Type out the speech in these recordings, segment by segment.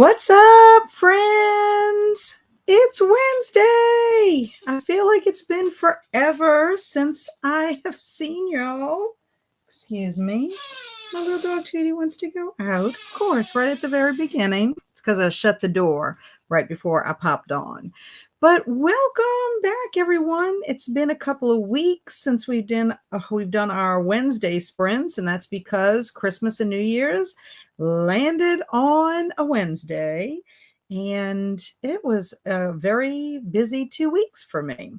What's up, friends? It's Wednesday. I feel like it's been forever since I have seen y'all. Excuse me. My little dog Tootie wants to go out. Of course, right at the very beginning. It's because I shut the door right before I popped on. But welcome back, everyone. It's been a couple of weeks since we've done our Wednesday sprints, and that's because Christmas and New Year's landed on a Wednesday, and it was a very busy 2 weeks for me.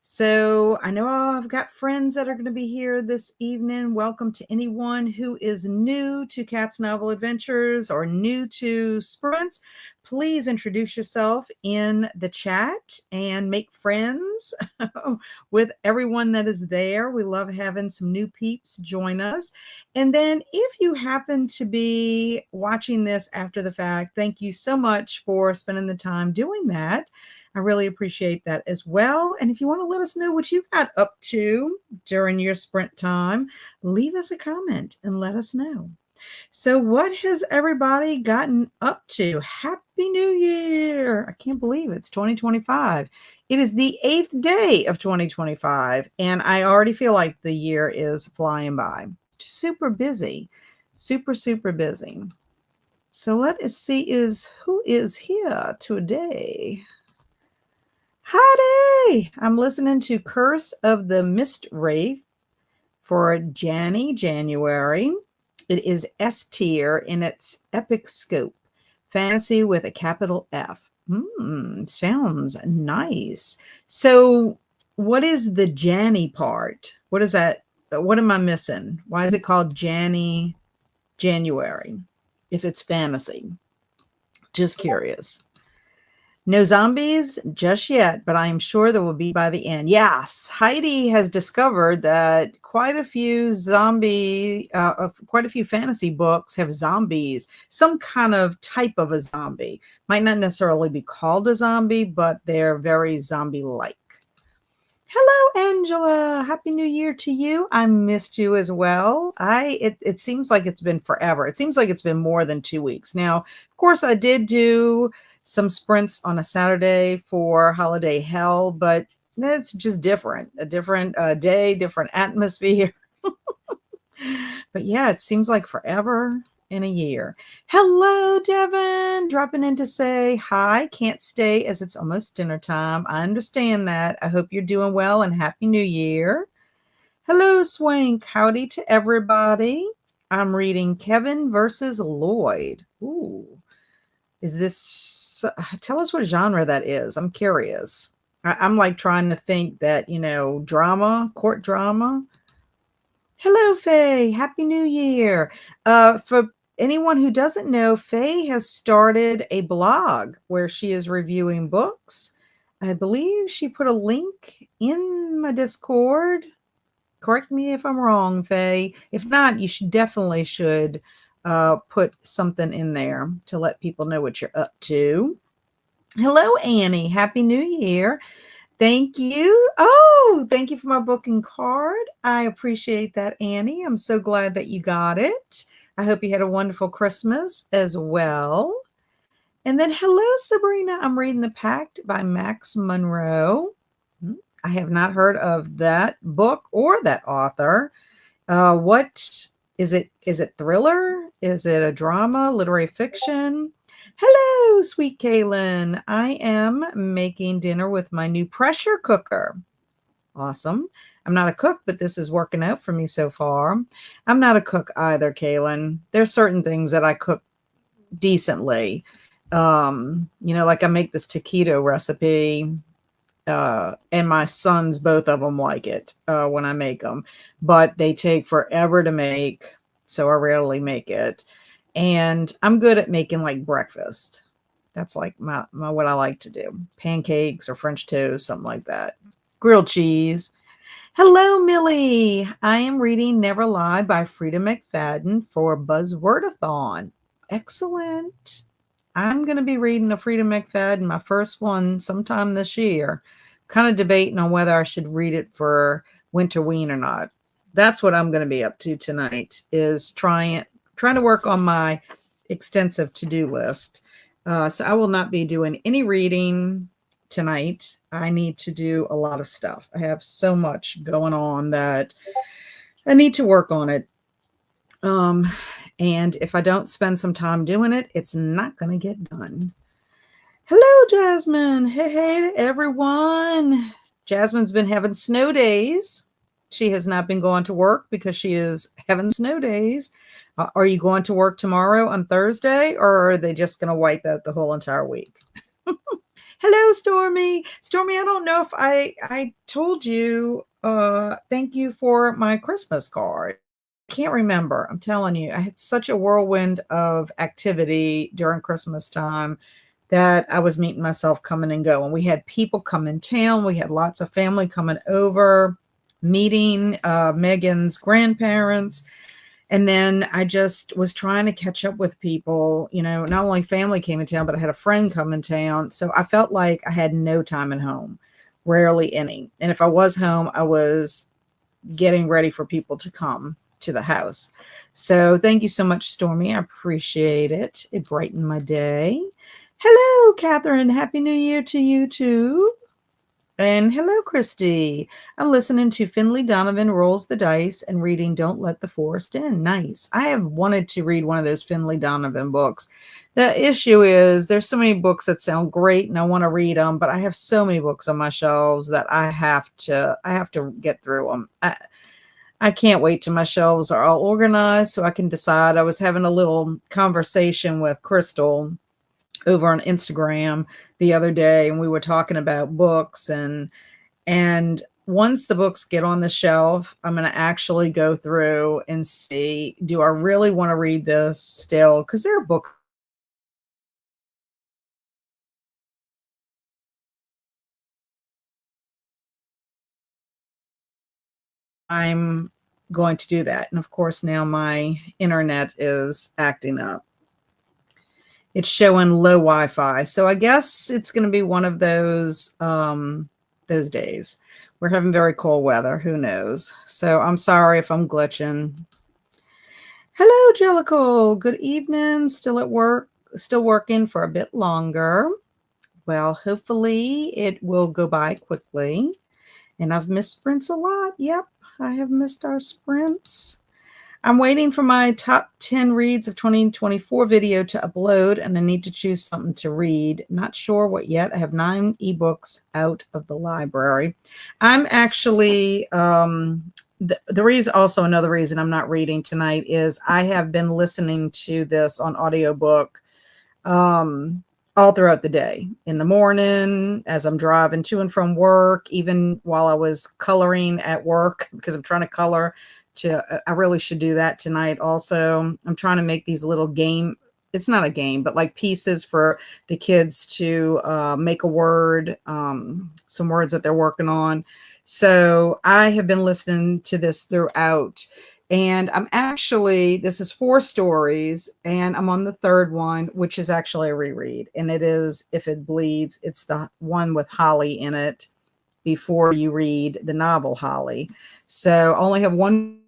So I know I've got friends that are going to be here this evening. Welcome to anyone who is new to Cat's Novel Adventures or new to sprints. Please introduce yourself in the chat and make friends with everyone that is there. We love having some new peeps join us. And then if you happen to be watching this after the fact, thank you so much for spending the time doing that. I really appreciate that as well. And if you want to let us know what you got up to during your sprint time, leave us a comment and let us know. So what has everybody gotten up to? Happy New Year. I can't believe it's 2025. It is the 8th day of 2025, and I already feel like the year is flying by. Super busy. Super busy. So let us see who is here today. Howdy! I'm listening to Curse of the Mist Wraith for January. It is S tier in its epic scope. Fantasy with a capital F. Sounds nice. So what is the Janny part? What is that? What am I missing? Why is it called January if it's fantasy? Just curious. No zombies just yet, but I am sure there will be by the end. Yes, Heidi has discovered that quite a few fantasy books have zombies, some kind of type of a zombie. Might not necessarily be called a zombie, but they're very zombie-like. Hello, Angela. Happy New Year to you. I missed you as well. It seems like it's been forever. It seems like it's been more than 2 weeks. Now, of course, I did do some sprints on a Saturday for Holiday Hell, but it's just different. A different day, different atmosphere. But yeah, it seems like forever in a year. Hello, Devin. Dropping in to say hi. Can't stay as it's almost dinner time. I understand that. I hope you're doing well and Happy New Year. Hello, Swank. Howdy to everybody. I'm reading Kevin versus Lloyd. Ooh. Is this, tell us what genre that is. I'm curious. I'm like trying to think that, drama, court drama. Hello, Faye. Happy New Year. For anyone who doesn't know, Faye has started a blog where she is reviewing books. I believe she put a link in my Discord. Correct me if I'm wrong, Faye. If not, you definitely should put something in there to let people know what you're up to. Hello, Annie. Happy New Year. Thank you. Oh, thank you for my booking card. I appreciate that, Annie. I'm so glad that you got it. I hope you had a wonderful Christmas as well. And then hello, Sabrina. I'm reading The Pact by Max Monroe. I have not heard of that book or that author. What is it? Is it thriller? Is it a drama, literary fiction? Hello, sweet Kaylin. I am making dinner with my new pressure cooker. Awesome. I'm not a cook, but this is working out for me so far. I'm not a cook either, Kaylin. There's certain things that I cook decently. Like I make this taquito recipe. And my sons, both of them like it when I make them, but they take forever to make, so I rarely make it. And I'm good at making like breakfast. That's like my what I like to do. Pancakes or French toast, something like that. Grilled cheese. Hello, Millie. I am reading Never Lie by Frida McFadden for Buzzwordathon. Excellent. I'm going to be reading a Frida McFadden, my first one, sometime this year. Kind of debating on whether I should read it for Winterween or not. That's what I'm going to be up to tonight, is trying to work on my extensive to-do list. So I will not be doing any reading tonight. I need to do a lot of stuff. I have so much going on that I need to work on it. Um, and if I don't spend some time doing it, it's not going to get done. Hello, Jasmine. Hey, everyone. Jasmine's been having snow days. She has not been going to work because she is having snow days. Are you going to work tomorrow on Thursday, or are they just going to wipe out the whole entire week? Hello, Stormy. Stormy, I don't know if I told you. Thank you for my Christmas card. I can't remember. I'm telling you, I had such a whirlwind of activity during Christmas time that I was meeting myself coming and going. We had people come in town. We had lots of family coming over, meeting Megan's grandparents. And then I just was trying to catch up with people. Not only family came in town, but I had a friend come in town. So I felt like I had no time at home, rarely any. And if I was home, I was getting ready for people to come to the house. So thank you so much, Stormy. I appreciate it. It brightened my day. Hello, Catherine. Happy New Year to you too. And hello, Christy. I'm listening to Finley Donovan Rolls the Dice and reading Don't Let the Forest In. Nice. I have wanted to read one of those Finley Donovan books. The issue is there's so many books that sound great and I want to read them, but I have so many books on my shelves that I have to get through them. I can't wait till my shelves are all organized so I can decide. I was having a little conversation with Crystal over on Instagram the other day, and we were talking about books, and once the books get on the shelf, I'm going to actually go through and see, do I really want to read this still? Because there are books I'm going to do that. And of course, now my internet is acting up. It's showing low Wi-Fi. So I guess it's going to be one of those days. We're having very cold weather. Who knows? So I'm sorry if I'm glitching. Hello, Jellicle. Good evening. Still at work, still working for a bit longer. Well, hopefully it will go by quickly. And I've missed sprints a lot. Yep, I have missed our sprints. I'm waiting for my top 10 reads of 2024 video to upload, and I need to choose something to read. Not sure what yet. I have 9 ebooks out of the library. I'm actually, the reason, also another reason I'm not reading tonight is I have been listening to this on audiobook all throughout the day, in the morning, as I'm driving to and from work, even while I was coloring at work, because I'm trying to color. I really should do that tonight also. I'm trying to make these little game. It's not a game, but like pieces for the kids to make a word, some words that they're working on. So I have been listening to this throughout. And this is 4 stories, and I'm on the 3rd one, which is actually a reread. And it is If It Bleeds. It's the one with Holly in it before you read the novel Holly. So I only have one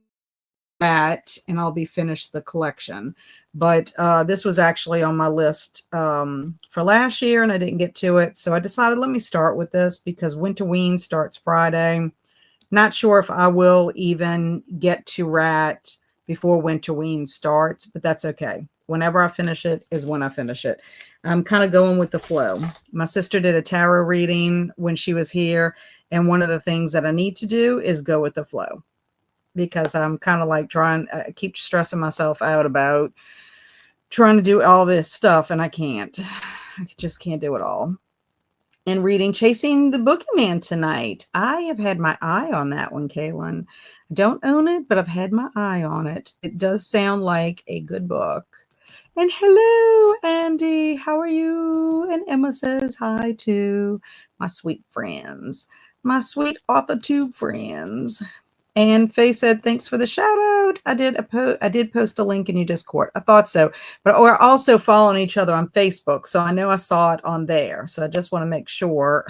and I'll be finished the collection. But this was actually on my list for last year, and I didn't get to it. So I decided, let me start with this because Winterween starts Friday. Not sure if I will even get to Rat before Winterween starts, but that's okay. Whenever I finish it is when I finish it. I'm kind of going with the flow. My sister did a tarot reading when she was here, and one of the things that I need to do is go with the flow, because I'm kind of like I keep stressing myself out about trying to do all this stuff, and I can't. I just can't do it all. And reading Chasing the Boogeyman tonight. I have had my eye on that one, Kaylin. I don't own it, but I've had my eye on it. It does sound like a good book. And hello, Andy. How are you? And Emma says hi to my sweet friends, my sweet AuthorTube friends. And Faye said, thanks for the shout out. I did post a link in your Discord. I thought so. But we're also following each other on Facebook. So I know I saw it on there. So I just want to make sure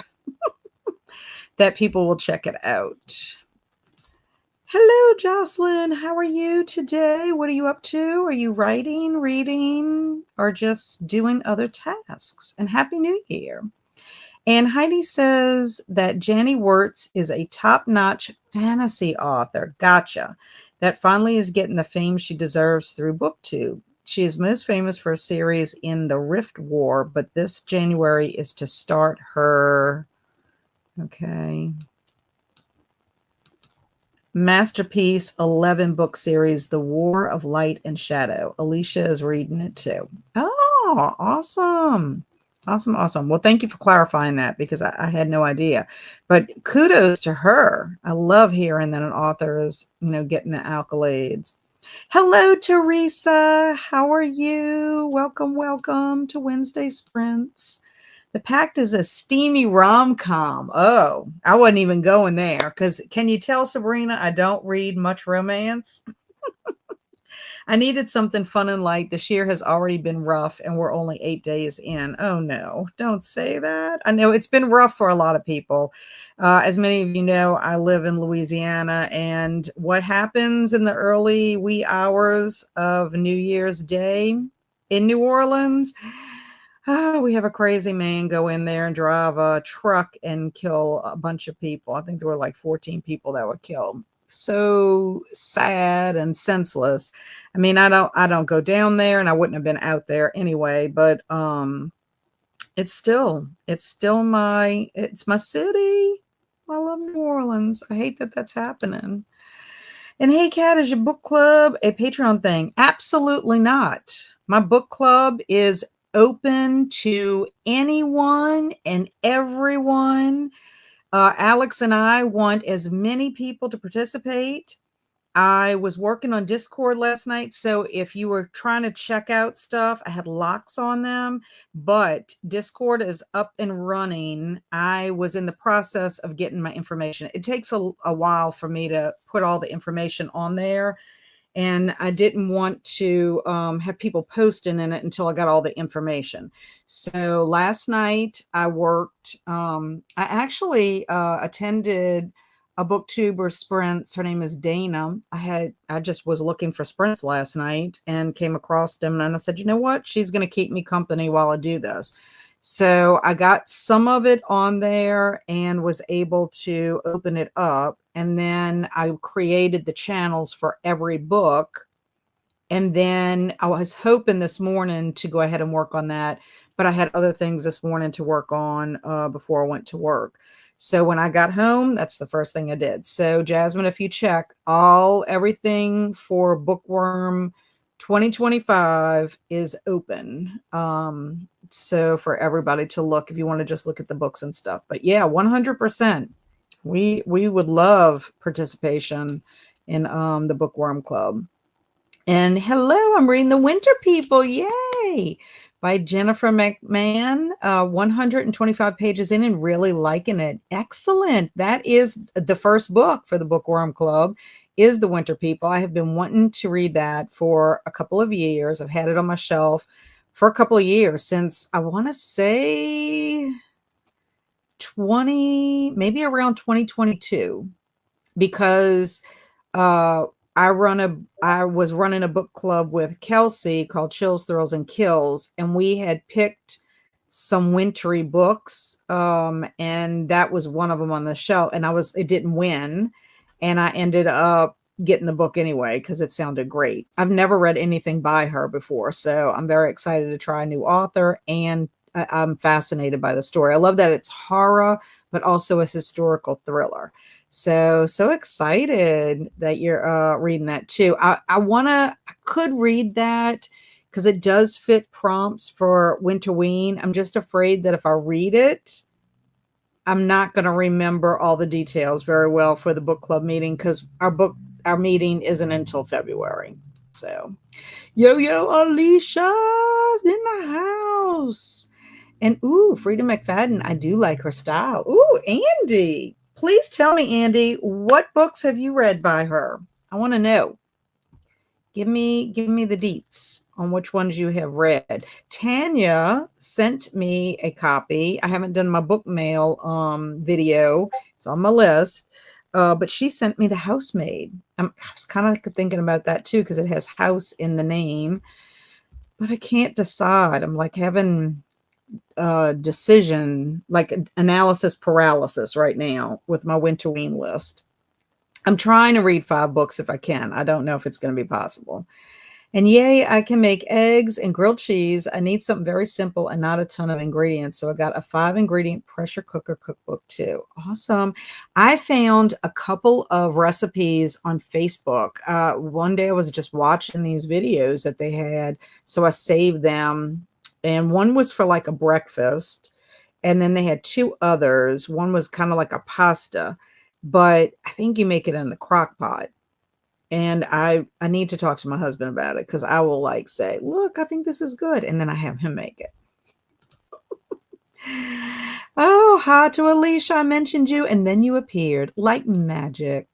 that people will check it out. Hello, Jocelyn. How are you today? What are you up to? Are you writing, reading, or just doing other tasks? And Happy New Year. And Heidi says that Janie Wirtz is a top-notch fantasy author. Gotcha. That finally is getting the fame she deserves through BookTube. She is most famous for a series in the Rift War, but this January is to start her, masterpiece 11-book series, The War of Light and Shadow. Alicia is reading it too. Oh, awesome. Awesome. Well, thank you for clarifying that because I had no idea. But kudos to her. I love hearing that an author is, getting the accolades. Hello, Teresa. How are you? Welcome to Wednesday Sprints. The Pact is a steamy rom-com. Oh, I wasn't even going there because can you tell, Sabrina, I don't read much romance? I needed something fun and light. This year has already been rough and we're only 8 days in. Oh no, don't say that. I know it's been rough for a lot of people. As many of you know, I live in Louisiana, and what happens in the early wee hours of New Year's Day in New Orleans? We have a crazy man go in there and drive a truck and kill a bunch of people. I think there were like 14 people that were killed. So sad and senseless. I mean, I don't go down there, and I wouldn't have been out there anyway, but it's my city. I love New Orleans. I hate that that's happening. And hey, Kat, is your book club a Patreon thing? Absolutely not. My book club is open to anyone and everyone. Alex and I want as many people to participate. I was working on Discord last night, so if you were trying to check out stuff, I had locks on them, but Discord is up and running. I was in the process of getting my information. It takes a while for me to put all the information on there, and I didn't want to have people posting in it until I got all the information. So last night I worked. I actually attended a booktuber sprints. Her name is Dana. I just was looking for sprints last night and came across them, and I said, you know what? She's going to keep me company while I do this. So I got some of it on there and was able to open it up. And then I created the channels for every book. And then I was hoping this morning to go ahead and work on that, but I had other things this morning to work on before I went to work. So when I got home, that's the first thing I did. So Jasmine, if you check everything for Bookworm 2025 is open. So for everybody to look, if you want to just look at the books and stuff. But yeah, 100%. We would love participation in the Bookworm Club. And hello, I'm reading The Winter People. Yay! By Jennifer McMahon. 125 pages in and really liking it. Excellent. That is the first book for the Bookworm Club, is The Winter People. I have been wanting to read that for a couple of years. I've had it on my shelf for a couple of years since, I want to say, maybe around 2022, because I was running a book club with Kelsey called Chills, Thrills, and Kills, and we had picked some wintry books, and that was one of them on the shelf. And it didn't win, and I ended up getting the book anyway because it sounded great. I've never read anything by her before, so I'm very excited to try a new author, and I'm fascinated by the story. I love that it's horror, but also a historical thriller. So excited that you're reading that too. I could read that because it does fit prompts for Winterween. I'm just afraid that if I read it, I'm not going to remember all the details very well for the book club meeting, because our meeting isn't until February. So, yo, Alicia's in the house. And Frida McFadden, I do like her style. Andy. Please tell me, Andy, what books have you read by her? I want to know. Give me the deets on which ones you have read. Tanya sent me a copy. I haven't done my book mail video. It's on my list but she sent me The Housemaid. I was kind of thinking about that too because it has house in the name, but I can't decide. I'm like having decision, like analysis paralysis right now with my Winterween list. I'm trying to read 5 books if I can. I don't know if it's going to be possible. And yay, I can make eggs and grilled cheese. I need something very simple and not a ton of ingredients. So I got a 5-ingredient pressure cooker cookbook too. Awesome. I found a couple of recipes on Facebook. One day I was just watching these videos that they had. So I saved them. And one was for like a breakfast. And then they had 2 others. One was kind of like a pasta, but I think you make it in the crock pot. And I need to talk to my husband about it because I will like say, look, I think this is good. And then I have him make it. Oh, hi to Alicia. I mentioned you and then you appeared like magic.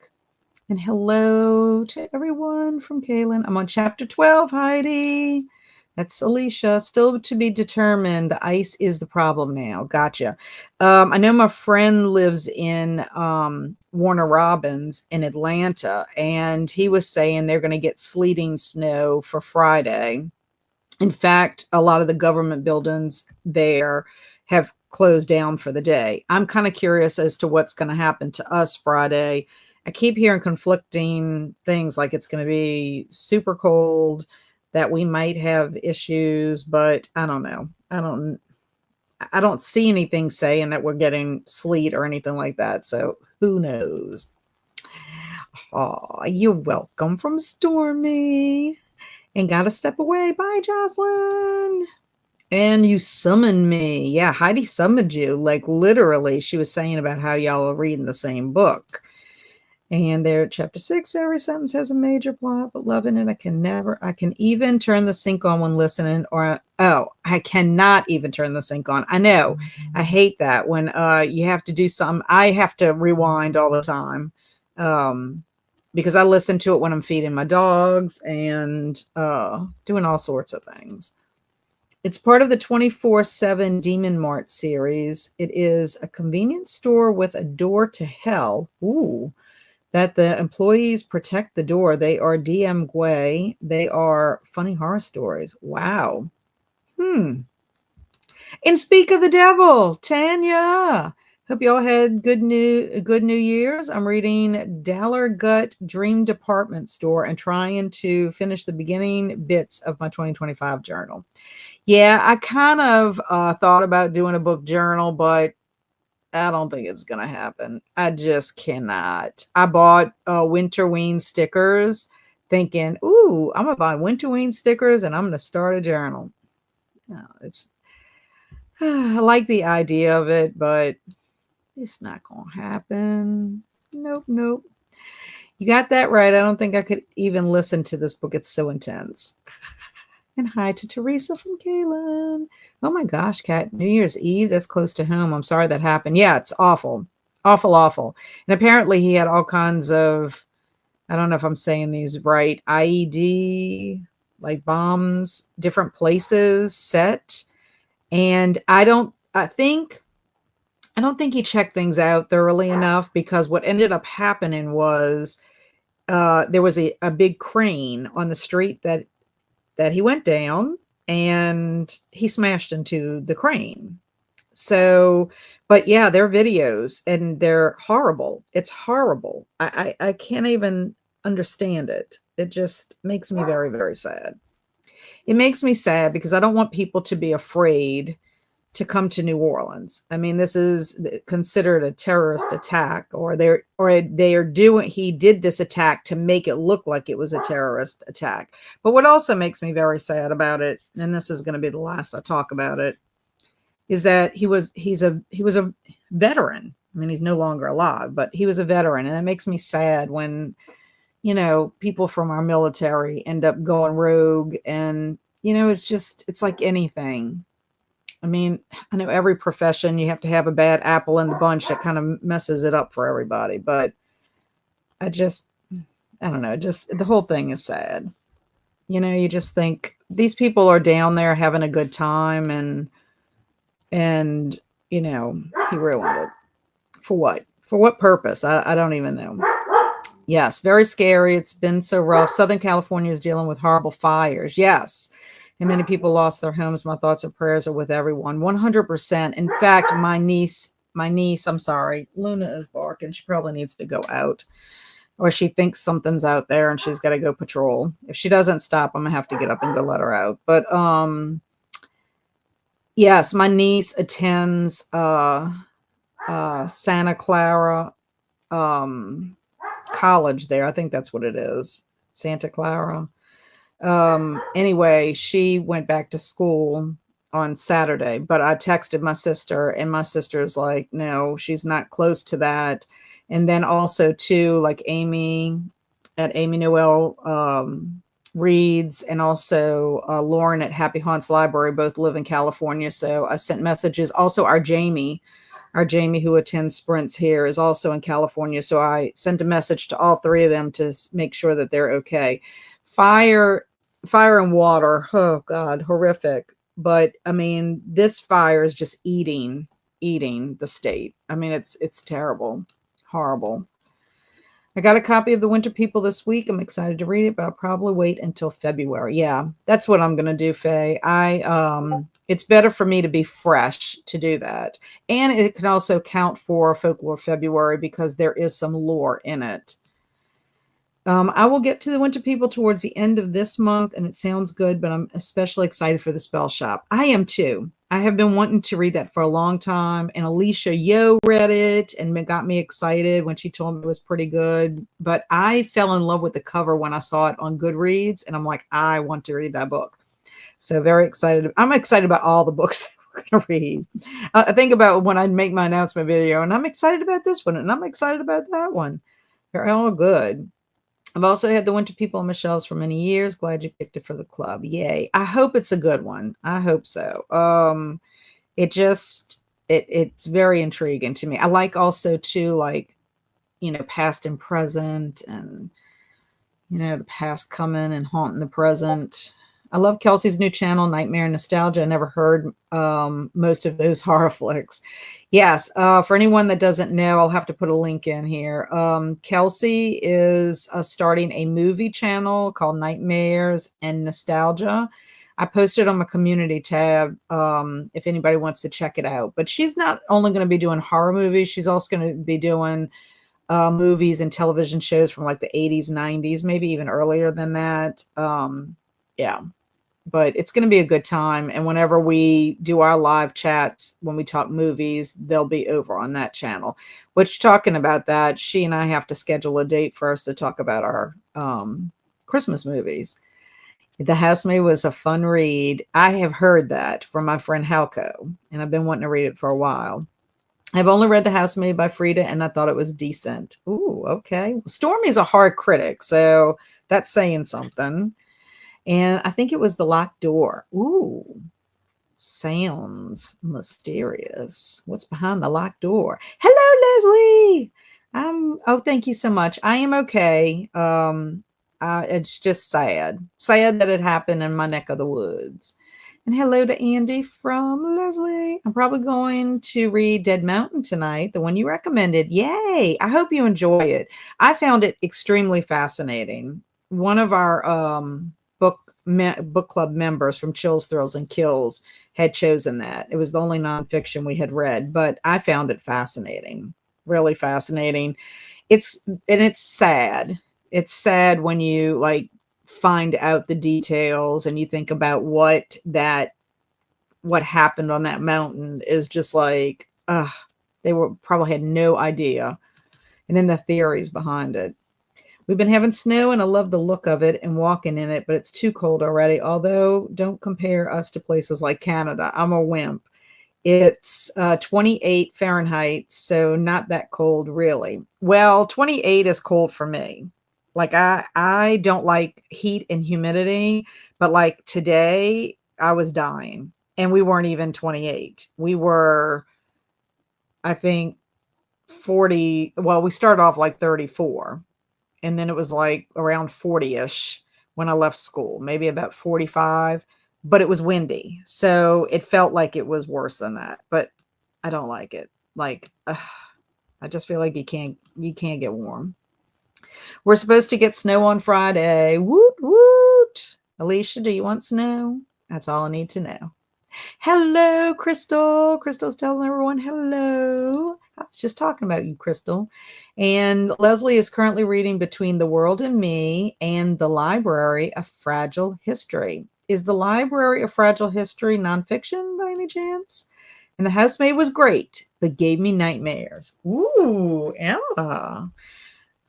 And hello to everyone from Kaylin. I'm on chapter 12, Heidi. That's Alicia. Still to be determined. The ice is the problem now. Gotcha. I know my friend lives in Warner Robins in Atlanta, and he was saying they're going to get sleeting snow for Friday. In fact, a lot of the government buildings there have closed down for the day. I'm kind of curious as to what's going to happen to us Friday. I keep hearing conflicting things like it's going to be super cold, that we might have issues, but I don't know. I don't see anything saying that we're getting sleet or anything like that. So who knows? Oh, you're welcome from Stormy. And gotta step away. Bye, Jocelyn. And you summoned me. Yeah, Heidi summoned you. Like literally, she was saying about how y'all are reading the same book. And there at chapter 6, every sentence has a major plot, but loving it, I can even turn the sync on when listening, I cannot even turn the sync on. I know. I hate that when you have to do something. I have to rewind all the time because I listen to it when I'm feeding my dogs and doing all sorts of things. It's part of the 24/7 Demon Mart series. It is a convenience store with a door to hell. Ooh. That the employees protect the door. They are DM Gway. They are funny horror stories. Wow. And speak of the devil, Tanya. Hope y'all had good New Year's. I'm reading Dollar Gut Dream Department Store and trying to finish the beginning bits of my 2025 journal. Yeah, I kind of thought about doing a book journal, but I don't think it's going to happen. I just cannot. I bought Winterween stickers thinking, ooh, I'm going to buy Winterween stickers and I'm going to start a journal. No, I like the idea of it, but it's not going to happen. Nope. You got that right. I don't think I could even listen to this book. It's so intense. And hi to Teresa from Kaylin. Oh my gosh, Kat, New Year's Eve, that's close to home. I'm sorry that happened. Yeah, it's awful. Awful. And apparently he had all kinds of, I don't know if I'm saying these right, IED, like bombs, different places set. And I don't think he checked things out thoroughly enough because what ended up happening was there was a big crane on the street that he went down and he smashed into the crane. So, but yeah, they're videos and they're horrible. It's horrible. I can't even understand it. It just makes me very, very sad. It makes me sad because I don't want people to be afraid to come to New Orleans. I mean, this is considered a terrorist attack, or he did this attack to make it look like it was a terrorist attack. But what also makes me very sad about it, and this is going to be the last I talk about it, is that he was a veteran. I mean, he's no longer alive, but he was a veteran, and it makes me sad when people from our military end up going rogue, and it's like anything. I mean, I know every profession you have to have a bad apple in the bunch that kind of messes it up for everybody, but I don't know, just the whole thing is sad. You just think these people are down there having a good time and he ruined it. For what? For what purpose? I don't even know. Yes, very scary. It's been so rough. Southern California is dealing with horrible fires. Yes. And many people lost their homes. My thoughts and prayers are with everyone. 100%. In fact, my niece, I'm sorry, Luna is barking. She probably needs to go out. Or she thinks something's out there and she's got to go patrol. If she doesn't stop, I'm gonna have to get up and go let her out. But yes, my niece attends Santa Clara college there. I think that's what it is. Santa Clara. Anyway, she went back to school on Saturday, but I texted my sister and my sister's like, no, she's not close to that. And then also too, like Amy at Amy Noel Reads and also Lauren at Happy Haunts Library both live in California. So I sent messages. Also our Jamie who attends sprints here is also in California. So I sent a message to all three of them to make sure that they're okay. Fire and water. Oh God, horrific. But I mean, this fire is just eating the state. I mean, it's terrible, horrible. I got a copy of The Winter People this week. I'm excited to read it, but I'll probably wait until February. Yeah, that's what I'm going to do, Faye. It's better for me to be fresh to do that. And it can also count for Folklore February because there is some lore in it. I will get to The Winter People towards the end of this month, and it sounds good, but I'm especially excited for The Spell Shop. I am too. I have been wanting to read that for a long time, and Alicia Yo read it and got me excited when she told me it was pretty good. But I fell in love with the cover when I saw it on Goodreads, and I'm like, I want to read that book. So very excited. I'm excited about all the books we're going to read. I think about when I make my announcement video, and I'm excited about this one, and I'm excited about that one. They're all good. I've also had The Winter People on my shelves for many years. Glad you picked it for the club. Yay. I hope it's a good one. I hope so. It's very intriguing to me. I like also too, like, past and present and, the past coming and haunting the present. I love Kelsey's new channel, Nightmare and Nostalgia. I never heard most of those horror flicks. Yes, for anyone that doesn't know, I'll have to put a link in here. Kelsey is starting a movie channel called Nightmares and Nostalgia. I posted on my community tab if anybody wants to check it out. But she's not only going to be doing horror movies, she's also going to be doing movies and television shows from like the 80s, 90s, maybe even earlier than that. Yeah. But it's going to be a good time. And whenever we do our live chats, when we talk movies, they'll be over on that channel. Which, talking about that, she and I have to schedule a date for us to talk about our Christmas movies. The Housemaid was a fun read. I have heard that from my friend Halco, and I've been wanting to read it for a while. I've only read The Housemaid by Frida, and I thought it was decent. Ooh, okay. Stormy's a hard critic, so that's saying something. And I think it was The Locked Door. Ooh, sounds mysterious. What's behind the locked door? Hello, Leslie. Oh, thank you so much. I am okay. It's just sad that it happened in my neck of the woods. And hello to Andy from Leslie. I'm probably going to read Dead Mountain tonight, the one you recommended. Yay. I hope you enjoy it. I found it extremely fascinating. One of our book club members from Chills, Thrills, and Kills had chosen that. It was the only nonfiction we had read, but I found it fascinating, really fascinating. It's sad. It's sad when you like find out the details and you think about what happened on that mountain is just like, they probably had no idea. And then the theories behind it. We've been having snow and I love the look of it and walking in it, but it's too cold already. Although don't compare us to places like Canada. I'm a wimp. It's 28 Fahrenheit, so not that cold really. Well, 28 is cold for me. Like I don't like heat and humidity, but like today I was dying and we weren't even 28. We were, I think 40. Well, we started off like 34. And then it was like around 40-ish when I left school, maybe about 45, but it was windy. So it felt like it was worse than that, but I don't like it. Like, I just feel like you can't get warm. We're supposed to get snow on Friday. Woot woot. Alicia, do you want snow? That's all I need to know. Hello, Crystal. Crystal's telling everyone hello. I was just talking about you, Crystal. And Leslie is currently reading Between the World and Me and The Library of Fragile History. Is The Library of Fragile History nonfiction by any chance? And The Housemaid was great, but gave me nightmares. Ooh, Emma.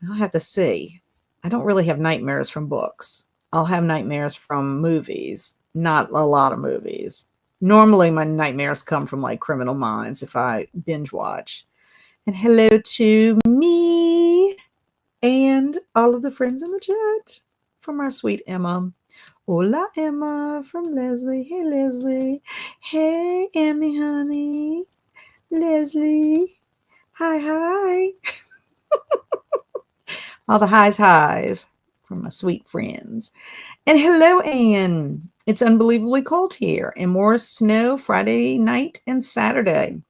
I'll have to see. I don't really have nightmares from books. I'll have nightmares from movies, not a lot of movies. Normally, my nightmares come from like Criminal Minds if I binge watch. And hello to me and all of the friends in the chat from our sweet Emma. Hola, Emma from Leslie. Hey, Leslie. Hey, Emmy, honey. Leslie. Hi, hi. All the highs from my sweet friends. And hello, Anne. It's unbelievably cold here and more snow Friday night and Saturday.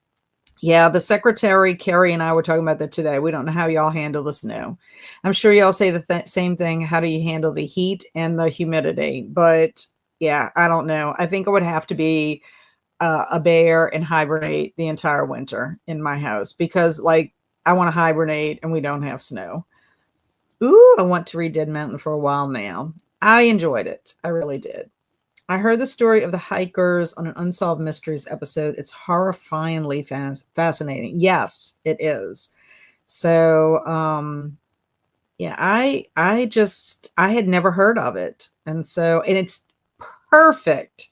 Yeah, the secretary, Carrie, and I were talking about that today. We don't know how y'all handle the snow. I'm sure y'all say the same thing. How do you handle the heat and the humidity? But yeah, I don't know. I think it would have to be a bear and hibernate the entire winter in my house because, like, I want to hibernate and we don't have snow. Ooh, I want to read Dead Mountain for a while now. I enjoyed it. I really did. I heard the story of the hikers on an Unsolved Mysteries episode. It's horrifyingly fascinating. Yes, it is. So, yeah, I had never heard of it. And it's perfect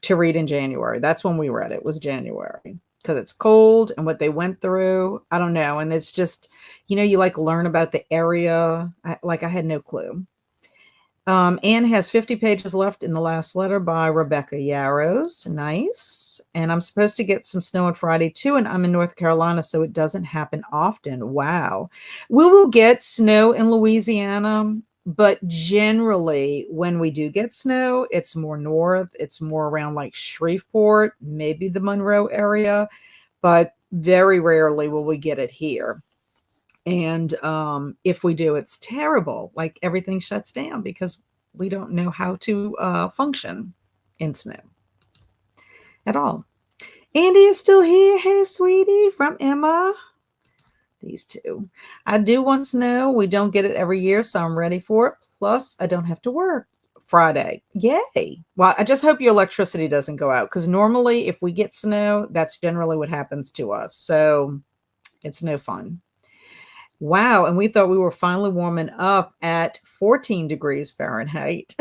to read in January. That's when we read it, was January. Because it's cold and what they went through. I don't know. And it's just, you like learn about the area. I had no clue. Anne has 50 pages left in The Last Letter by Rebecca Yarrows. Nice. And I'm supposed to get some snow on Friday too. And I'm in North Carolina, so it doesn't happen often. Wow. We will get snow in Louisiana, but generally when we do get snow, it's more north. It's more around like Shreveport, maybe the Monroe area, but very rarely will we get it here. And if we do, it's terrible. Like everything shuts down because we don't know how to function in snow at all. Andy is still here. Hey, sweetie, from Emma. These two. I do want snow. We don't get it every year, so I'm ready for it. Plus, I don't have to work Friday. Yay. Well, I just hope your electricity doesn't go out because normally if we get snow, that's generally what happens to us. So it's no fun. Wow, and we thought we were finally warming up at 14 degrees Fahrenheit.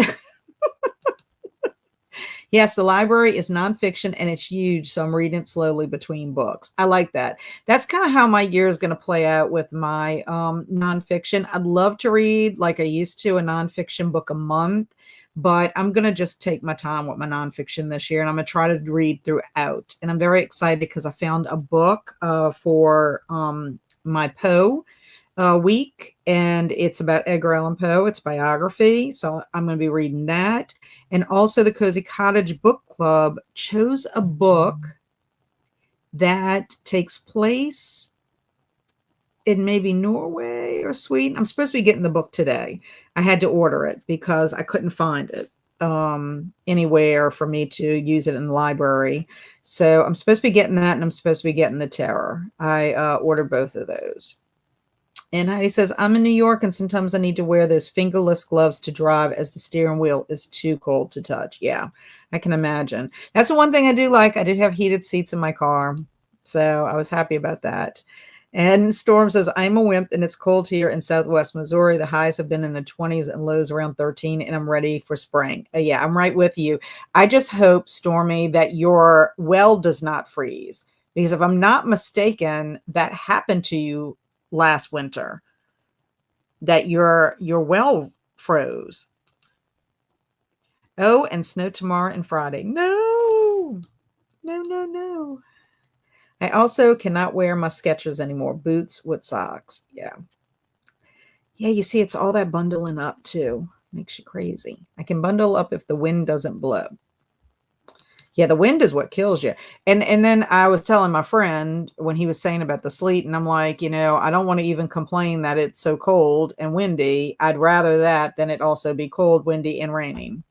Yes, the library is nonfiction and it's huge, so I'm reading it slowly between books. I like that. That's kind of how my year is going to play out with my nonfiction. I'd love to read, like I used to, a nonfiction book a month, but I'm going to just take my time with my nonfiction this year, and I'm going to try to read throughout. And I'm very excited because I found a book for my Poe week, and it's about Edgar Allan Poe. It's biography, so I'm going to be reading that. And also the Cozy Cottage Book Club chose a book that takes place in maybe Norway or Sweden. I'm supposed to be getting the book today. I had to order it because I couldn't find it anywhere for me to use it in the library. So I'm supposed to be getting that, and I'm supposed to be getting The Terror. I ordered both of those. And Heidi says, I'm in New York and sometimes I need to wear those fingerless gloves to drive as the steering wheel is too cold to touch. Yeah, I can imagine. That's the one thing I do like. I do have heated seats in my car. So I was happy about that. And Storm says, I'm a wimp and it's cold here in Southwest Missouri. The highs have been in the 20s and lows around 13, and I'm ready for spring. Yeah, I'm right with you. I just hope, Stormy, that your well does not freeze. Because if I'm not mistaken, that happened to you last winter, that your well froze. Oh, and snow tomorrow and Friday. No. I also cannot wear my Skechers anymore. Boots with socks. Yeah, you see, it's all that bundling up too. Makes you crazy. I can bundle up if the wind doesn't blow. Yeah, the wind is what kills you. And then I was telling my friend when he was saying about the sleet, and I'm like, I don't want to even complain that it's so cold and windy. I'd rather that than it also be cold, windy, and raining.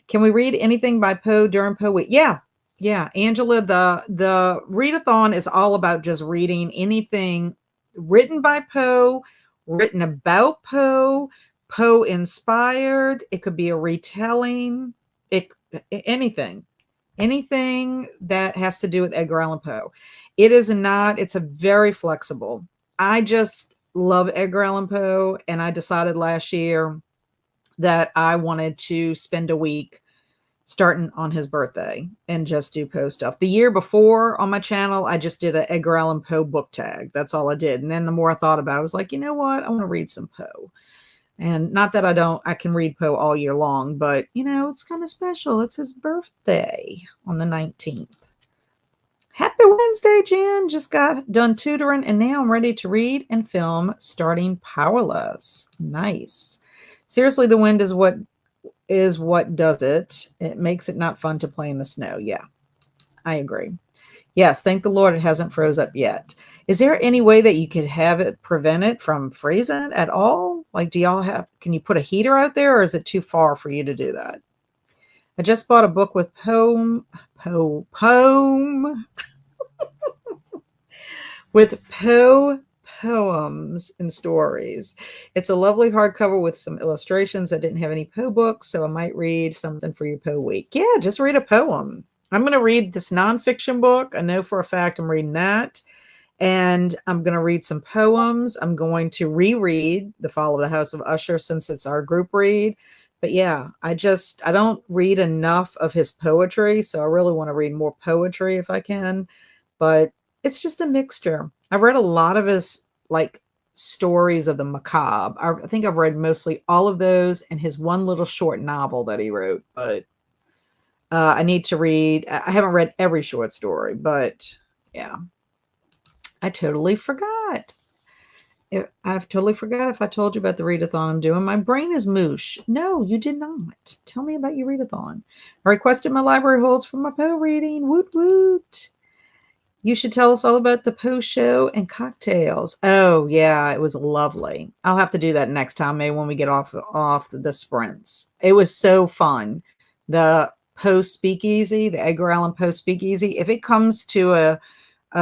Can we read anything by Poe during Poe week? Yeah. Yeah. Angela, the readathon is all about just reading anything written by Poe, written about Poe, Poe inspired. It could be a retelling. It anything. Anything that has to do with Edgar Allan Poe. It is not, it's a very flexible. I just love Edgar Allan Poe, and I decided last year that I wanted to spend a week starting on his birthday and just do Poe stuff. The year before on my channel, I just did an Edgar Allan Poe book tag. That's all I did. And then the more I thought about it, I was like, you know what? I want to read some Poe. And not that I can read Poe all year long, but it's kind of special. It's his birthday on the 19th. Happy Wednesday, Jen. Just got done tutoring and now I'm ready to read and film Starting Powerless. Nice. Seriously, the wind is what does it. It makes it not fun to play in the snow. Yeah, I agree. Yes, thank the Lord it hasn't froze up yet. Is there any way that you could have it prevent it from freezing at all? Like, can you put a heater out there, or is it too far for you to do that? I just bought a book with with Poe poems and stories. It's a lovely hardcover with some illustrations. I didn't have any Poe books, so I might read something for your Poe week. Yeah, just read a poem. I'm going to read this nonfiction book. I know for a fact I'm reading that. And I'm going to read some poems. I'm going to reread The Fall of the House of Usher since it's our group read. But yeah, I don't read enough of his poetry. So I really want to read more poetry if I can. But it's just a mixture. I've read a lot of his stories of the macabre. I think I've read mostly all of those and his one little short novel that he wrote. But I need to read. I haven't read every short story, but yeah. I totally forgot. I've totally forgot if I told you about the readathon I'm doing. My brain is moosh. No, you did not. Tell me about your readathon. I requested my library holds for my Poe reading. Woot woot. You should tell us all about the Poe show and cocktails. Oh yeah, it was lovely. I'll have to do that next time, maybe when we get off the sprints. It was so fun. The Poe Speakeasy, the Edgar Allan Poe Speakeasy. If it comes to a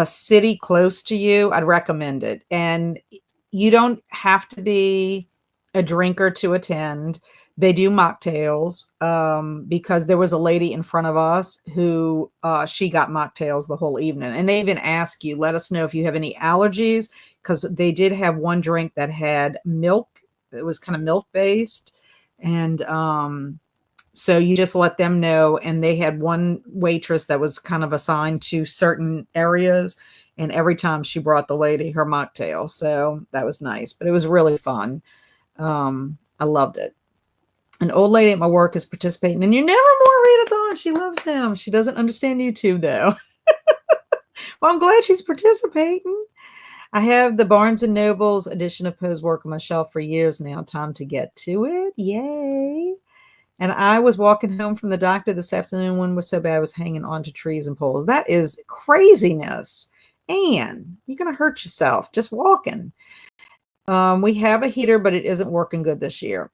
city close to you, I'd recommend it. And you don't have to be a drinker to attend. They do mocktails because there was a lady in front of us who she got mocktails the whole evening. And they even ask you, let us know if you have any allergies, because they did have one drink that had milk. It was kind of milk based. And so you just let them know. And they had one waitress that was kind of assigned to certain areas. And every time she brought the lady her mocktail. So that was nice. But it was really fun. I loved it. An old lady at my work is participating in your Nevermore readathon. She loves him. She doesn't understand YouTube, though. Well, I'm glad she's participating. I have the Barnes & Noble's edition of Poe's work on my shelf for years now. Time to get to it. Yay. And I was walking home from the doctor this afternoon. One was so bad I was hanging onto trees and poles. That is craziness. And you're going to hurt yourself just walking. We have a heater, but it isn't working good this year.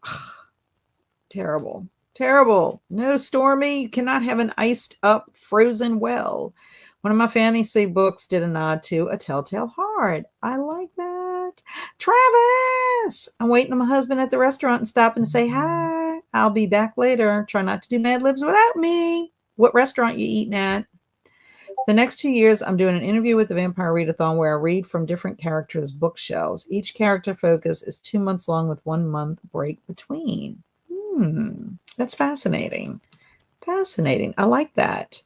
Terrible. Terrible. No, Stormy, you cannot have an iced up frozen well. One of my fantasy books did a nod to A Telltale Heart. I like that. Travis, I'm waiting on my husband at the restaurant and stopping to say hi. I'll be back later. Try not to do Mad Libs without me. What restaurant you eating at? The next 2 years, I'm doing an interview with the Vampire Readathon where I read from different characters' bookshelves. Each character focus is 2 months long with 1 month break between. That's fascinating. Fascinating. I like that.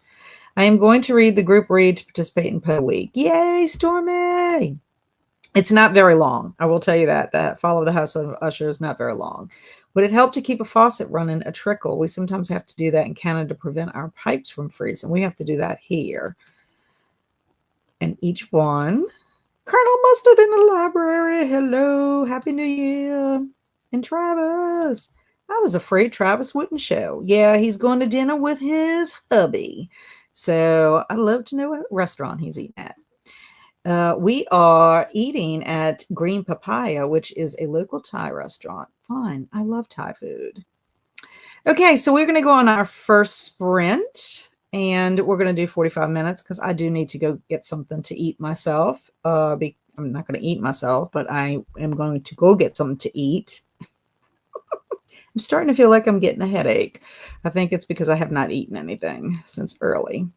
I am going to read the group read to participate in Poe Week. Yay, Stormy! It's not very long. I will tell you that. That Fall of the House of Usher is not very long. Would it help to keep a faucet running, a trickle? We sometimes have to do that in Canada to prevent our pipes from freezing. We have to do that here. And each one. Colonel Mustard in the library. Hello. Happy New Year. And Travis. I was afraid Travis wouldn't show. Yeah, he's going to dinner with his hubby. So I'd love to know what restaurant he's eating at. We are eating at Green Papaya, which is a local Thai restaurant. Fun. I love Thai food. Okay, so we're going to go on our first sprint and we're going to do 45 minutes because I do need to go get something to eat myself. I'm not going to eat myself, but I am going to go get something to eat. I'm starting to feel like I'm getting a headache. I think it's because I have not eaten anything since early.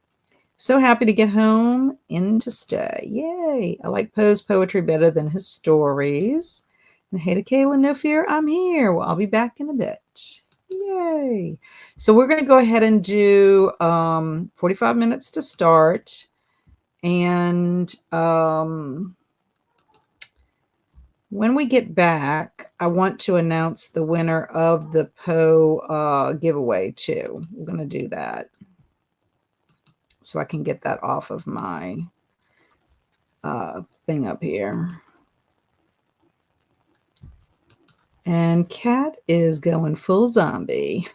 So happy to get home and to stay. Yay. I like Poe's poetry better than his stories. And hey to Kayla, no fear, I'm here. Well, I'll be back in a bit. Yay. So we're going to go ahead and do 45 minutes to start. And when we get back, I want to announce the winner of the Poe giveaway too. We're going to do that. So I can get that off of my thing up here. And Cat is going full zombie.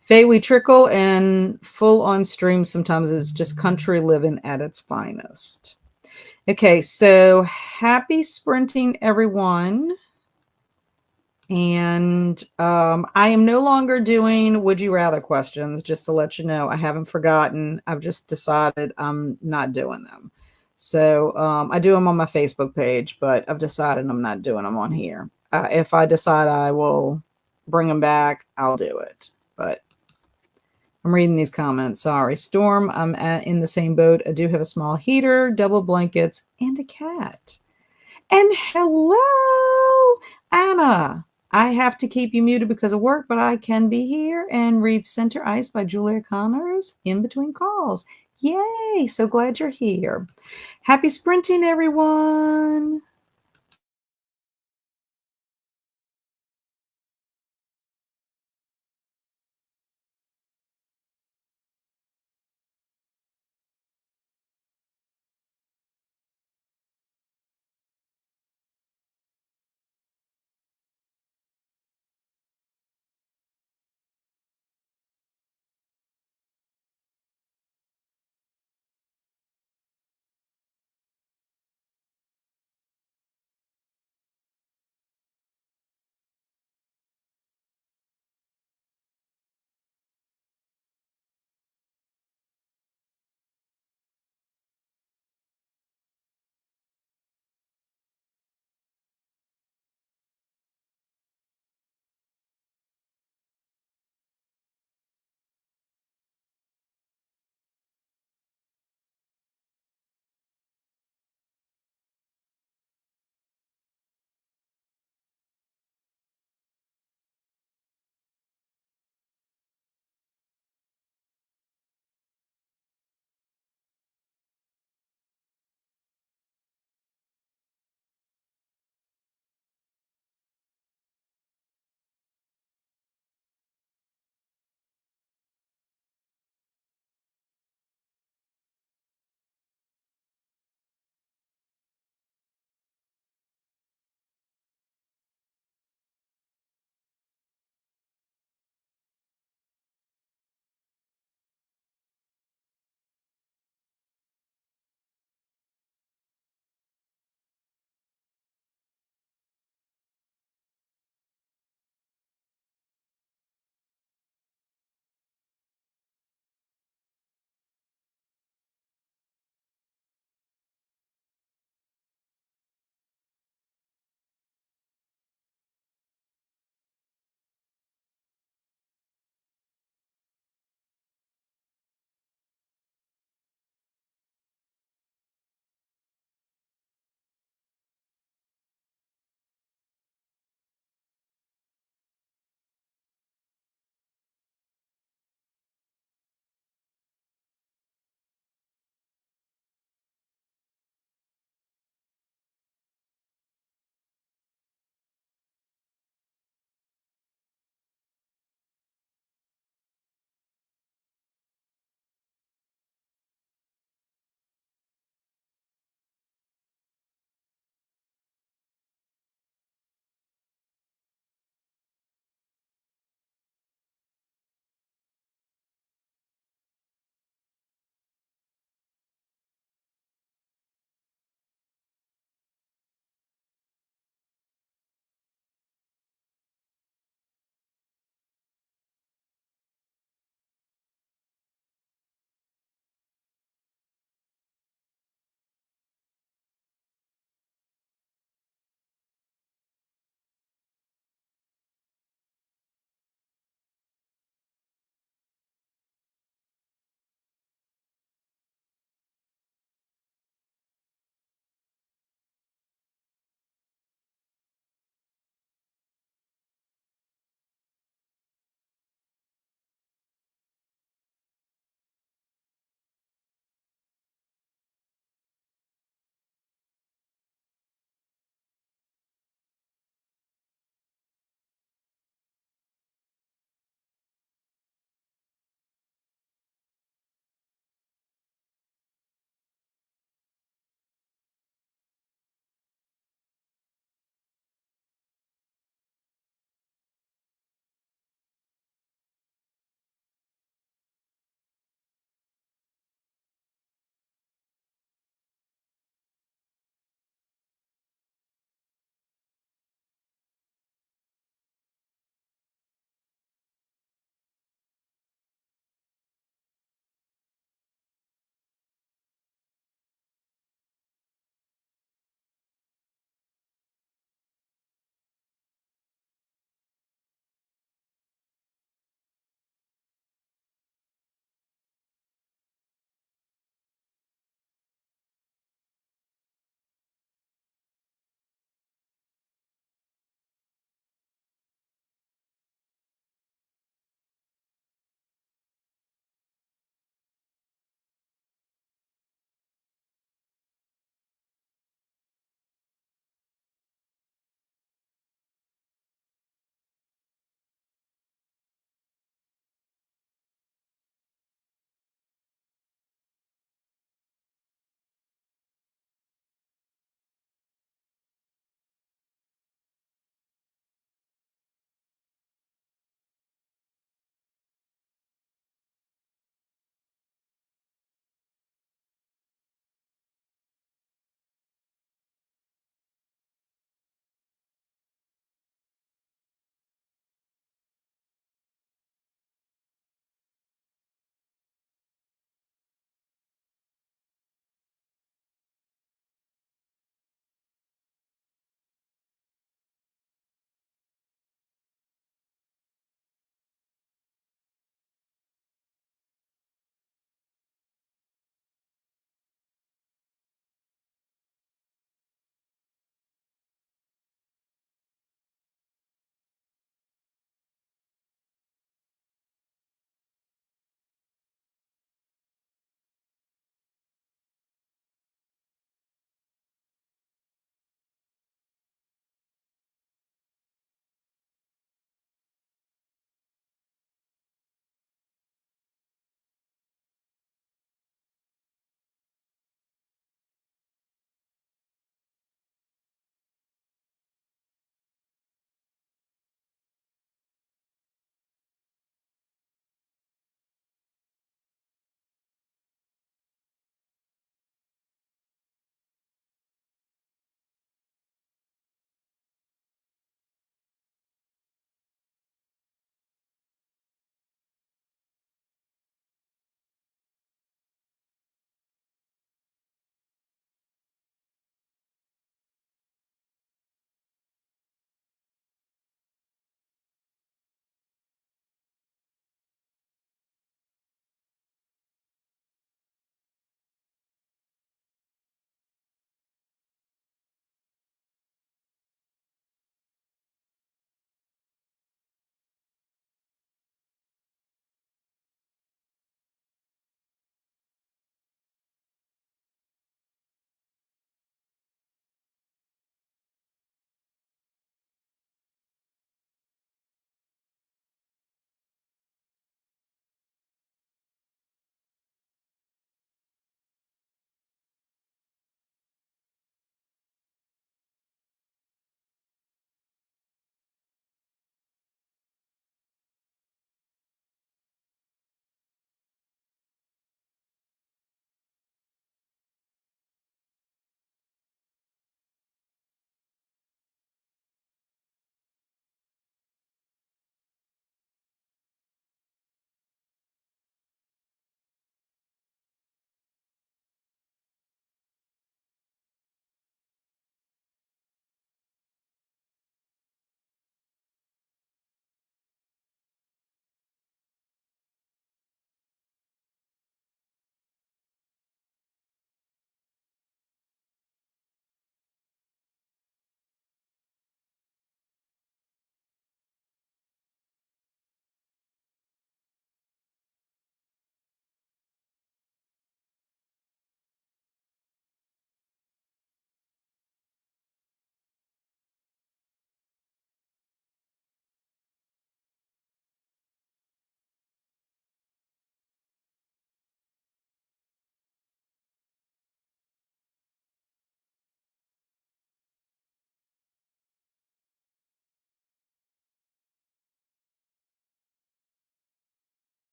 Faye, we trickle and full on stream sometimes is just country living at its finest. Okay, so happy sprinting, everyone. And I am no longer doing would you rather questions, just to let you know. I haven't forgotten. I've just decided I'm not doing them. So I do them on my Facebook page, but I've decided I'm not doing them on here. If I decide I will bring them back, I'll do it. But I'm reading these comments. Sorry. Storm, I'm in the same boat. I do have a small heater, double blankets, and a cat. And hello, Anna. I have to keep you muted because of work, but I can be here and read Center Ice by Julia Connors in between calls. Yay. So glad you're here. Happy sprinting, everyone.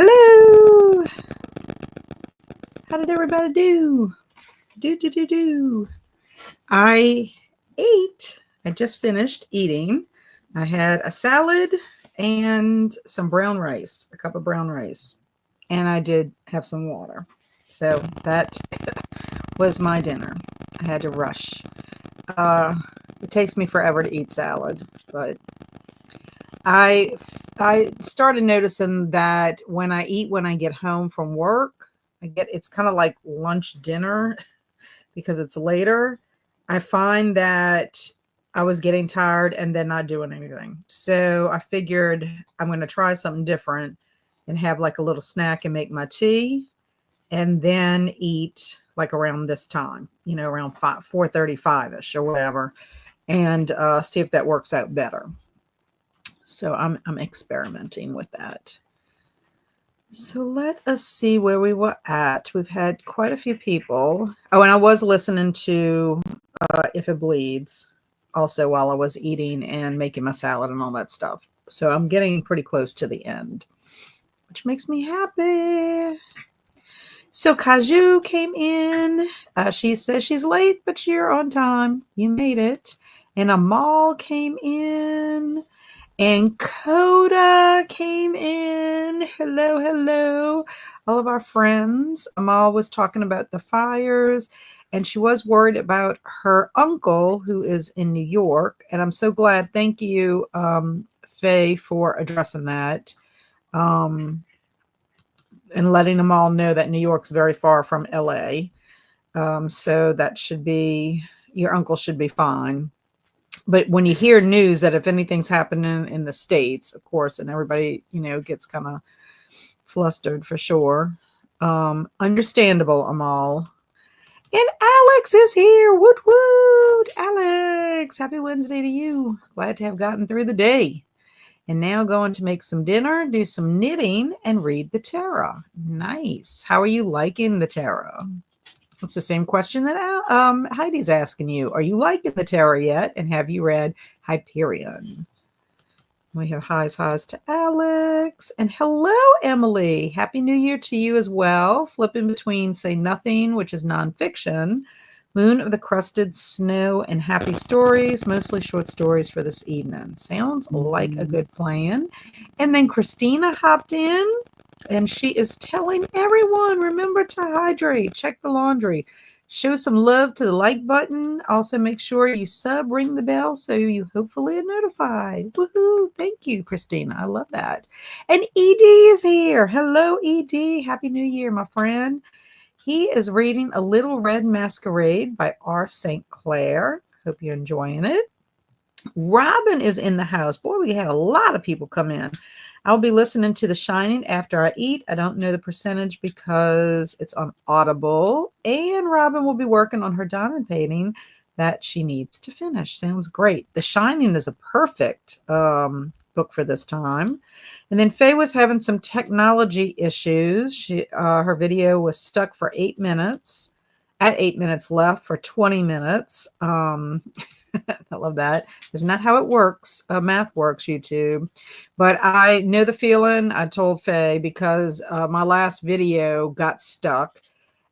Hello. How did everybody do? Do. I ate. I just finished eating. I had a salad and some brown rice, a cup of brown rice. And I did have some water. So that was my dinner. I had to rush. It takes me forever to eat salad, but I started noticing that when I eat when I get home from work, it's kind of like lunch dinner because it's later. I find that I was getting tired and then not doing anything. So I figured I'm going to try something different and have like a little snack and make my tea and then eat like around this time, around 4:35ish or whatever, and see if that works out better. So I'm experimenting with that. So let us see where we were at. We've had quite a few people. Oh, and I was listening to If It Bleeds also while I was eating and making my salad and all that stuff. So I'm getting pretty close to the end, which makes me happy. So Kaju came in. She says she's late, but you're on time. You made it. And Amal came in. And Coda came in. Hello. All of our friends. Amal was talking about the fires, and she was worried about her uncle who is in New York. And I'm so glad. Thank you, Faye, for addressing that. And letting them all know that New York's very far from LA. So that should be, your uncle should be fine. But when you hear news that if anything's happening in the States, of course, and everybody, gets kind of flustered for sure. Understandable, Amal. And Alex is here. Woot woot. Alex, happy Wednesday to you. Glad to have gotten through the day. And now going to make some dinner, do some knitting, and read the tarot. Nice. How are you liking the tarot? It's the same question that Heidi's asking you. Are you liking the tarot yet? And have you read Hyperion? We have highs to Alex. And hello, Emily. Happy New Year to you as well. Flipping between Say Nothing, which is nonfiction, Moon of the Crusted Snow, and Happy Stories, mostly short stories for this evening. Sounds like a good plan. And then Christina hopped in. And she is telling everyone, remember to hydrate, check the laundry, show some love to the like button. Also make sure you sub, ring the bell so you hopefully are notified. Woohoo. Thank you, Christina. I love that. And ED is here. Hello, ED. Happy New Year, my friend. He is reading A Little Red Masquerade by R. St. Clair. Hope you're enjoying it. Robin is in the house. Boy, we had a lot of people come in. I'll be listening to The Shining after I eat. I don't know the percentage because it's on Audible. And Robin will be working on her diamond painting that she needs to finish. Sounds great. The Shining is a perfect book for this time. And then Faye was having some technology issues. Her video was stuck for 8 minutes. At 8 minutes left for 20 minutes. I love that. It's not how it works. Math works, YouTube. But I know the feeling. I told Faye because my last video got stuck.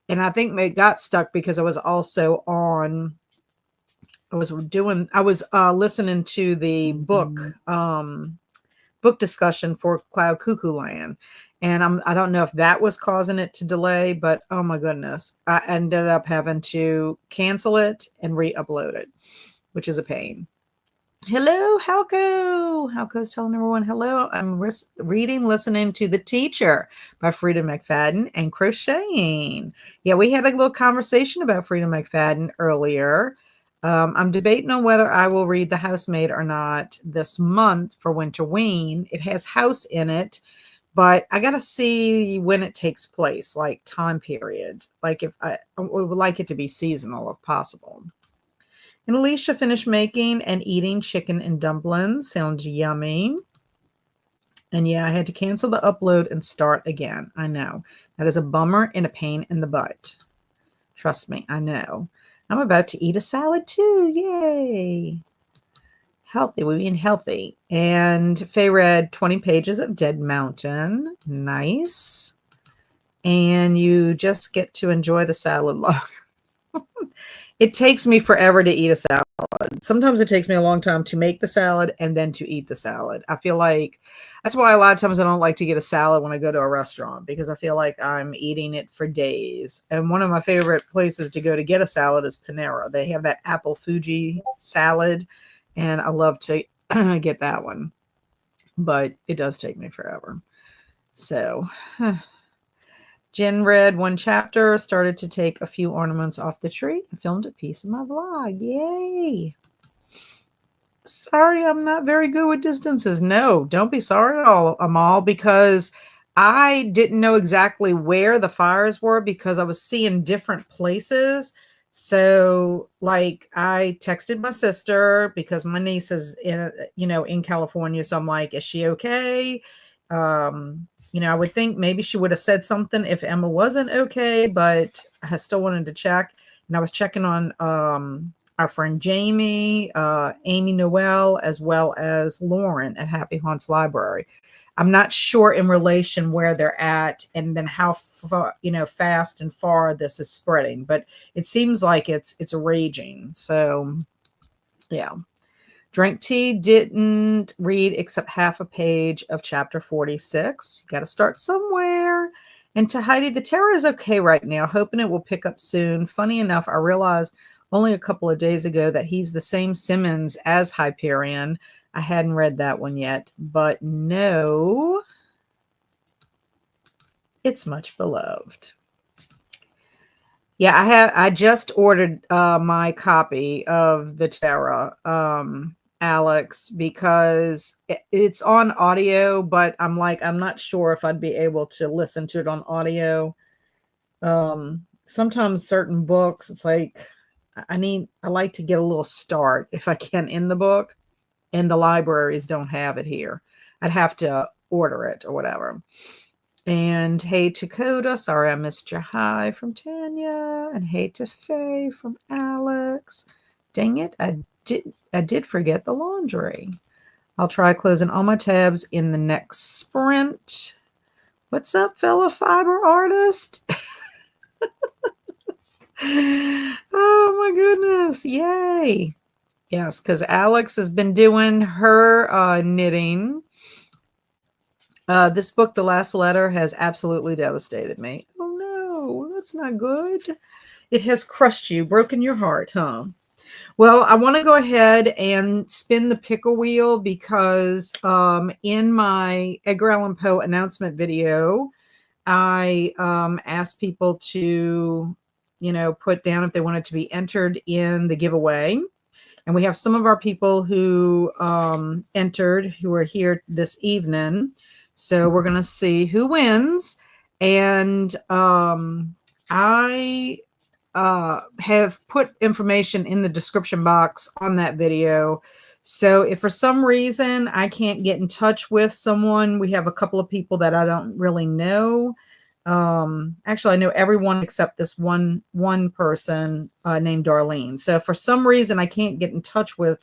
And I think it got stuck because I was also I was listening to the book discussion for Cloud Cuckoo Land. And I don't know if that was causing it to delay, but oh my goodness. I ended up having to cancel it and re-upload it, which is a pain. Hello, Halco. Halco's telling everyone hello. I'm listening to The Teacher by Frida McFadden and crocheting. Yeah, we had a little conversation about Frida McFadden earlier. I'm debating on whether I will read The Housemaid or not this month for Winterween. It has house in it, but I got to see when it takes place, like time period. Like if I would like it to be seasonal if possible. And Alicia finished making and eating chicken and dumplings. Sounds yummy. And yeah, I had to cancel the upload and start again. I know. That is a bummer and a pain in the butt. Trust me, I know. I'm about to eat a salad too. Yay. healthy. We're being healthy. And Faye read 20 pages of Dead Mountain. Nice. And you just get to enjoy the salad longer. It takes me forever to eat a salad. Sometimes it takes me a long time to make the salad and then to eat the salad. I feel like that's why a lot of times I don't like to get a salad when I go to a restaurant, because I feel like I'm eating it for days. And one of my favorite places to go to get a salad is Panera. They have that apple Fuji salad, and I love to get that one. But it does take me forever. So Jen read one chapter, started to take a few ornaments off the tree, and filmed a piece of my vlog. Yay. Sorry, I'm not very good with distances. No, don't be sorry at all, Amal, because I didn't know exactly where the fires were because I was seeing different places. So, like, I texted my sister because my niece is in California. So I'm like, is she okay? I would think maybe she would have said something if Emma wasn't okay, but I still wanted to check. And I was checking on our friend Jamie, Amy Noel, as well as Lauren at Happy Haunts Library. I'm not sure in relation where they're at and then how far, fast and far this is spreading, but it seems like it's raging. So yeah. Drink tea, didn't read except half a page of chapter 46. Got to start somewhere. And to Heidi, the terror is okay right now, hoping it will pick up soon. Funny enough, I realized only a couple of days ago that he's the same Simmons as Hyperion. I hadn't read that one yet, but no, it's much beloved. Yeah, I just ordered my copy of the Terror, Alex, because it's on audio, but I'm not sure if I'd be able to listen to it on audio. Sometimes certain books, it's like I like to get a little start if I can in the book, and the libraries don't have it here. I'd have to order it or whatever. And hey to Coda, sorry I missed your hi from Tanya, and hey to Faye from Alex. Dang it, I did forget the laundry. I'll try closing all my tabs in the next sprint. What's up, fellow fiber artist? Oh my goodness, yay. Yes, because Alex has been doing her knitting. This book, The Last Letter, has absolutely devastated me. Oh no, that's not good. It has crushed you, broken your heart, huh? Well, I want to go ahead and spin the pickle wheel because in my Edgar Allan Poe announcement video, I asked people to, put down if they wanted to be entered in the giveaway. And we have some of our people who entered who are here this evening. So we're going to see who wins. And I have put information in the description box on that video. So if for some reason I can't get in touch with someone, we have a couple of people that I don't really know. Actually, I know everyone except this one person named Darlene. So if for some reason I can't get in touch with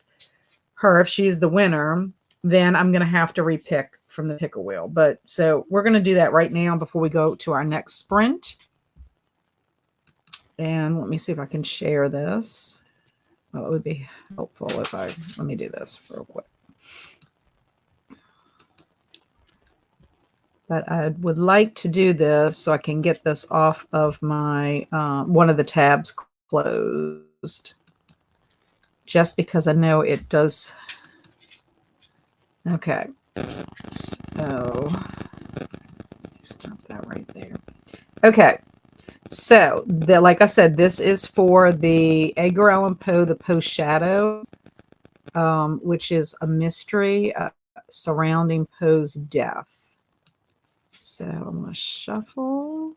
her, if she's the winner, then I'm going to have to repick from the pickle wheel. But so we're going to do that right now before we go to our next sprint. And let me see if I can share this. Well, it would be helpful if let me do this real quick. But I would like to do this so I can get this off of my, one of the tabs closed. Just because I know it does. Okay. So, stop that right there. Okay. So, like I said, this is for the Edgar Allan Poe, The Poe Shadow, which is a mystery surrounding Poe's death. So I'm going to shuffle.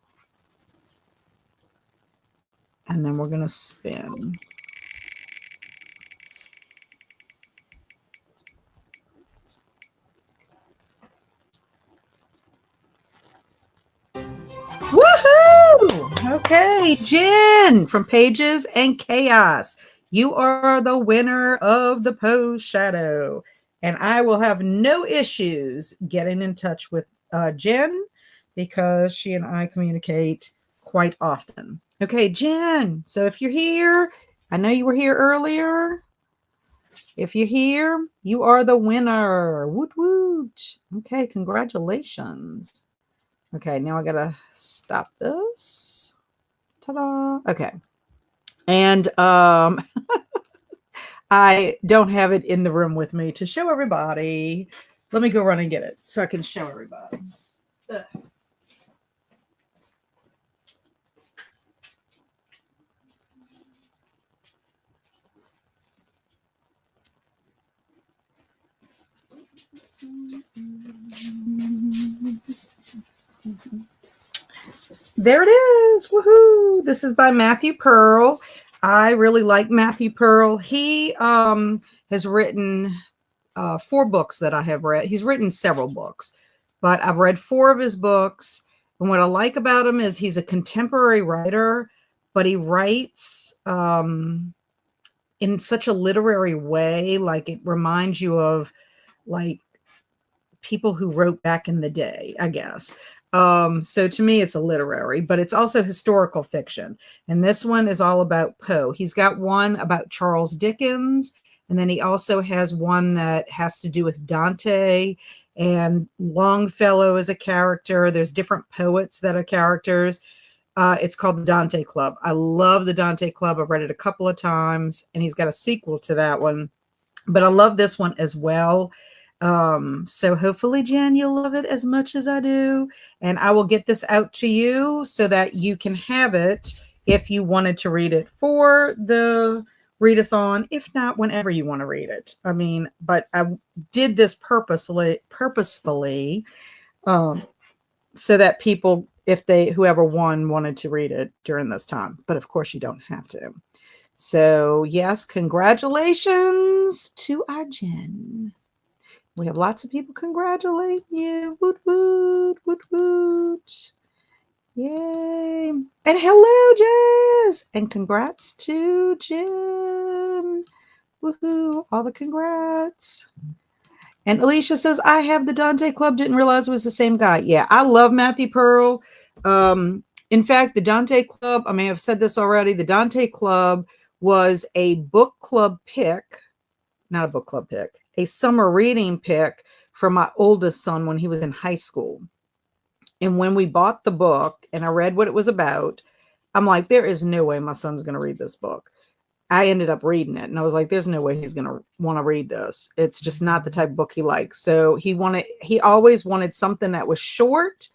And then we're going to spin. Woohoo! Okay, Jen from Pages and Chaos. you are the winner of the Poe Shadow. And I will have no issues getting in touch with Jen because she and I communicate quite often. Okay, Jen. So if you're here, I know you were here earlier. If you're here, you are the winner. Woot woot. Okay, congratulations. Okay, now I gotta stop this. Ta-da. Okay. And I don't have it in the room with me to show everybody. Let me go run and get it so I can show everybody. Ugh. There it is. Woohoo. This is by Matthew Pearl. I really like Matthew Pearl. He has written 4 books that I have read. He's written several books, but I've read 4 of his books. And what I like about him is he's a contemporary writer, but he writes in such a literary way. Like it reminds you of like people who wrote back in the day, I guess. So to me, it's a literary, but it's also historical fiction. And this one is all about Poe. He's got one about Charles Dickens, and then he also has one that has to do with Dante, and Longfellow is a character. There's different poets that are characters. It's called the Dante Club. I love the Dante Club. I've read it a couple of times, and he's got a sequel to that one. But I love this one as well. So hopefully, Jen, you'll love it as much as I do. And I will get this out to you so that you can have it if you wanted to read it for the readathon. If not, whenever you want to read it. I mean, but I did this purposefully, so that people, if they, whoever won, wanted to read it during this time. But of course, you don't have to. So yes, congratulations to our Jen. We have lots of people congratulating you. Woot, woot, woot, woot. Yay. And hello, Jess. And congrats to Jen. Woohoo. All the congrats. And Alicia says, I have the Dante Club. Didn't realize it was the same guy. Yeah, I love Matthew Pearl. In fact, the Dante Club, I may have said this already, the Dante Club was a book club pick. Not a book club pick, a summer reading pick for my oldest son when he was in high school. And when we bought the book and I read what it was about, I'm like, there is no way my son's going to read this book. I ended up reading it and I was like, there's no way he's going to want to read this. It's just not the type of book he likes. So he always wanted something that was short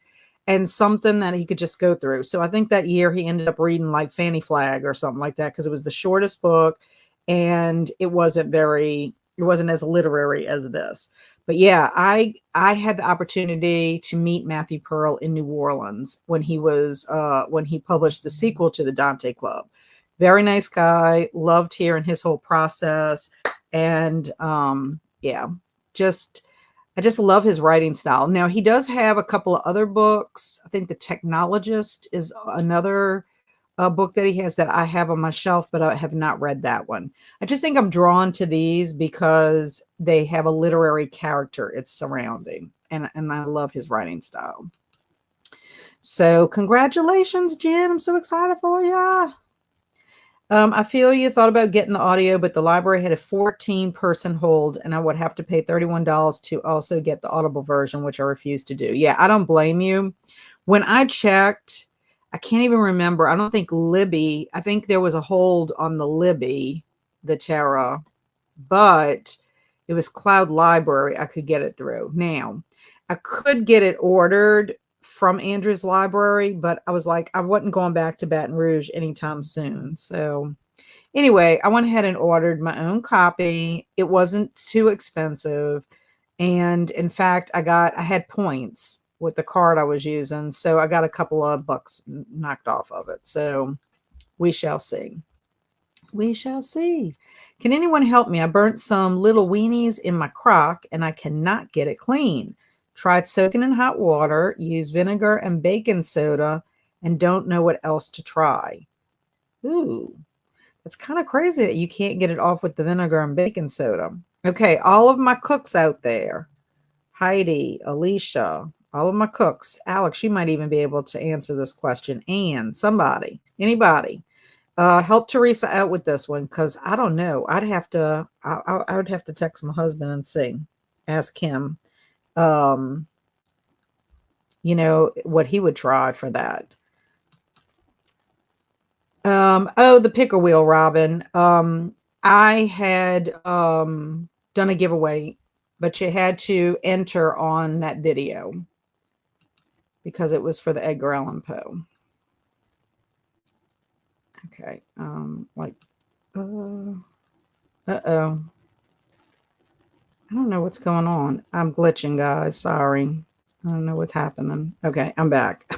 and something that he could just go through. So I think that year he ended up reading like Fanny Flagg or something like that because it was the shortest book. And it wasn't as literary as this. But yeah, I had the opportunity to meet Matthew Pearl in New Orleans when he published the sequel to the Dante Club. Very nice guy, loved hearing his whole process. And yeah, I just love his writing style. Now he does have a couple of other books. I think The Technologist is another book that he has that I have on my shelf, but I have not read that one. I just think I'm drawn to these because they have a literary character it's surrounding, and I love his writing style. So congratulations, Jen. I'm so excited for you. I feel you thought about getting the audio, but the library had a 14-person hold, and I would have to pay $31 to also get the Audible version, which I refused to do. Yeah, I don't blame you. When I checked, I can't even remember. I don't think Libby, I think there was a hold on the Libby, the Terra, but it was Cloud Library. I could get it through. Now, I could get it ordered from Andrew's library, but I was like, I wasn't going back to Baton Rouge anytime soon. So anyway, I went ahead and ordered my own copy. It wasn't too expensive. And in fact, I had points with the card I was using. So I got a couple of bucks knocked off of it. So we shall see. We shall see. Can anyone help me? I burnt some little weenies in my crock and I cannot get it clean. Tried soaking in hot water, used vinegar and baking soda, and don't know what else to try. Ooh, It's kind of crazy that you can't get it off with the vinegar and baking soda. Okay, all of my cooks out there, Heidi, Alicia, all of my cooks, Alex, you might even be able to answer this question. And somebody, anybody, help Teresa out with this one because I don't know. I would have to text my husband and see, ask him, um, what he would try for that. Oh, the picker wheel, Robin. I had done a giveaway, but you had to enter on that video because it was for the Edgar Allan Poe. Okay. Uh-oh. I don't know what's going on. I'm glitching, guys. Sorry. I don't know what's happening. Okay, I'm back.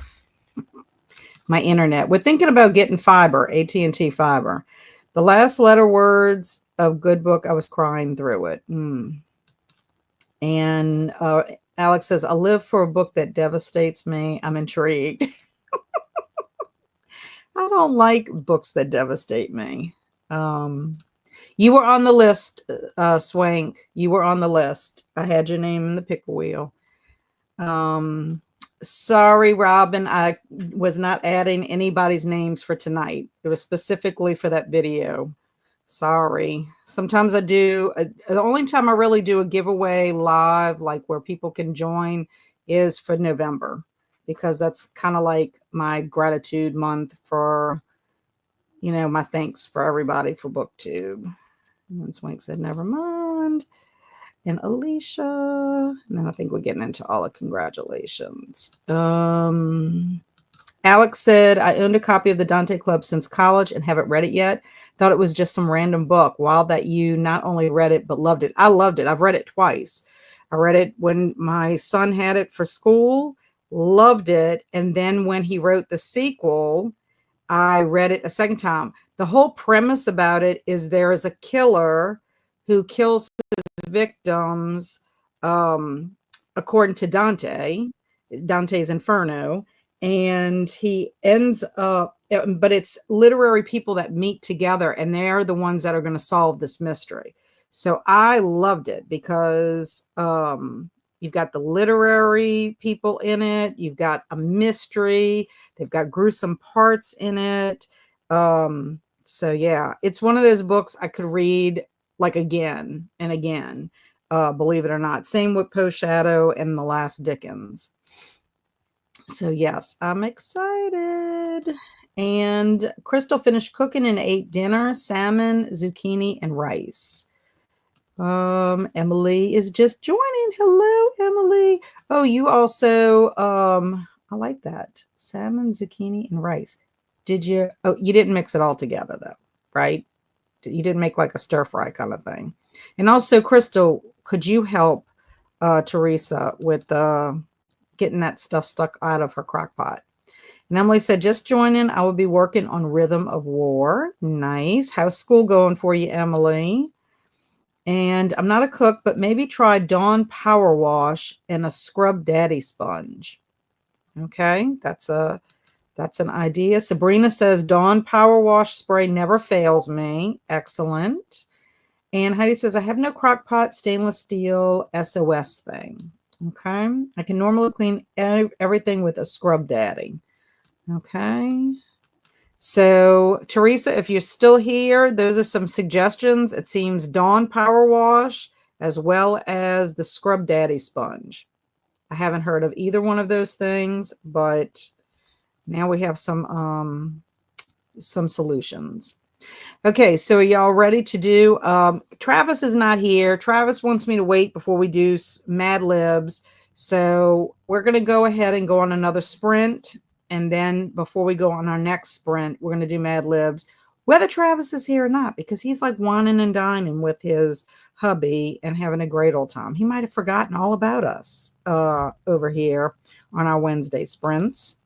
My internet. We're thinking about getting fiber, AT&T fiber. The last letter words of Good Book, I was crying through it. And Alex says, I live for a book that devastates me. I'm intrigued. I don't like books that devastate me. You were on the list, Swank. You were on the list. I had your name in the pickle wheel. Sorry, Robin. I was not adding anybody's names for tonight. It was specifically for that video. Sorry. Sometimes I do. The only time I really do a giveaway live, like where people can join, is for November, because that's kind of like my gratitude month for, my thanks for everybody for BookTube. And Swank said, never mind. And Alicia. And then I think we're getting into all the congratulations. Alex said, I owned a copy of the Dante Club since college and haven't read it yet. Thought it was just some random book. Wild that you not only read it, but loved it. I loved it. I've read it twice. I read it when my son had it for school, loved it. And then when he wrote the sequel, I read it a second time. The whole premise about it is there is a killer who kills his victims, according to Dante's Inferno, and he ends up, but it's literary people that meet together, and they're the ones that are going to solve this mystery. So I loved it because you've got the literary people in it, you've got a mystery, they've got gruesome parts in it. So yeah, it's one of those books I could read like again and again, believe it or not. Same with Poe Shadow and The Last Dickens. So yes, I'm excited. And Crystal finished cooking and ate dinner, salmon, zucchini, and rice. Emily is just joining. Hello, Emily. Oh, you also, I like that. Salmon, zucchini, and rice. Did you, you didn't mix it all together though, right? You didn't make like a stir fry kind of thing. And also, Crystal, could you help Teresa with getting that stuff stuck out of her crock pot? And Emily said, just joining. I will be working on Rhythm of War. Nice. How's school going for you, Emily? And I'm not a cook, but maybe try Dawn Power Wash and a Scrub Daddy sponge. Okay, that's an idea. Sabrina says Dawn Power Wash spray never fails me. Excellent. And Heidi says, I have no crock pot, stainless steel SOS thing. Okay. I can normally clean everything with a Scrub Daddy. Okay. So, Teresa, if you're still here, those are some suggestions. It seems Dawn Power Wash as well as the Scrub Daddy sponge. I haven't heard of either one of those things, but now we have some solutions. Okay, so are y'all ready to do? Travis is not here. Travis wants me to wait before we do Mad Libs. So we're going to go ahead and go on another sprint. And then before we go on our next sprint, we're going to do Mad Libs, whether Travis is here or not, because he's like whining and dining with his hubby and having a great old time. He might have forgotten all about us over here on our Wednesday sprints.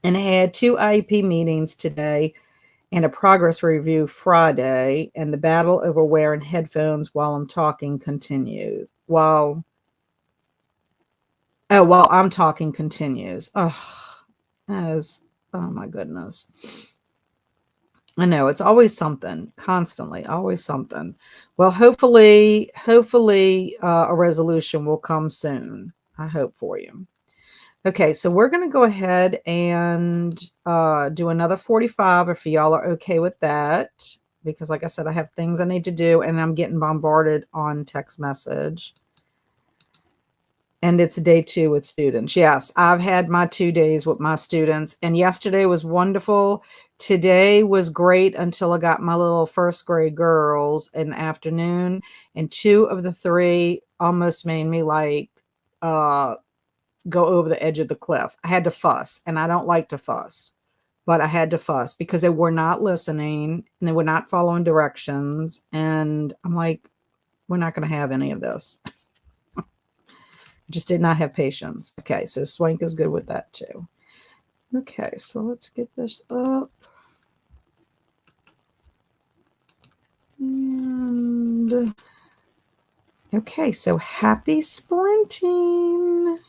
And I had 2 IEP meetings today and a progress review Friday, and the battle over wearing headphones while I'm talking continues. While I'm talking continues. Oh, that is, oh my goodness. I know it's always something, constantly, always something. Well, hopefully, a resolution will come soon. I hope for you. Okay, so we're going to go ahead and do another 45 if y'all are okay with that. Because, like I said, I have things I need to do and I'm getting bombarded on text message. And it's day 2 with students. Yes, I've had my 2 days with my students, and yesterday was wonderful. Today was great until I got my little first grade girls in the afternoon, and 2 of the 3 almost made me like uh go over the edge of the cliff. I had to fuss, and I don't like to fuss, but I had to fuss because they were not listening and they were not following directions. And I'm like, we're not going to have any of this. Just did not have patience. Okay, so Swank is good with that too. Okay, so let's get this up. And okay, so happy sprinting.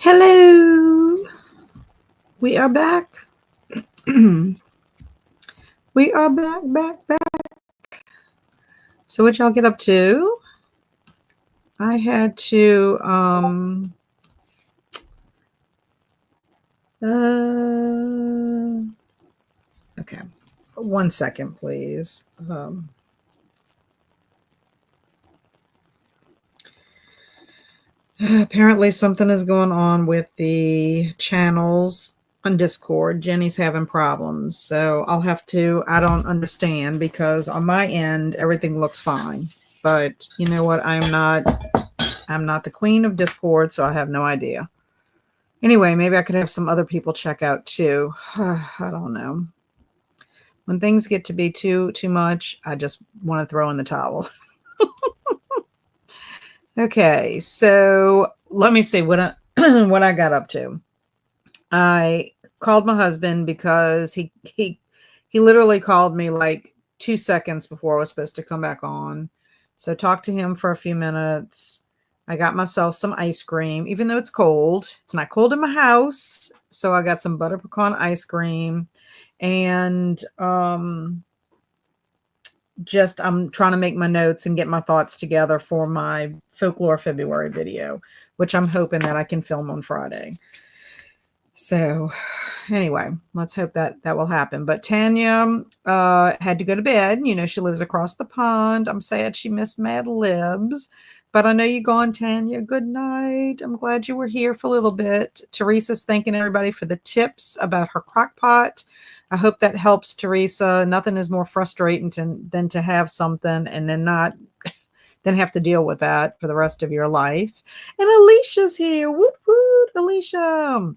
Hello. We are back. We are back. So what y'all get up to? I had to okay. 1 second, please. Apparently something is going on with the channels on Discord. Jenny's having problems. So I don't understand because on my end, everything looks fine. But you know what? I'm not the queen of Discord, so I have no idea. Anyway, maybe I could have some other people check out too. I don't know. When things get to be too much, I just want to throw in the towel. Okay, so let me see what what I got up to. I called my husband because he literally called me like 2 seconds before I was supposed to come back on. So talked to him for a few minutes. I got myself some ice cream, even though it's cold. It's not cold in my house. So I got some butter pecan ice cream and just I'm trying to make my notes and get my thoughts together for my folklore February video, which I'm hoping that I can film on Friday. So anyway, let's hope that will happen. But Tanya had to go to bed. You know, she lives across the pond. I'm sad she missed Mad Libs. But I know you're gone, Tanya. Good night. I'm glad you were here for a little bit. Teresa's thanking everybody for the tips about her crock pot. I hope that helps, Teresa. Nothing is more frustrating than to have something and then have to deal with that for the rest of your life. And Alicia's here. Woot woot, Alicia.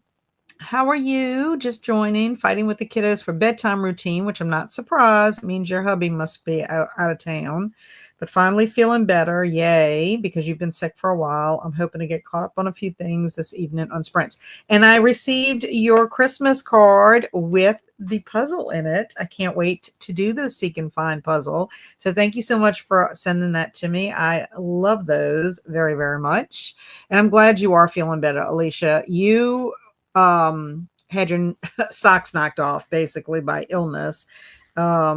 How are you? Just joining, fighting with the kiddos for bedtime routine, which I'm not surprised. It means your hubby must be out of town, but finally feeling better. Yay, because you've been sick for a while. I'm hoping to get caught up on a few things this evening on Sprints. And I received your Christmas card with the puzzle in it. I can't wait to do the Seek and Find puzzle. So thank you so much for sending that to me. I love those very, very much. And I'm glad you are feeling better, Alicia. You had your socks knocked off basically by illness. I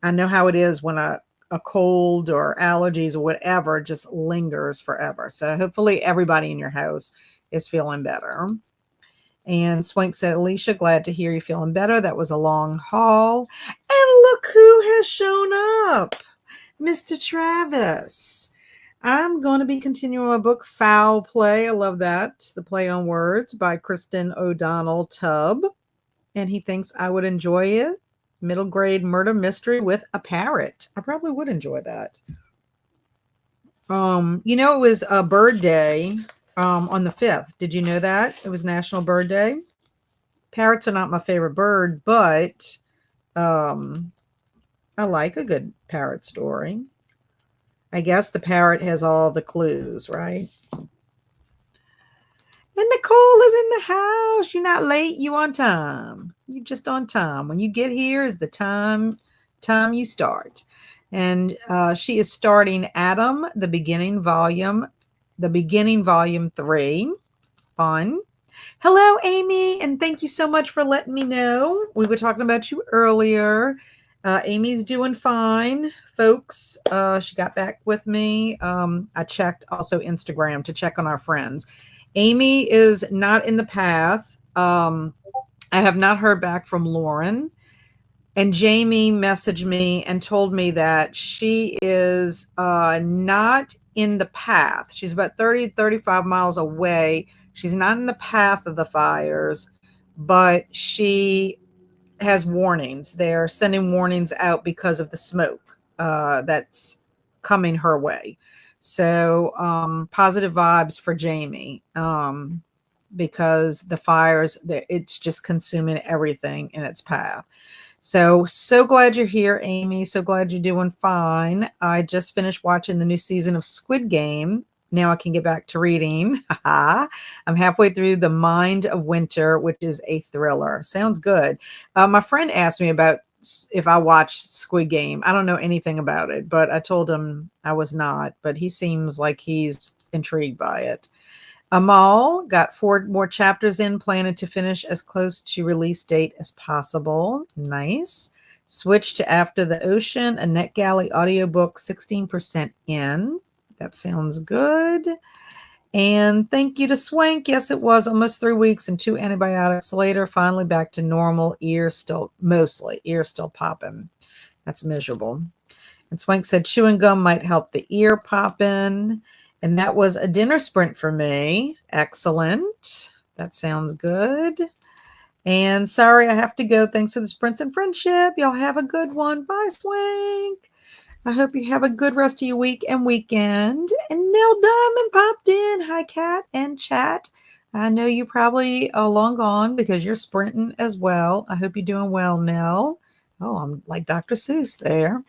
know how it is when a cold or allergies or whatever just lingers forever. So hopefully everybody in your house is feeling better. And Swank said, Alicia, glad to hear you feeling better. That was a long haul. And look who has shown up, Mr. Travis. I'm going to be continuing my book, Foul Play. I love that. The Play on Words by Kristen O'Donnell Tubb. And he thinks I would enjoy it. Middle grade murder mystery with a parrot. I probably would enjoy that. You know, it was a bird day on the 5th. Did you know that? It was National Bird Day. Parrots are not my favorite bird, but I like a good parrot story. I guess the parrot has all the clues, right? And Nicole is in the house. You're not late. You on time. You're just on time. When you get here is the time you start. And she is starting Adam, the beginning volume 3. Fun. Hello, Amy, and thank you so much for letting me know. We were talking about you earlier. Amy's doing fine, folks. She got back with me. I checked also Instagram to check on our friends. Amy is not in the path. I have not heard back from Lauren. And Jamie messaged me and told me that she is not in the path. She's about 35 miles away. She's not in the path of the fires, but she has warnings. They're sending warnings out because of the smoke that's coming her way. So positive vibes for Jamie because the fires, it's just consuming everything in its path. So glad you're here, Amy. So glad you're doing fine. I just finished watching the new season of Squid Game. Now I can get back to reading. I'm halfway through The Mind of Winter, which is a thriller. Sounds good. My friend asked me about if I watched Squid Game. I don't know anything about it, but I told him I was not. But he seems like he's intrigued by it. Amal got 4 more chapters in, planning to finish as close to release date as possible. Nice. Switch to After the Ocean, a NetGalley audiobook, 16% in. That sounds good. And thank you to Swank. Yes, it was almost 3 weeks and 2 antibiotics later, finally back to normal. Ear still popping. That's miserable. And Swank said chewing gum might help the ear pop in. And that was a dinner sprint for me. Excellent. That sounds good. And sorry, I have to go. Thanks for the sprints and friendship. Y'all have a good one. Bye, Swank. I hope you have a good rest of your week and weekend. And Nell Diamond popped in. Hi, Kat and chat. I know you probably are long gone because you're sprinting as well. I hope you're doing well, Nell. Oh, I'm like Dr. Seuss there.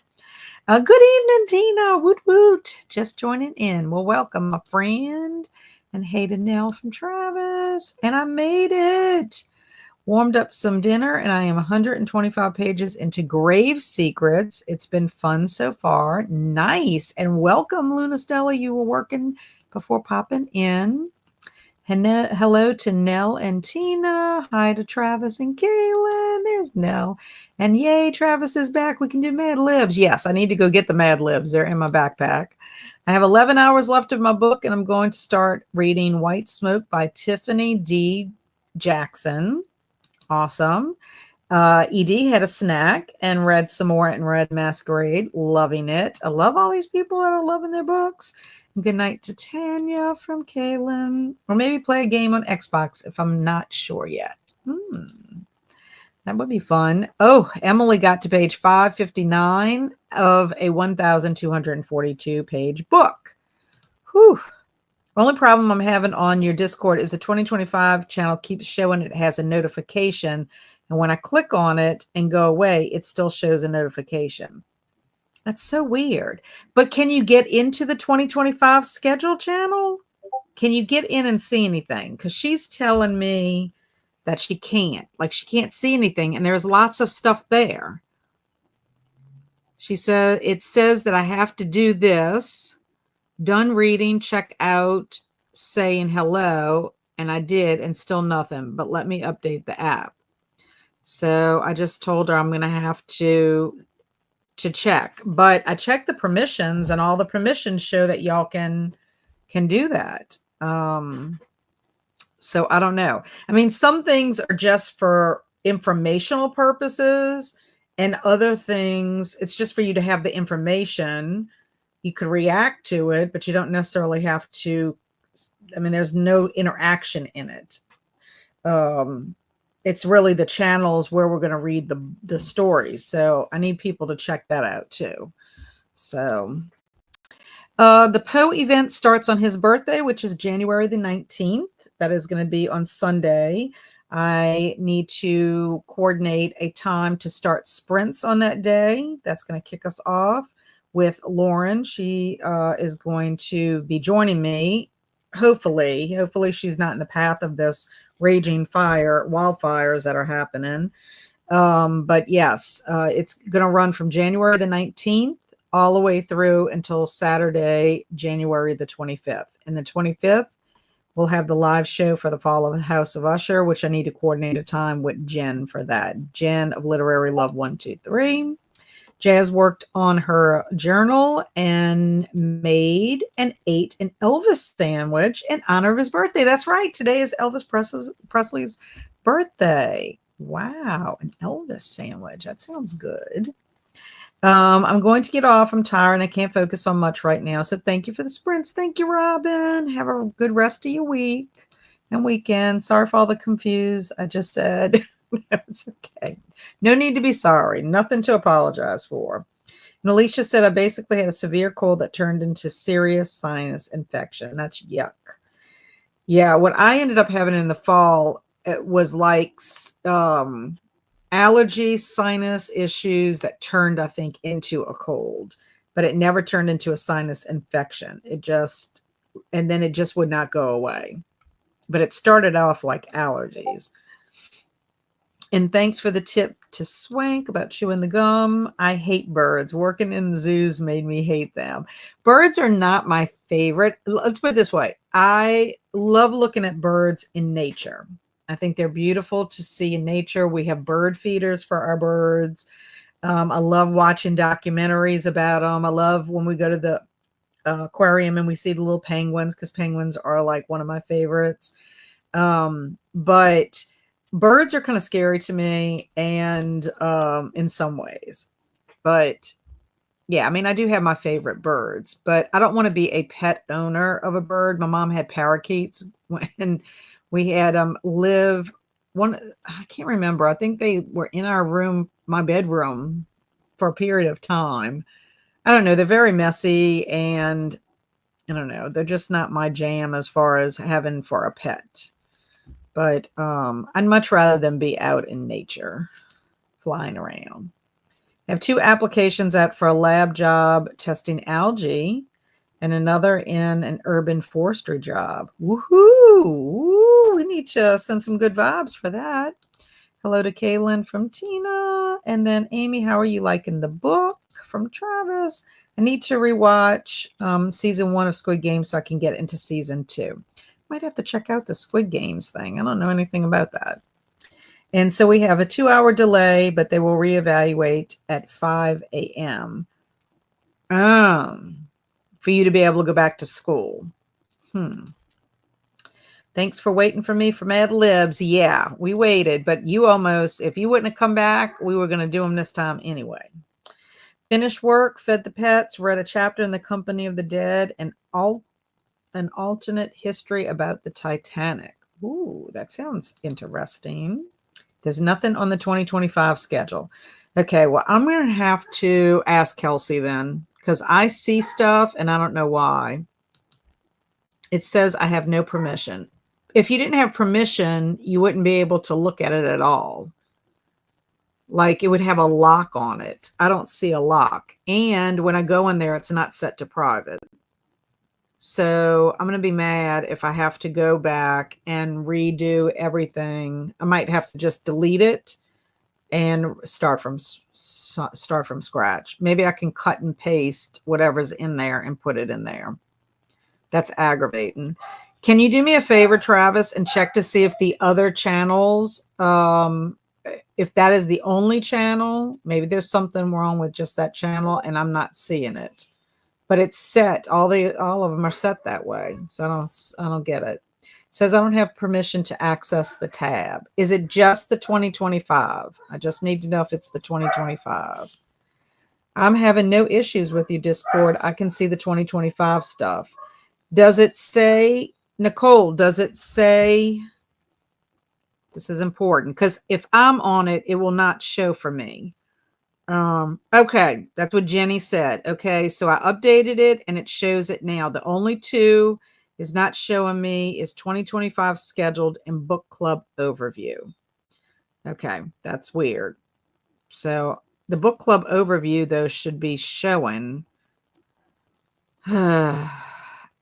Good evening, Tina. Woot woot. Just joining in. Well, welcome, my friend. And hey to Nell from Travis. And I made it. Warmed up some dinner, and I am 125 pages into Grave Secrets. It's been fun so far. Nice. And welcome, Luna Stella. You were working before popping in. Hello to Nell and Tina. Hi to Travis and Kaylin. There's Nell. And yay, Travis is back. We can do Mad Libs. Yes, I need to go get the Mad Libs. They're in my backpack. I have 11 hours left of my book, and I'm going to start reading White Smoke by Tiffany D. Jackson. Awesome. ED had a snack and read some more in Red Masquerade. Loving it. I love all these people that are loving their books. Good night to Tanya from Kaylin. Or maybe play a game on Xbox if I'm not sure yet. That would be fun. Oh, Emily got to page 559 of a 1,242 page book. Whew. Only problem I'm having on your Discord is the 2025 channel keeps showing it has a notification. And when I click on it and go away, it still shows a notification. That's so weird. But can you get into the 2025 schedule channel? Can you get in and see anything? Because she's telling me that she can't. Like she can't see anything. And there's lots of stuff there. She said, it says that I have to do this. Done reading, check out, saying hello. And I did, and still nothing. But let me update the app. So I just told her I'm going to have to check, but I checked the permissions, and all the permissions show that y'all can do that. So I don't know. I mean, some things are just for informational purposes, and other things, it's just for you to have the information. You could react to it, but you don't necessarily have to. I mean, there's no interaction in it. It's really the channels where we're going to read the stories. So I need people to check that out too. So the Poe event starts on his birthday, which is January the 19th. That is going to be on Sunday. I need to coordinate a time to start sprints on that day. That's going to kick us off with Lauren. She is going to be joining me. Hopefully she's not in the path of this raging wildfires that are happening. But yes, it's going to run from January the 19th all the way through until Saturday, January the 25th. And the 25th, we'll have the live show for the Fall of the House of Usher, which I need to coordinate a time with Jen for that. Jen of Literary Love 123. Jazz worked on her journal and made and ate an Elvis sandwich in honor of his birthday. That's right. Today is Elvis Presley's birthday. Wow. An Elvis sandwich. That sounds good. I'm going to get off. I'm tired and I can't focus on much right now. So thank you for the sprints. Thank you, Robin. Have a good rest of your week and weekend. Sorry for all the confuse I just said. It's okay. No need to be sorry. Nothing to apologize for. And Alicia said, I basically had a severe cold that turned into serious sinus infection. That's yuck. Yeah, what I ended up having in the fall, it was like allergy, sinus issues that turned, I think, into a cold. But it never turned into a sinus infection. And then it just would not go away. But it started off like allergies. And thanks for the tip to Swank about chewing the gum. I hate birds. Working in the zoos made me hate them. Birds are not my favorite. Let's put it this way. I love looking at birds in nature. I think they're beautiful to see in nature. We have bird feeders for our birds. I love watching documentaries about them. I love when we go to the aquarium and we see the little penguins, because penguins are like one of my favorites. But birds are kind of scary to me, and in some ways. But yeah, I mean, I do have my favorite birds, but I don't want to be a pet owner of a bird. My mom had parakeets when we had live one. I can't remember. I think they were in our room, my bedroom, for a period of time. I don't know. They're very messy, and I don't know. They're just not my jam as far as having for a pet. But I'd much rather them be out in nature, flying around. I have 2 applications out for a lab job testing algae, and another in an urban forestry job. Woohoo! Ooh, we need to send some good vibes for that. Hello to Kaylin from Tina. And then Amy, how are you liking the book? From Travis. I need to rewatch season 1 of Squid Game so I can get into season 2. Might have to check out the Squid Games thing. I don't know anything about that. And so we have a 2-hour delay, but they will reevaluate at 5 a.m. For you to be able to go back to school. Thanks for waiting for me for Mad Libs. Yeah, we waited, but you almost, if you wouldn't have come back, we were going to do them this time anyway. Finished work, fed the pets, read a chapter in The Company of the Dead, and an alternate history about the Titanic. Ooh, that sounds interesting. There's nothing on the 2025 schedule. Okay, well, I'm going to have to ask Kelsey then, because I see stuff and I don't know why. It says I have no permission. If you didn't have permission, you wouldn't be able to look at it at all. Like it would have a lock on it. I don't see a lock. And when I go in there, it's not set to private. So I'm going to be mad if I have to go back and redo everything. I might have to just delete it and start from scratch. Maybe I can cut and paste whatever's in there and put it in there. That's aggravating. Can you do me a favor, Travis, and check to see if the other channels, if that is the only channel, maybe there's something wrong with just that channel and I'm not seeing it. But it's set. All of them are set that way. So I don't get it. It says I don't have permission to access the tab. Is it just the 2025? I just need to know if it's the 2025. I'm having no issues with you, Discord. I can see the 2025 stuff. Does it say, Nicole, does it say, this is important, because if I'm on it, it will not show for me. Okay, that's what Jenny said. Okay, so I updated it and it shows it now. The only 2 is not showing me is 2025 scheduled and book club overview. Okay, that's weird. So the book club overview, though, should be showing.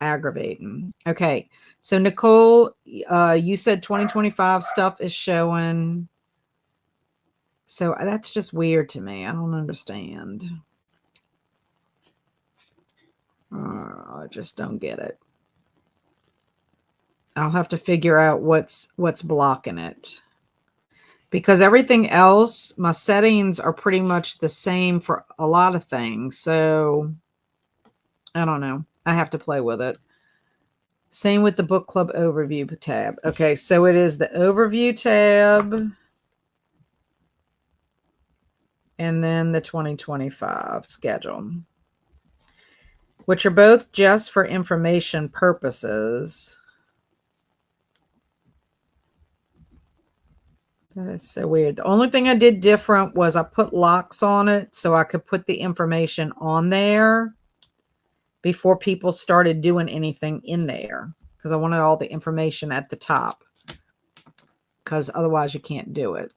Aggravating. Okay, so Nicole, you said 2025 stuff is showing. So that's just weird to me. I don't understand. I just don't get it. I'll have to figure out what's blocking it. Because everything else, my settings are pretty much the same for a lot of things. So I don't know. I have to play with it. Same with the book club overview tab. Okay, so it is the overview tab. And then the 2025 schedule, which are both just for information purposes. That is so weird. The only thing I did different was I put locks on it so I could put the information on there before people started doing anything in there, because I wanted all the information at the top, because otherwise you can't do it.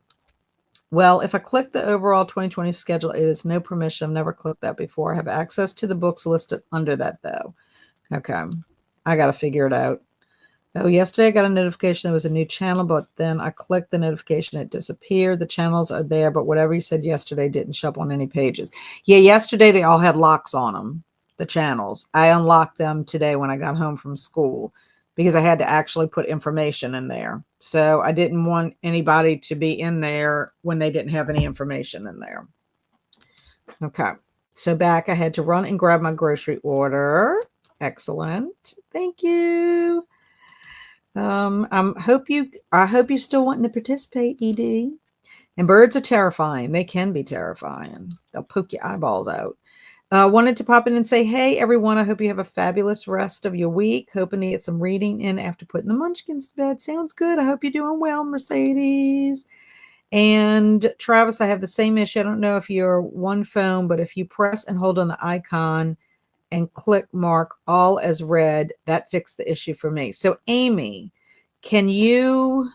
Well, if I click the overall 2020 schedule, it is no permission. I've never clicked that before. I have access to the books listed under that, though. Okay. I got to figure it out. Oh, yesterday I got a notification there was a new channel, but then I clicked the notification. It disappeared. The channels are there, but whatever you said yesterday didn't show up on any pages. Yeah, yesterday they all had locks on them, the channels. I unlocked them today when I got home from school because I had to actually put information in there. So I didn't want anybody to be in there when they didn't have any information in there. Okay. So back, I had to run and grab my grocery order. Excellent. Thank you. I hope you still wanting to participate, ED. And birds are terrifying. They can be terrifying. They'll poke your eyeballs out. Wanted to pop in and say, hey, everyone, I hope you have a fabulous rest of your week. Hoping to get some reading in after putting the munchkins to bed. Sounds good. I hope you're doing well, Mercedes. And Travis, I have the same issue. I don't know if you're one phone, but if you press and hold on the icon and click mark all as read, that fixed the issue for me. So Amy, can you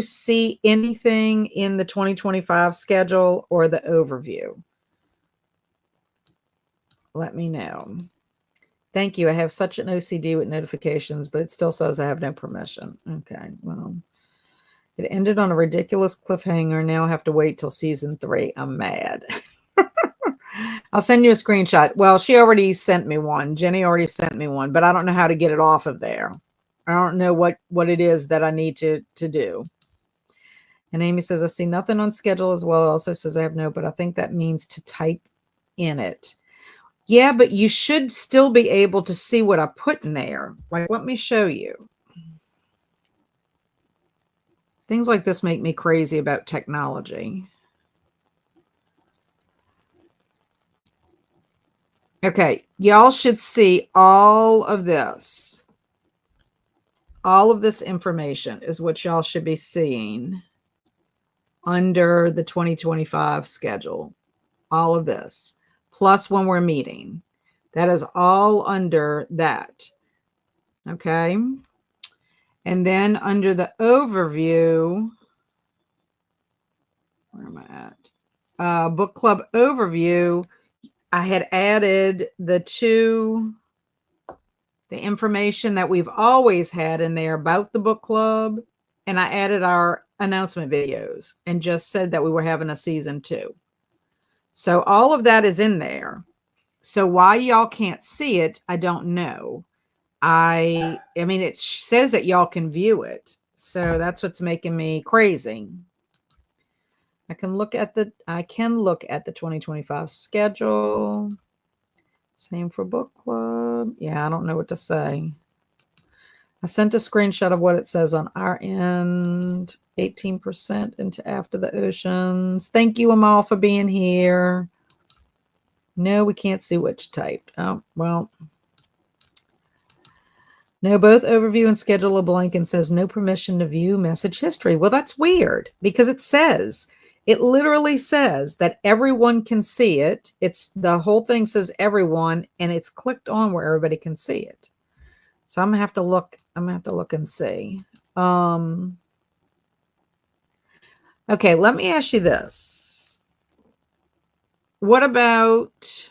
see anything in the 2025 schedule or the overview? Let me know. Thank you. I have such an OCD with notifications, but it still says I have no permission. Okay, well, it ended on a ridiculous cliffhanger. Now I have to wait till season 3. I'm mad. I'll send you a screenshot. Well, she already sent me one. Jenny already sent me one, but I don't know how to get it off of there. I don't know what it is that I need to do. And Amy says, I see nothing on schedule as well. It also says I have no, but I think that means to type in it. Yeah, but you should still be able to see what I put in there. Like, let me show you. Things like this make me crazy about technology. Okay, y'all should see all of this. All of this information is what y'all should be seeing under the 2025 schedule. All of this, plus when we're meeting. That is all under that. Okay. And then under the overview, where am I at? Book club overview, I had added the information that we've always had in there about the book club. And I added our announcement videos and just said that we were having a season 2. So all of that is in there. So why y'all can't see it, I don't know. I mean, it says that y'all can view it. So that's what's making me crazy. I can look at the 2025 schedule. Same for book club. Yeah, I don't know what to say. I sent a screenshot of what it says on our end. 18% into After the Oceans. Thank you, Amal, for being here. No, we can't see what you typed. Oh, well. No, both overview and schedule are blank and says no permission to view message history. Well, that's weird because it literally says that everyone can see it. It's the whole thing says everyone, and it's clicked on where everybody can see it. So I'm gonna have to look. And see. Okay, let me ask you this. What about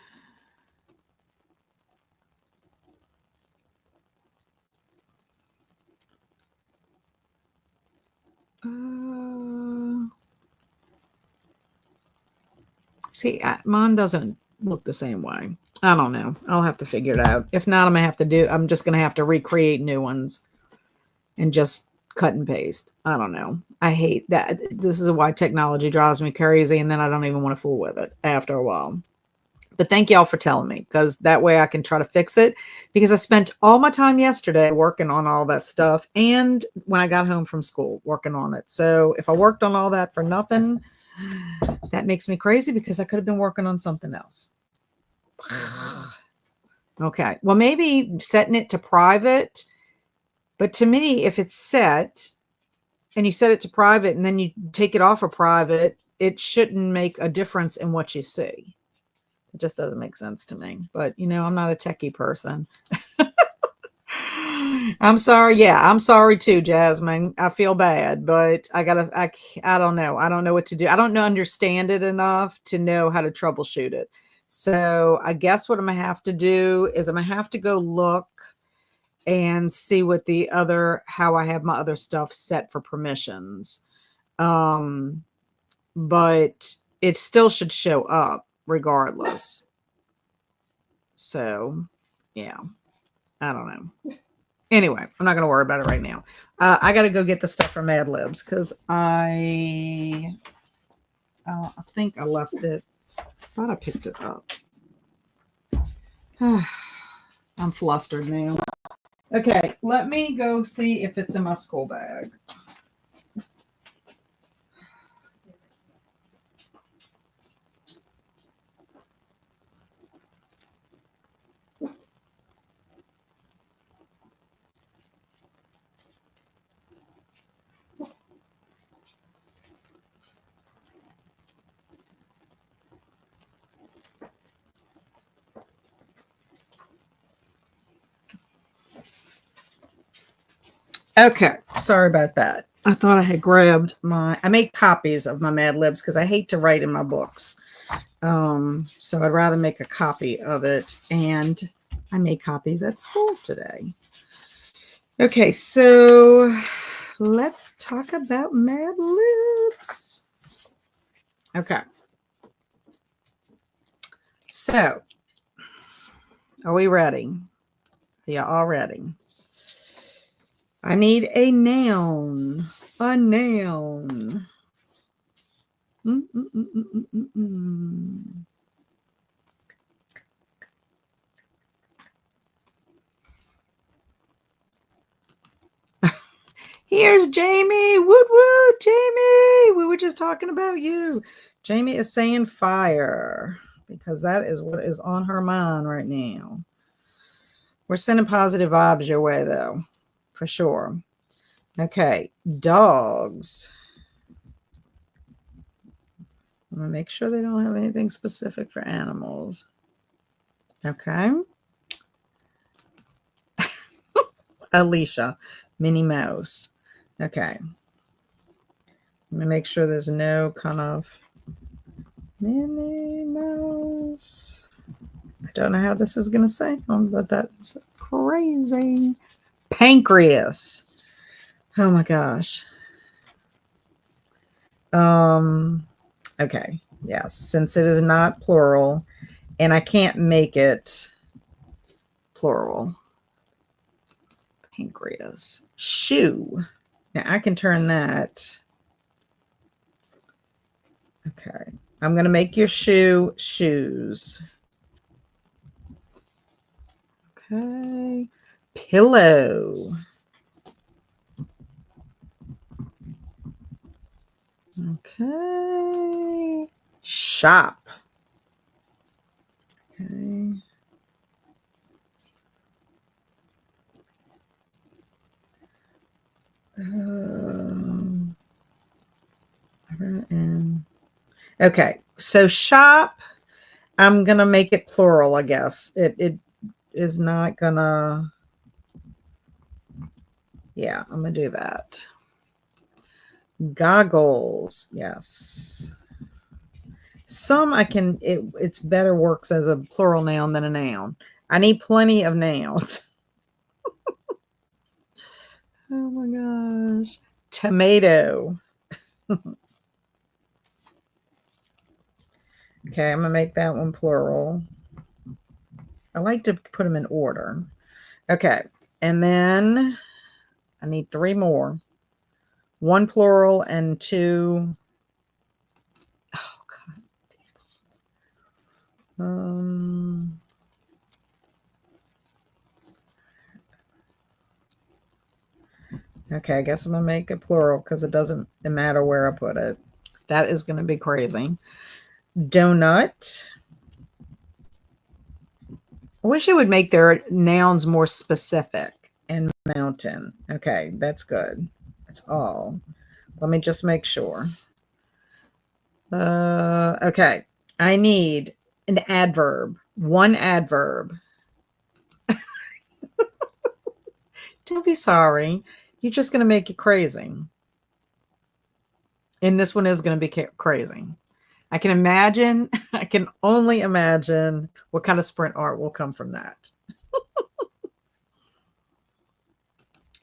see, mine doesn't look the same way. I don't know. I'll have to figure it out. If not, I'm just gonna have to recreate new ones and just cut and paste. I don't know. I hate that. This is why technology drives me crazy, and then I don't even want to fool with it after a while. But thank y'all for telling me, because that way I can try to fix it, because I spent all my time yesterday working on all that stuff, and when I got home from school working on it. So if I worked on all that for nothing, that makes me crazy, because I could have been working on something else. Okay. Well, maybe setting it to private. But to me, if it's set and you set it to private and then you take it off of private, it shouldn't make a difference in what you see. It just doesn't make sense to me. But, I'm not a techie person. I'm sorry. Yeah, I'm sorry too, Jasmine. I feel bad, but I don't know. I don't know what to do. I don't understand it enough to know how to troubleshoot it. So I guess what I'm going to have to do is I'm going to have to go look and see what how I have my other stuff set for permissions. But it still should show up regardless. So, yeah, I don't know. Anyway, I'm not going to worry about it right now. I got to go get the stuff from Mad Libs because I think I left it. I thought I picked it up. I'm flustered now. Okay, let me go see if it's in my school bag. Okay, sorry about that. I thought I had grabbed I make copies of my Mad Libs because I hate to write in my books. So I'd rather make a copy of it, and I made copies at school today. Okay, so let's talk about Mad Libs. Okay. So, are we ready? Are you all ready? I need a noun. A noun. Here's Jamie. Woot woot, Jamie. We were just talking about you. Jamie is saying fire because that is what is on her mind right now. We're sending positive vibes your way, though, for sure. Okay, dogs. I'm going to make sure they don't have anything specific for animals. Okay. Alicia, Minnie Mouse. Okay. I'm going to make sure there's no kind of Minnie Mouse. I don't know how this is going to sound, but that's crazy. Pancreas. Oh my gosh. Okay. Yes, since it is not plural, and I can't make it plural. Pancreas. Shoe. Now I can turn that. Okay. I'm going to make your shoe shoes. Okay. Pillow. Okay. Shop. Okay. Okay. So shop, I'm going to make it plural, I guess. It is not going to. Yeah, I'm going to do that. Goggles. Yes. Some I can, it's better works as a plural noun than a noun. I need plenty of nouns. Oh my gosh. Tomato. Okay, I'm going to make that one plural. I like to put them in order. Okay, and then I need 3 more. 1 plural and 2. Oh, God. Okay, I guess I'm going to make it plural because it doesn't matter where I put it. That is going to be crazy. Donut. I wish it would make their nouns more specific. And mountain. Okay, that's good. That's all. Let me just make sure. Okay. I need an adverb. 1 adverb. Don't be sorry. You're just going to make it crazy. And this one is going to be crazy. I can imagine, I can only imagine what kind of sprint art will come from that.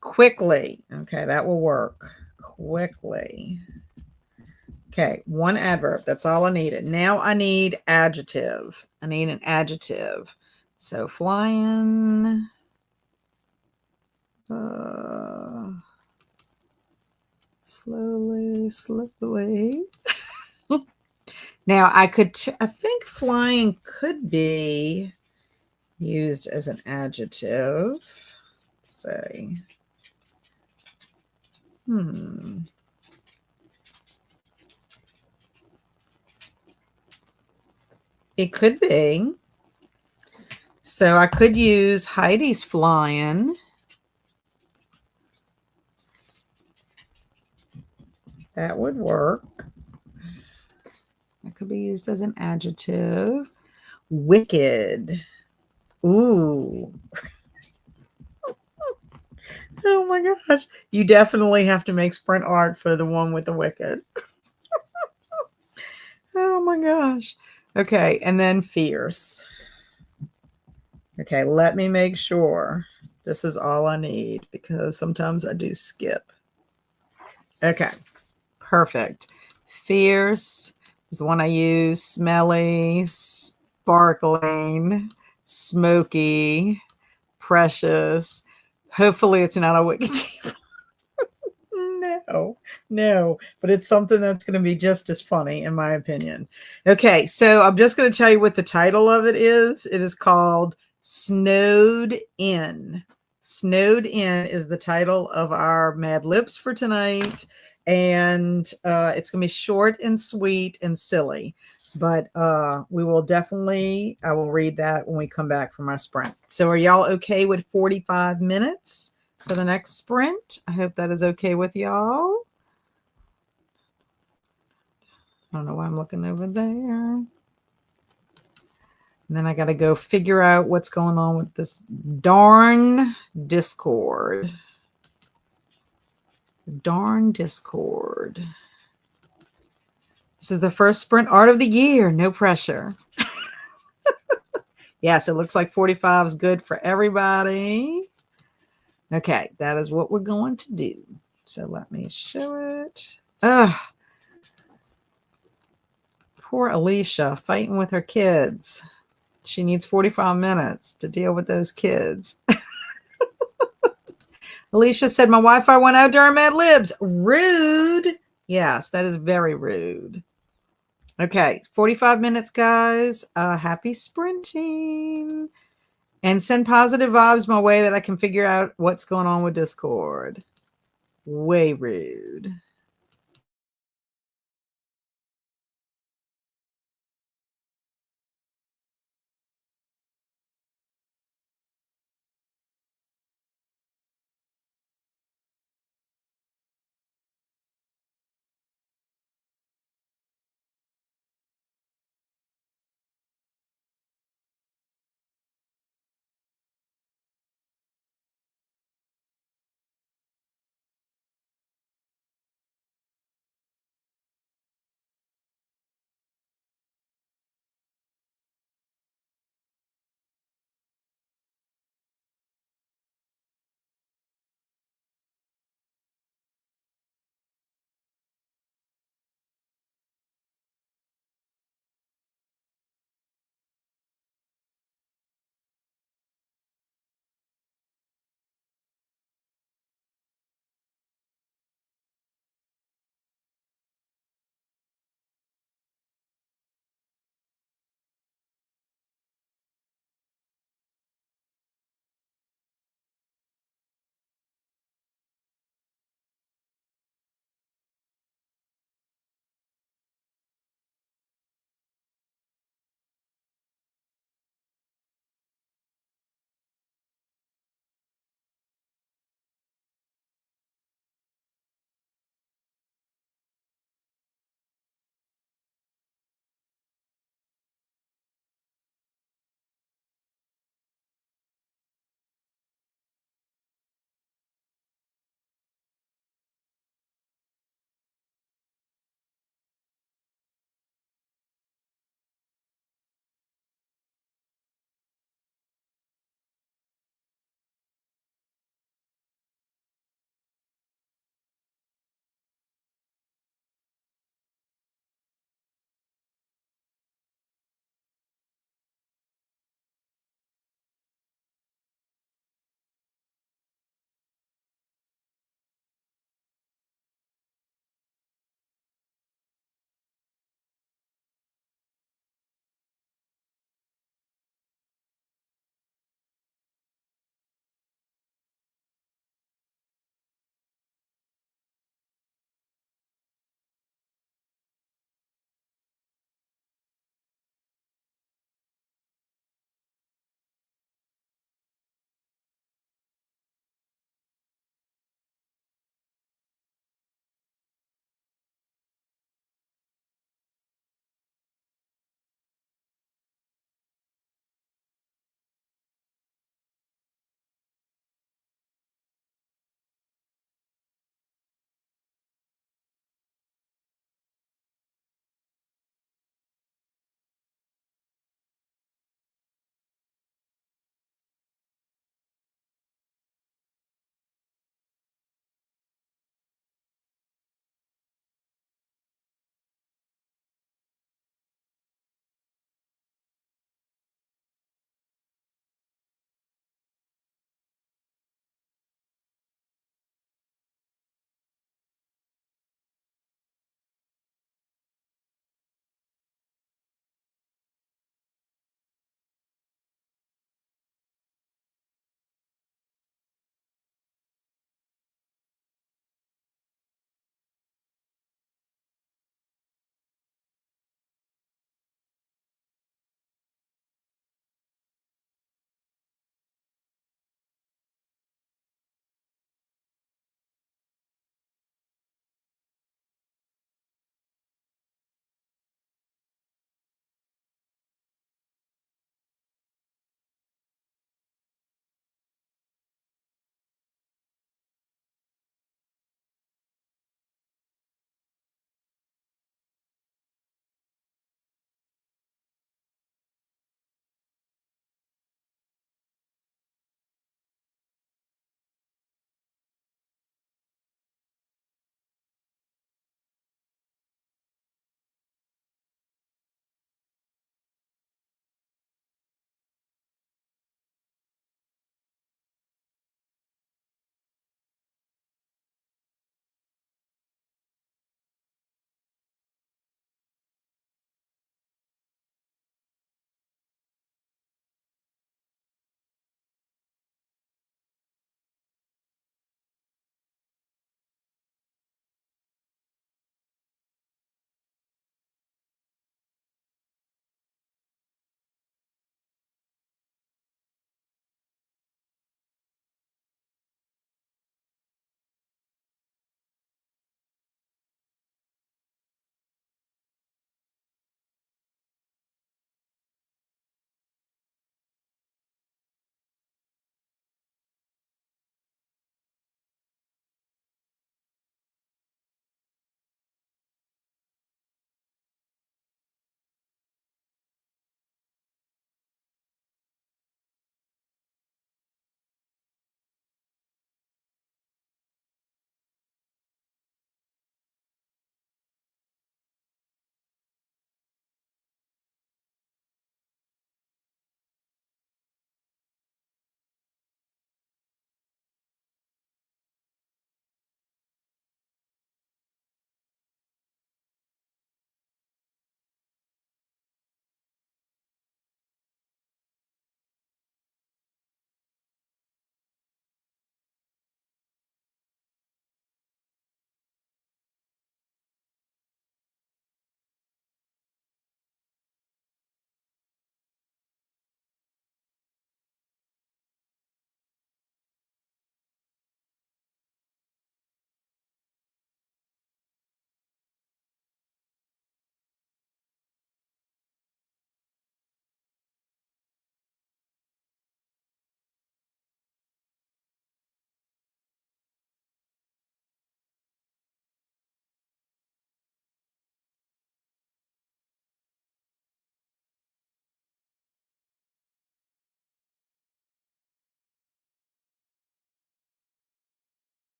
Quickly. Okay, that will work. Quickly. Okay, 1 adverb. That's all I needed. Now I need adjective. I need an adjective. So flying. Slowly, slowly. Now, I think flying could be used as an adjective. Let's say, it could be. So I could use Heidi's flying. That would work. That could be used as an adjective. Wicked. Ooh. Oh my gosh. You definitely have to make sprint art for the one with the wicked. Oh my gosh. Okay. And then fierce. Okay. Let me make sure this is all I need because sometimes I do skip. Okay. Perfect. Fierce is the one I use. Smelly, sparkling, smoky, precious. Hopefully it's not a wicked team. No, but it's something that's going to be just as funny, in my opinion. Okay, so I'm just going to tell you what the title of it is. It is called Snowed In. Snowed In is the title of our Mad Libs for tonight. And it's going to be short and sweet and silly. But we will definitely, I will read that when we come back from our sprint. So are y'all okay with 45 minutes for the next sprint? I hope that is okay with y'all. I don't know why I'm looking over there. And then I got to go figure out what's going on with this darn Discord. Darn Discord. This is the first sprint art of the year. No pressure. Yes, it looks like 45 is good for everybody. Okay, that is what we're going to do. So let me show it. Ugh. Poor Alicia fighting with her kids. She needs 45 minutes to deal with those kids. Alicia said, my Wi-Fi went out during Mad Libs. Rude. Yes, that is very rude. Okay, 45 minutes, guys. Happy sprinting. And send positive vibes my way that I can figure out what's going on with Discord. Way rude.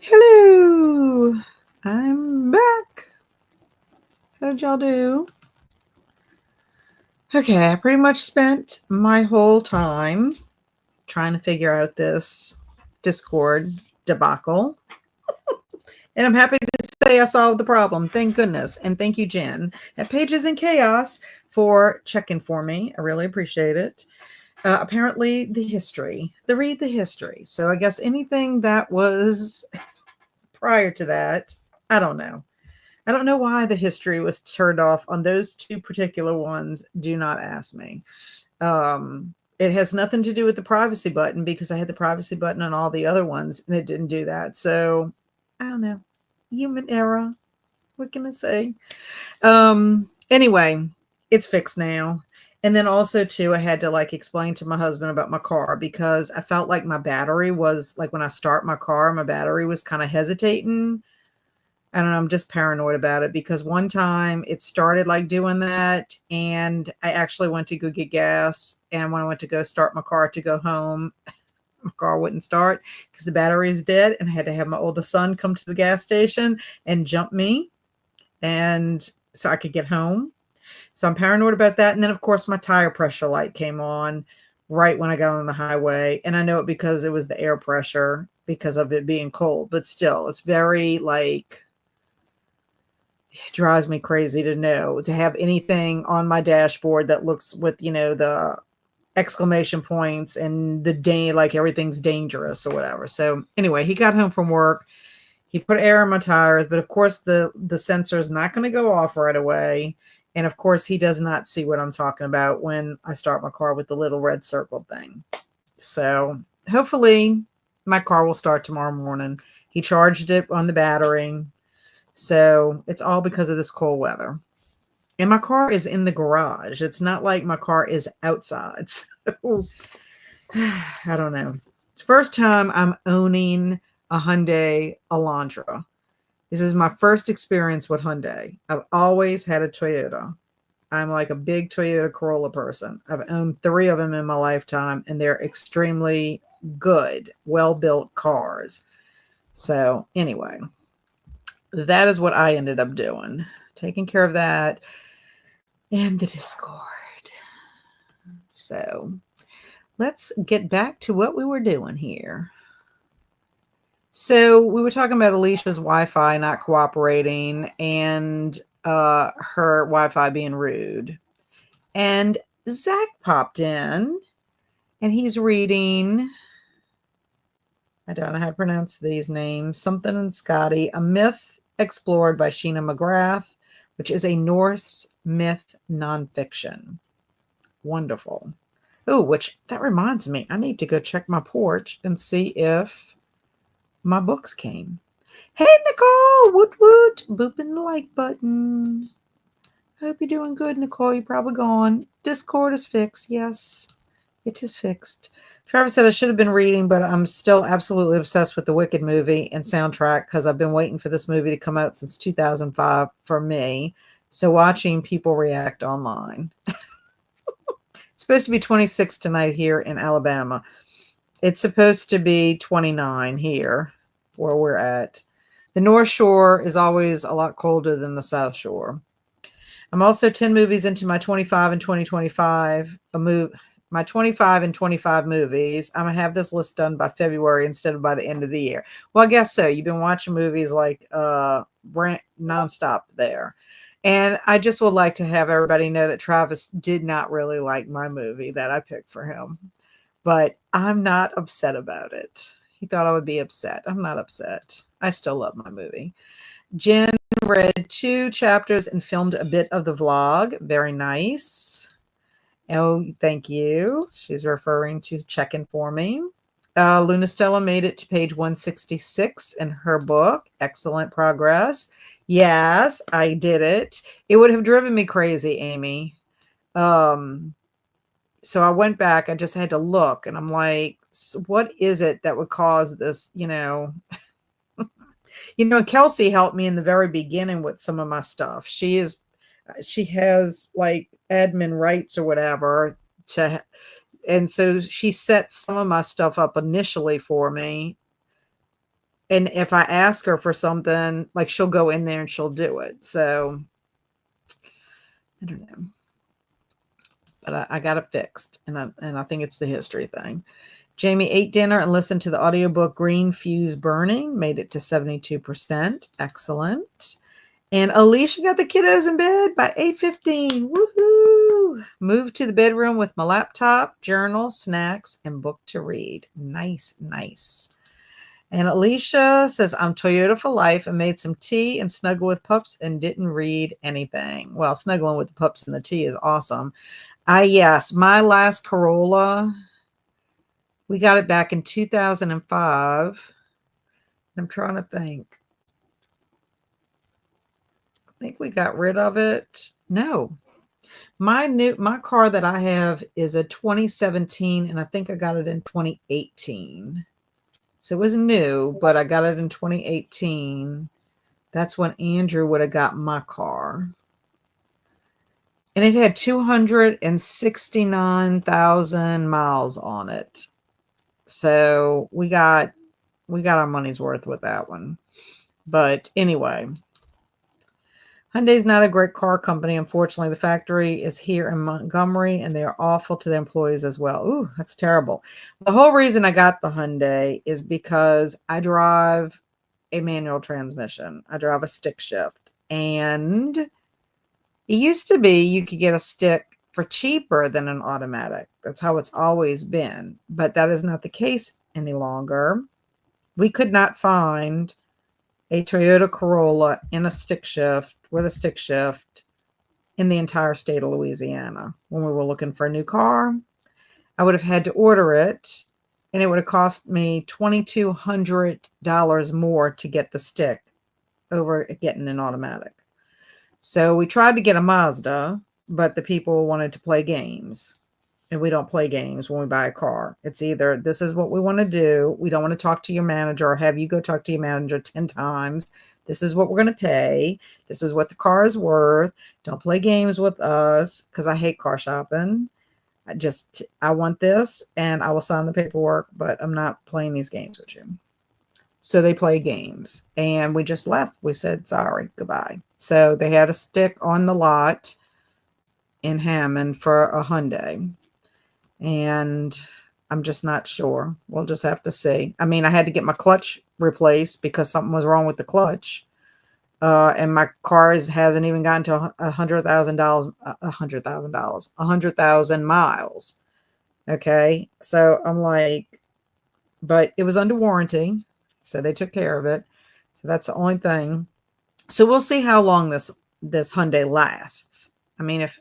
Hello, I'm back. How did y'all do? Okay, I pretty much spent my whole time trying to figure out this Discord debacle. And I'm happy to say I solved the problem. Thank goodness. And thank you, Jen, at Pages in Chaos for checking for me. I really appreciate it. Apparently, read the history. So I guess anything that was prior to that, I don't know. I don't know why the history was turned off on those two particular ones. Do not ask me. It has nothing to do with the privacy button because I had the privacy button on all the other ones and it didn't do that. So I don't know. Human error. What can I say? Anyway, it's fixed now. And then also too, I had to like explain to my husband about my car because I felt like my battery was like when I start my car, my battery was kind of hesitating. I don't know, I'm just paranoid about it because one time it started like doing that and I actually went to go get gas. And when I went to go start my car to go home, my car wouldn't start because the battery is dead. And I had to have my oldest son come to the gas station and jump me. And so I could get home. So I'm paranoid about that. And then, of course, my tire pressure light came on right when I got on the highway. And I know it because it was the air pressure because of it being cold. But still, it's very like, it drives me crazy to know to have anything on my dashboard that looks with, the exclamation points and the day, like everything's dangerous or whatever. So anyway, he got home from work. He put air in my tires, but of course the sensor is not going to go off right away. And of course, he does not see what I'm talking about when I start my car with the little red circle thing. So hopefully my car will start tomorrow morning. He charged it on the battery. So it's all because of this cold weather. And my car is in the garage. It's not like my car is outside. So I don't know. It's the first time I'm owning a Hyundai Elantra. This is my first experience with Hyundai. I've always had a Toyota. I'm like a big Toyota Corolla person. I've owned 3 of them in my lifetime, and they're extremely good, well-built cars. So anyway, that is what I ended up doing. Taking care of that and the Discord. So let's get back to what we were doing here. So we were talking about Alicia's Wi-Fi not cooperating and her Wi-Fi being rude. And Zach popped in and he's reading, I don't know how to pronounce these names, Something and Scotty, A Myth Explored by Sheena McGrath, which is a Norse myth nonfiction. Wonderful. Oh, which that reminds me, I need to go check my porch and see if my books came. Hey, Nicole, woot woot, booping the like button. Hope you're doing good, Nicole. You're probably gone. Discord is fixed. Yes, it is fixed. Travis said I should have been reading, but I'm still absolutely obsessed with the Wicked movie and soundtrack because I've been waiting for this movie to come out since 2005 for me. So watching people react online. It's supposed to be 26 tonight here in Alabama. It's supposed to be 29 here where we're at. The North Shore is always a lot colder than the South Shore. I'm also 10 movies into my 25 and 2025 my 25 and 25 movies. I'm going to have this list done by February instead of by the end of the year. Well, I guess so. You've been watching movies like nonstop there. And I just would like to have everybody know that Travis did not really like my movie that I picked for him. But I'm not upset about it. He thought I would be upset. I'm not upset. I still love my movie. Jen read 2 chapters and filmed a bit of the vlog. Very nice. Oh, thank you. She's referring to checking for me. Luna Stella made it to page 166 in her book. Excellent progress. Yes, I did it. It would have driven me crazy, Amy. So I went back. I just had to look, and I'm like, what is it that would cause this? Kelsey helped me in the very beginning with some of my stuff. She has like admin rights or whatever and so she set some of my stuff up initially for me. And if I ask her for something, like she'll go in there and she'll do it. So I don't know. But I got it fixed. And I think it's the history thing. Jamie ate dinner and listened to the audiobook Green Fuse Burning, made it to 72%. Excellent. And Alicia got the kiddos in bed by 8:15. Woohoo! Moved to the bedroom with my laptop, journal, snacks, and book to read. Nice, nice. And Alicia says, I'm Toyota for life and made some tea and snuggled with pups and didn't read anything. Well, snuggling with the pups and the tea is awesome. Yes, my last Corolla, we got it back in 2005. I'm trying to think. I think we got rid of it. No. My car that I have is a 2017, and I think I got it in 2018. So it was new, but I got it in 2018. That's when Andrew would have got my car. And it had 269,000 miles on it. So we got our money's worth with that one. But anyway, Hyundai's not a great car company. Unfortunately, the factory is here in Montgomery, and they are awful to the employees as well. Ooh, that's terrible. The whole reason I got the Hyundai is because I drive a manual transmission. I drive a stick shift. And it used to be you could get a stick for cheaper than an automatic. That's how it's always been. But that is not the case any longer. We could not find a Toyota Corolla in a stick shift with a stick shift in the entire state of Louisiana. When we were looking for a new car, I would have had to order it, and it would have cost me $2,200 more to get the stick over getting an automatic. So we tried to get a Mazda, but the people wanted to play games. And we don't play games when we buy a car. It's either this is what we want to do. We don't want to talk to your manager or have you go talk to your manager 10 times. This is what we're going to pay. This is what the car is worth. Don't play games with us because I hate car shopping. I want this and I will sign the paperwork, but I'm not playing these games with you. So they play games and we just left. We said, sorry, goodbye. So they had a stick on the lot in Hammond for a Hyundai. And I'm just not sure. We'll just have to see. I mean, I had to get my clutch replaced because something was wrong with the clutch. And my car hasn't even gotten to $100,000 miles. Okay. So I'm like, but it was under warranty. So they took care of it. So that's the only thing. So we'll see how long this Hyundai lasts. I mean, if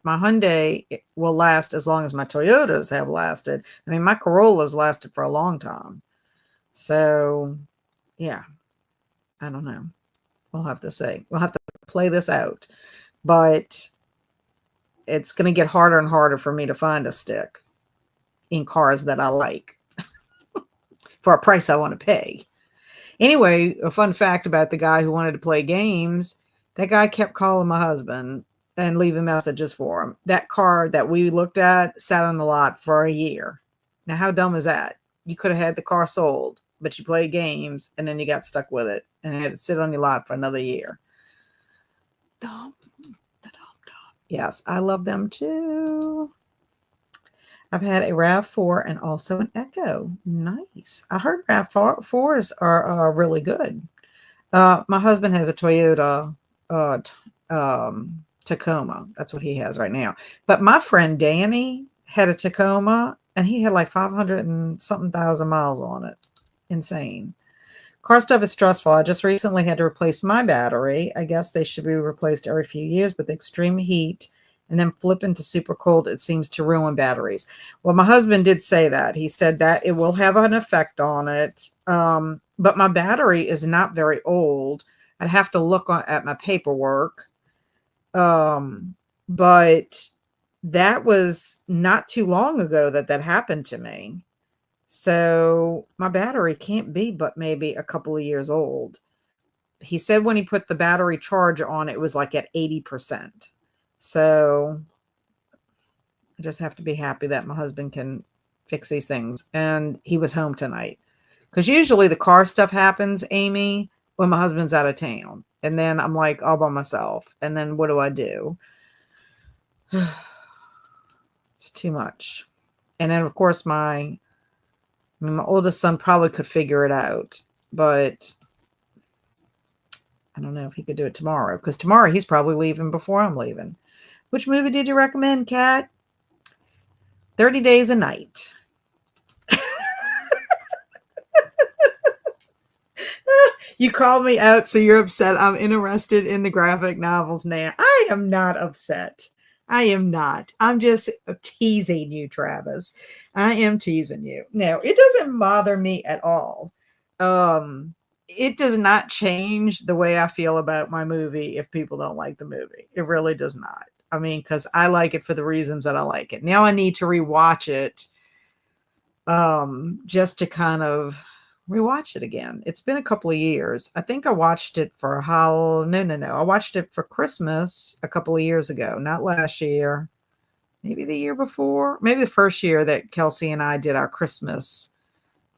my Hyundai will last as long as my Toyotas have lasted. I mean, my Corollas lasted for a long time. So, yeah, I don't know. We'll have to see. We'll have to play this out. But it's going to get harder and harder for me to find a stick in cars that I like for a price I want to pay. Anyway, a fun fact about the guy who wanted to play games, that guy kept calling my husband and leaving messages for him. That car that we looked at sat on the lot for a year. Now, how dumb is that? You could have had the car sold, but you played games and then you got stuck with it and had to sit on your lot for another year. Dumb. Yes, I love them too. I've had a RAV4 and also an Echo. Nice. I heard RAV4s are really good. My husband has a Toyota Tacoma. That's what he has right now. But my friend Danny had a Tacoma and he had like 500 and something thousand miles on it. Insane. Car stuff is stressful. I just recently had to replace my battery. I guess they should be replaced every few years, but the extreme heat and then flip into super cold, it seems to ruin batteries. Well, my husband did say that. He said that it will have an effect on it. But my battery is not very old. I'd have to look at my paperwork. But that was not too long ago that happened to me. So my battery can't be but maybe a couple of years old. He said when he put the battery charge on, it was like at 80%. So I just have to be happy that my husband can fix these things. And he was home tonight Because usually the car stuff happens, Amy, when my husband's out of town. And then I'm like all by myself. And then what do? It's too much. And then, of course, my oldest son probably could figure it out. But I don't know if he could do it tomorrow. Because tomorrow he's probably leaving before I'm leaving. Which movie did you recommend, Kat? 30 Days a Night. You called me out, so you're upset. I'm interested in the graphic novels now. I am not upset. I am not. I'm just teasing you, Travis. I am teasing you. No, it doesn't bother me at all. It does not change the way I feel about my movie if people don't like the movie. It really does not. I mean, because I like it for the reasons that I like it. Now I need to rewatch it just to kind of rewatch it again. It's been a couple of years. I think I watched it for no. I watched it for Christmas a couple of years ago, not last year. Maybe the year before. Maybe the first year that Kelsey and I did our Christmas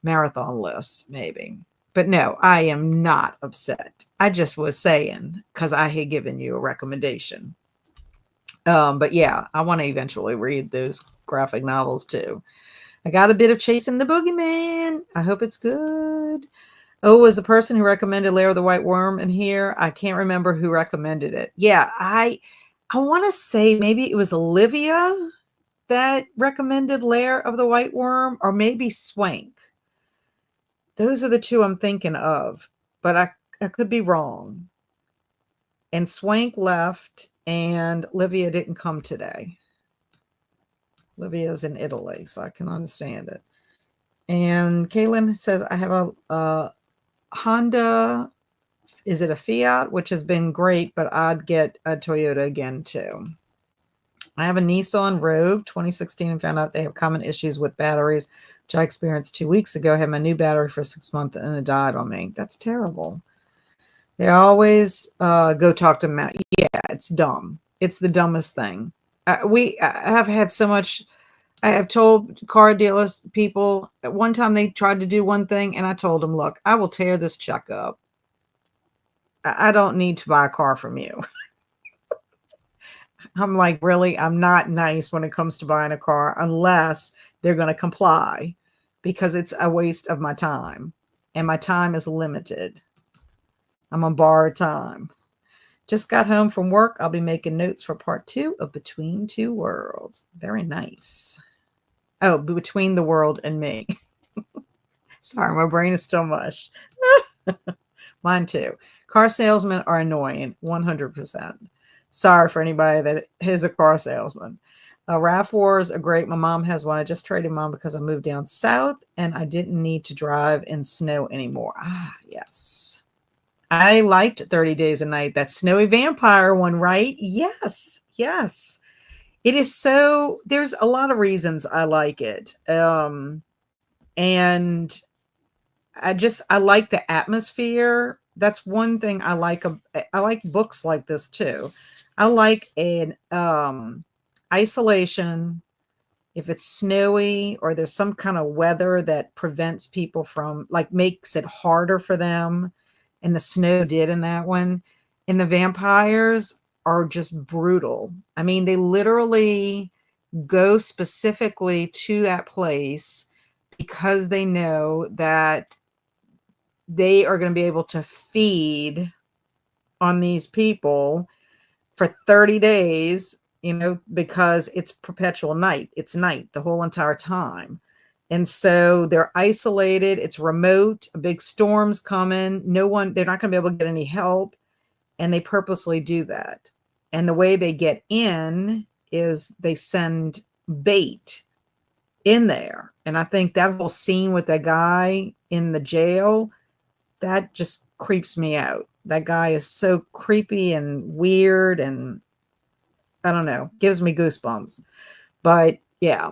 marathon list, maybe. But no, I am not upset. I just was saying because I had given you a recommendation. But yeah, I want to eventually read those graphic novels too. I got a bit of Chasing the Boogeyman. I hope it's good. Oh, was the person who recommended Lair of the White Worm in here? I can't remember who recommended it. Yeah, I want to say maybe it was Olivia that recommended Lair of the White Worm, or maybe Swank. Those are the two I'm thinking of, but I could be wrong. And Swank left, and Olivia didn't come today. Olivia's in Italy, so I can understand it. And Kaylin says, I have a Honda. Is it a Fiat? Which has been great, but I'd get a Toyota again, too. I have a Nissan Rogue 2016 and found out they have common issues with batteries, which I experienced 2 weeks ago. I had my new battery for 6 months and it died on me. That's terrible. They always go talk to Matt. Yeah, it's dumb. It's the dumbest thing. I have had so much. I have told car dealers, people, at one time they tried to do one thing, and I told them, look, I will tear this check up. I don't need to buy a car from you. I'm like, really? I'm not nice when it comes to buying a car unless they're going to comply, because it's a waste of my time, and my time is limited. I'm on borrowed time. Just got home from work. I'll be making notes for part 2 of Between Two Worlds. Very nice. Oh, Between the World and Me. Sorry, my brain is still mush. Mine too. Car salesmen are annoying, 100%. Sorry for anybody that is a car salesman. RAV4s are great. My mom has one. I just traded mine because I moved down south and I didn't need to drive in snow anymore. Ah, yes. I liked 30 Days a Night, that snowy vampire one, right? Yes, yes. It is so, there's a lot of reasons I like it. And I like the atmosphere. That's one thing I like. I like books like this too. I like an isolation. If it's snowy or there's some kind of weather that prevents people from, like, makes it harder for them. And the snow did in that one. And the vampires are just brutal. I mean, they literally go specifically to that place because they know that they are going to be able to feed on these people for 30 days, because it's perpetual night. It's night the whole entire time. And so they're isolated. It's remote. A big storm's coming. They're not going to be able to get any help. And they purposely do that. And the way they get in is they send bait in there. And I think that whole scene with that guy in the jail, that just creeps me out. That guy is so creepy and weird, and I don't know, gives me goosebumps. But yeah.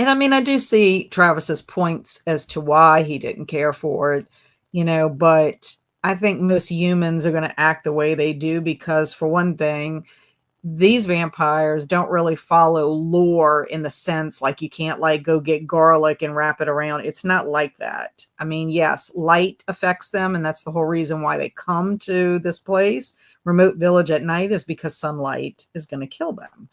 And I mean, I do see Travis's points as to why he didn't care for it, but I think most humans are going to act the way they do because, for one thing, these vampires don't really follow lore in the sense like you can't like go get garlic and wrap it around. It's not like that. I mean, yes, light affects them, and that's the whole reason why they come to this place, remote village, at night, is because sunlight is going to kill them.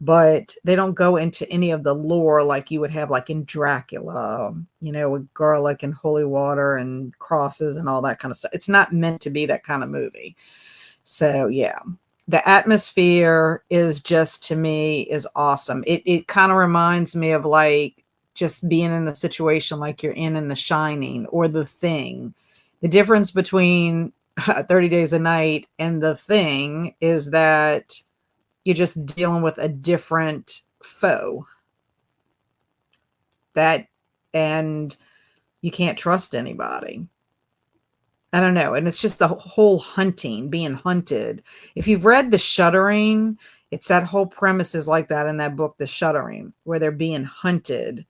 But they don't go into any of the lore like you would have like in Dracula, with garlic and holy water and crosses and all that kind of stuff. It's not meant to be that kind of movie. So yeah, the atmosphere is just, to me, is awesome. It kind of reminds me of like just being in the situation like you're in The Shining or The Thing. The difference between 30 Days a Night and The Thing is that you're just dealing with a different foe. And you can't trust anybody. I don't know. And it's just the whole hunting, being hunted. If you've read The Shuddering, it's that whole premise is like that in that book, The Shuddering, where they're being hunted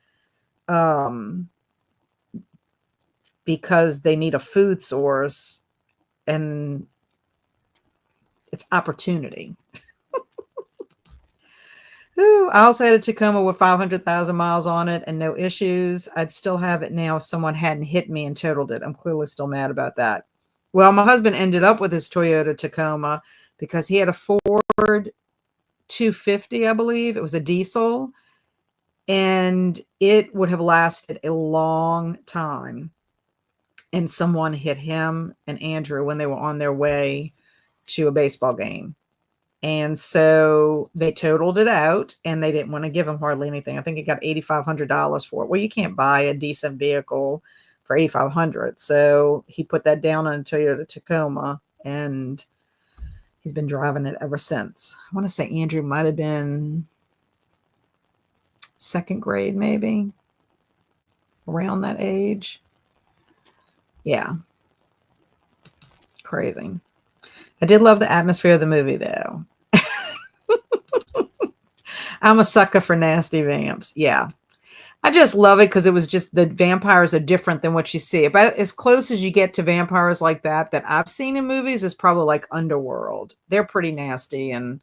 because they need a food source, and it's opportunity. Ooh, I also had a Tacoma with 500,000 miles on it and no issues. I'd still have it now if someone hadn't hit me and totaled it. I'm clearly still mad about that. Well, my husband ended up with his Toyota Tacoma because he had a Ford 250, I believe. It was a diesel, and it would have lasted a long time. And someone hit him and Andrew when they were on their way to a baseball game. And so they totaled it out, and they didn't want to give him hardly anything. I think he got $8,500 for it. Well, you can't buy a decent vehicle for $8,500. So he put that down on a Toyota Tacoma, and he's been driving it ever since. I want to say Andrew might have been second grade, maybe around that age. Yeah. Crazy. I did love the atmosphere of the movie, though. I'm a sucker for nasty vamps. Yeah. I just love it because it was just, the vampires are different than what you see. About as close as you get to vampires like that I've seen in movies is probably like Underworld. They're pretty nasty in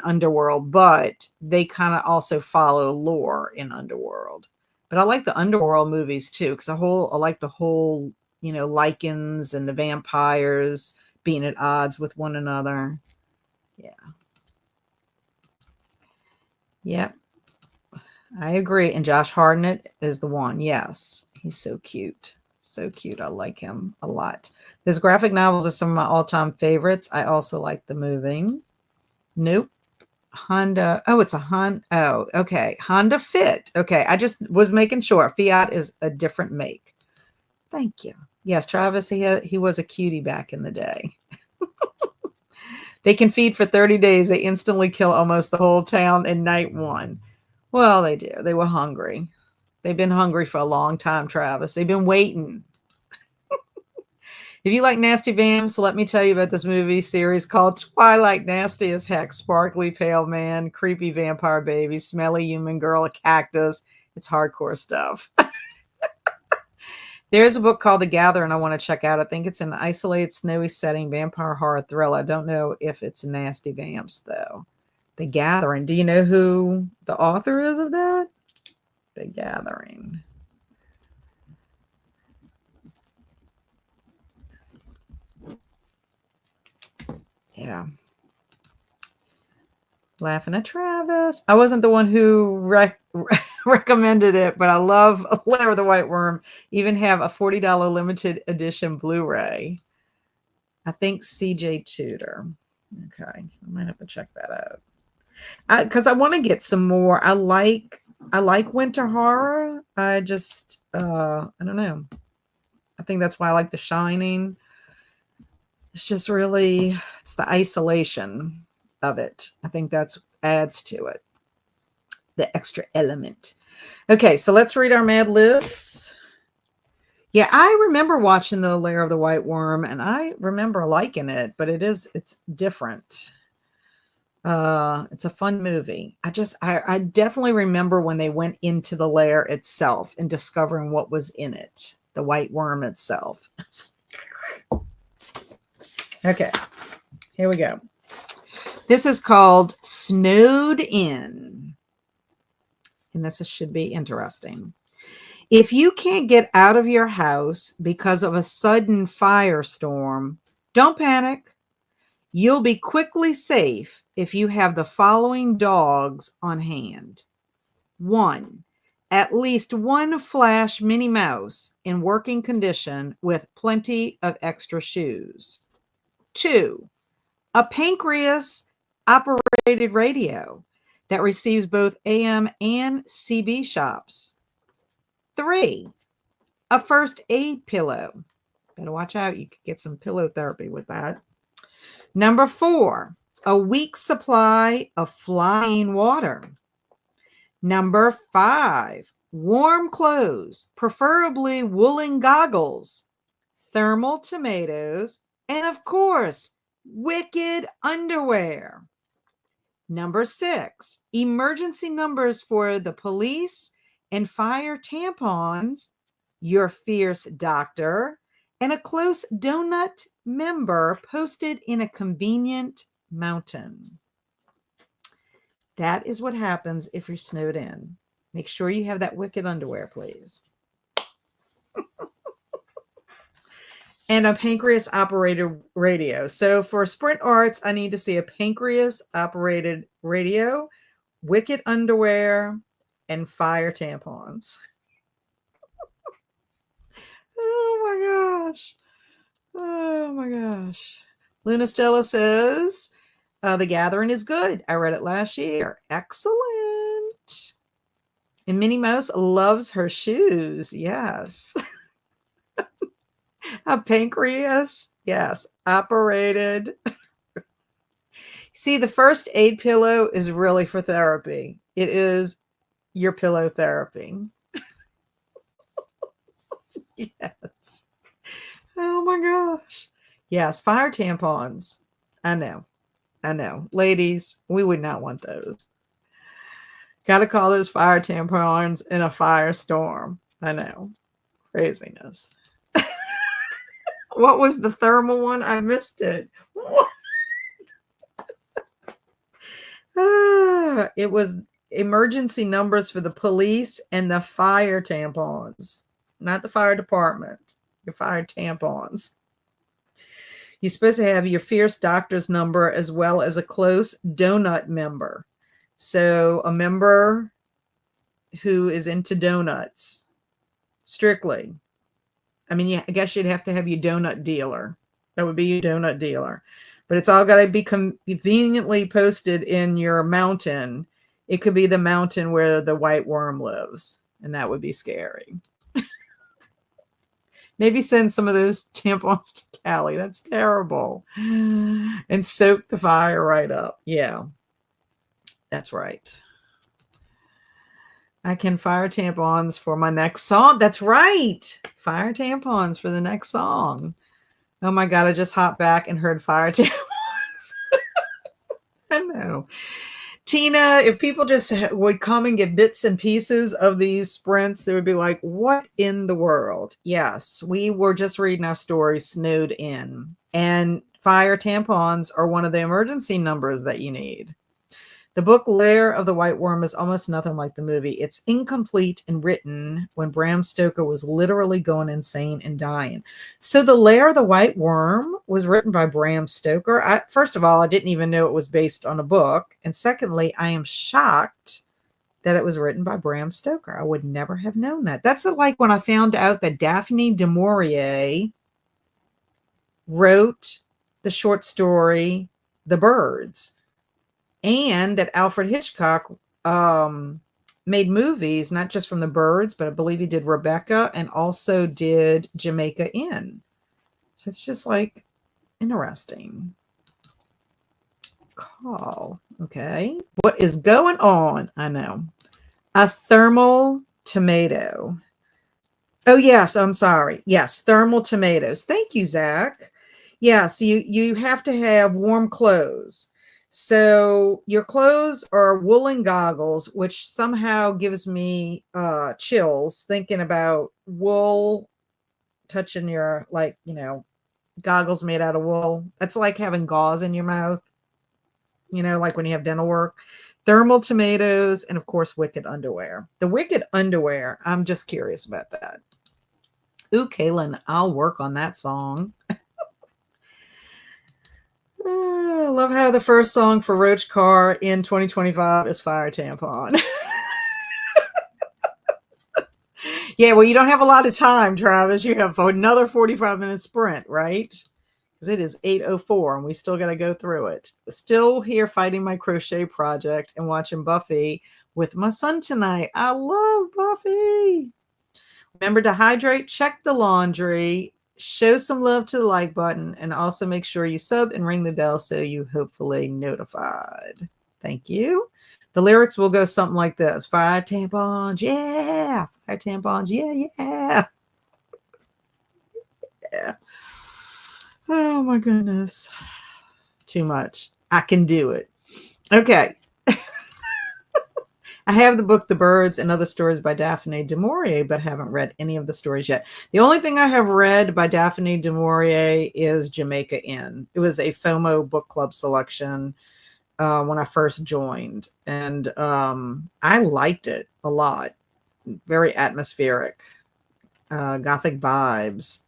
Underworld, but they kind of also follow lore in Underworld. But I like the Underworld movies too, because I like the whole, lichens and the vampires being at odds with one another. Yeah. Yep. I agree. And Josh Hartnett is the one. Yes. He's so cute. So cute. I like him a lot. His graphic novels are some of my all-time favorites. I also like the movie. Nope. Honda. Oh, it's a Honda. Oh, okay. Honda Fit. Okay. I just was making sure. Fiat is a different make. Thank you. Yes, Travis, he was a cutie back in the day. They can feed for 30 days. They instantly kill almost the whole town in night one. Well, they do. They were hungry. They've been hungry for a long time, Travis. They've been waiting. If you like nasty vamps, let me tell you about this movie series called Twilight. Nasty as heck. Sparkly pale man, creepy vampire baby, smelly human girl, a cactus. It's hardcore stuff. There's a book called The Gathering I want to check out. I think it's an isolated, snowy setting, vampire horror thriller. I don't know if it's nasty vamps, though. The Gathering. Do you know who the author is of that? The Gathering. Yeah. Laughing at Travis. I wasn't the one who recommended it, but I love Lair of the White Worm. Even have a $40 limited edition Blu-ray. I think CJ Tudor. Okay. I might have to check that out. Because I want to get some more. I like winter horror. I just I don't know. I think that's why I like The Shining. It's just really, it's the isolation of it. I think that's adds to it. The extra element. Okay, so let's read our Mad Libs. Yeah, I remember watching The Lair of the White Worm, and I remember liking it, but it's different. It's a fun movie. I definitely remember when they went into the lair itself and discovering what was in it, the white worm itself. Okay, here we go. This is called Snowed In. And this should be interesting. If you can't get out of your house because of a sudden firestorm, don't panic. You'll be quickly safe if you have the following dogs on hand. 1. At least one Flash Minnie Mouse in working condition with plenty of extra shoes. 2. A pancreas operated radio that receives both AM and CB shops. 3. A first aid pillow. Better watch out. You could get some pillow therapy with that. Number 4, a week's supply of flying water. Number 5, warm clothes, preferably woolen goggles, thermal tomatoes, and of course, wicked underwear. Number 6, emergency numbers for the police and fire tampons, your fierce doctor, and a close donut member posted in a convenient mountain. That is what happens if you're snowed in. Make sure you have that wicked underwear, please. And a pancreas operated radio. So for Sprint Arts, I need to see a pancreas operated radio, wicked underwear, and fire tampons. Oh my gosh. Oh my gosh. Luna Stella says, The Gathering is good. I read it last year. Excellent. And Minnie Mouse loves her shoes. Yes. A pancreas. Yes. Operated. See, the first aid pillow is really for therapy. It is your pillow therapy. Yes. Oh my gosh. Yes. Fire tampons. I know. Ladies, we would not want those. Got to call those fire tampons in a firestorm. I know. Craziness. What was the thermal one? I missed it. It was emergency numbers for the police and the fire tampons. Not the fire department. Your fire tampons. You're supposed to have your fierce doctor's number as well as a close donut member. So a member who is into donuts, strictly. I mean, yeah, I guess you'd have to have your donut dealer. That would be your donut dealer. But it's all got to be conveniently posted in your mountain. It could be the mountain where the white worm lives, and that would be scary. Maybe send some of those tampons to Callie. That's terrible. And soak the fire right up. Yeah, that's right. I can fire tampons for my next song. That's right. Fire tampons for the next song. Oh my God, I just hopped back and heard fire tampons. I know. Tina, if people just would come and get bits and pieces of these sprints, they would be like, what in the world? Yes, we were just reading our story, Snowed In. And fire tampons are one of the emergency numbers that you need. The book Lair of the White Worm is almost nothing like the movie. It's incomplete and written when Bram Stoker was literally going insane and dying. So the Lair of the White Worm was written by Bram Stoker. First of all, I didn't even know it was based on a book. And secondly, I am shocked that it was written by Bram Stoker. I would never have known that. That's like when I found out that Daphne du Maurier wrote the short story The Birds. And that Alfred Hitchcock made movies, not just from The Birds, but I believe he did Rebecca and also did Jamaica Inn. So it's just like interesting. Call. Okay. What is going on? I know. A thermal tomato. Oh, yes. I'm sorry. Yes. Thermal tomatoes. Thank you, Zach. Yes. You have to have warm clothes. So your clothes are woolen goggles, which somehow gives me chills thinking about wool touching your, like, goggles made out of wool. That's like having gauze in your mouth. like when you have dental work. Thermal tomatoes, and of course, wicked underwear. The wicked underwear, I'm just curious about that. Ooh, Kaylin, I'll work on that song. I love how the first song for Roach Car in 2025 is Fire Tampon. Yeah, well, you don't have a lot of time, Travis. You have another 45-minute sprint, right? Because it is 8:04 and we still got to go through it. Still here fighting my crochet project and watching Buffy with my son tonight. I love Buffy. Remember to hydrate, check the laundry, show some love to the like button, and also make sure you sub and ring the bell so you hopefully notified. Thank you. The lyrics will go something like this: Fire tampons, yeah. Fire tampons, yeah, yeah. Yeah. Oh my goodness. Too much. I can do it. Okay. I have the book The Birds and Other Stories by Daphne du Maurier, but haven't read any of the stories yet. The only thing I have read by Daphne du Maurier is Jamaica Inn. It was a FOMO book club selection when I first joined, and I liked it a lot. Very atmospheric, gothic vibes.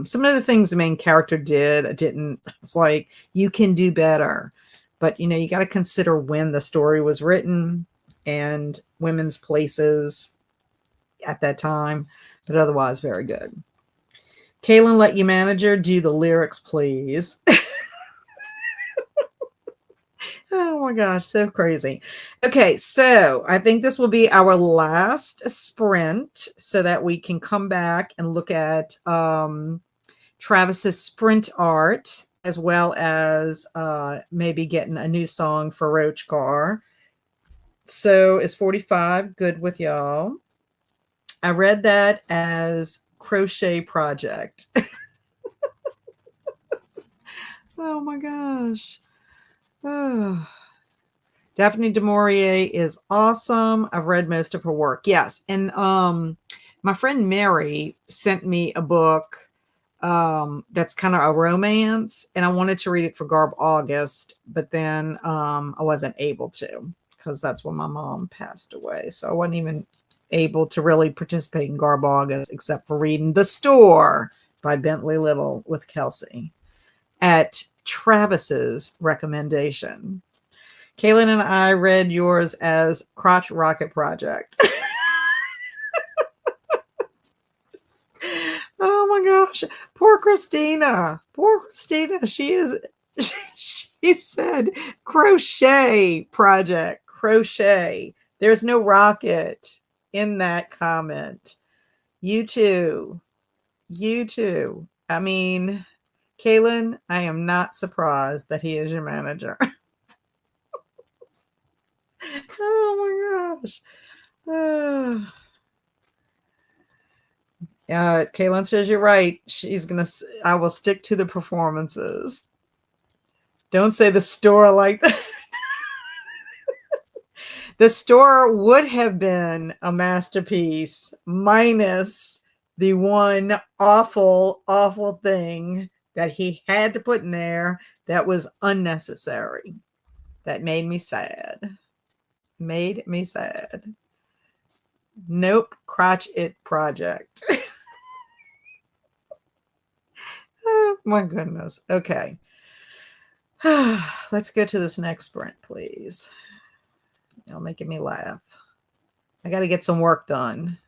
Some of the things the main character did, I didn't. It's like, you can do better, but you got to consider when the story was written and women's places at that time, but otherwise very good. Kaylin, let you manager do the lyrics, please. Oh my gosh, so crazy. Okay, so I think this will be our last sprint so that we can come back and look at Travis's sprint art, as well as maybe getting a new song for Roach Car. So is 45 good with y'all? I read that as crochet project. Oh my gosh. Oh. Daphne du Maurier is awesome. I've read most of her work. Yes. And my friend Mary sent me a book that's kind of a romance, and I wanted to read it for Garb August, but then I wasn't able to because that's when my mom passed away. So I wasn't even able to really participate in Garb August except for reading The Store by Bentley Little with Kelsey at Travis's recommendation. Kaylin and I read yours as Crotch Rocket Project. Oh my gosh. Poor Christina. Poor Christina. She said crochet project. Crochet. There's no rocket in that comment. You too. You too. I mean, Kaylin, I am not surprised that he is your manager. Oh my gosh. Kaylin says you're right. I will stick to the performances. Don't say The Store like that. The Store would have been a masterpiece minus the one awful, awful thing that he had to put in there that was unnecessary. That made me sad. Made me sad. Nope, crotch it project. Oh my goodness. Okay. Let's go to this next sprint, please. You're making me laugh. I got to get some work done.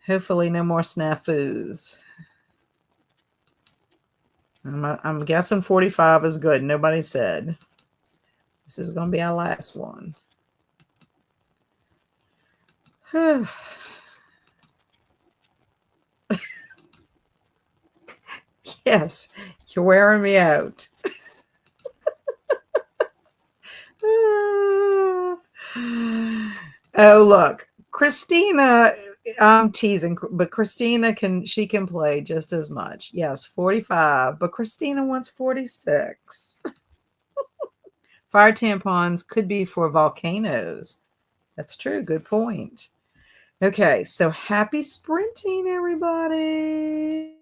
Hopefully no more snafus. I'm guessing 45 is good. Nobody said. This is going to be our last one. Yes, you're wearing me out. Oh, look, Christina, I'm teasing, but Christina can play just as much. Yes, 45, but Christina wants 46. Fire tampons could be for volcanoes. That's true. Good point. Okay, so happy sprinting, everybody.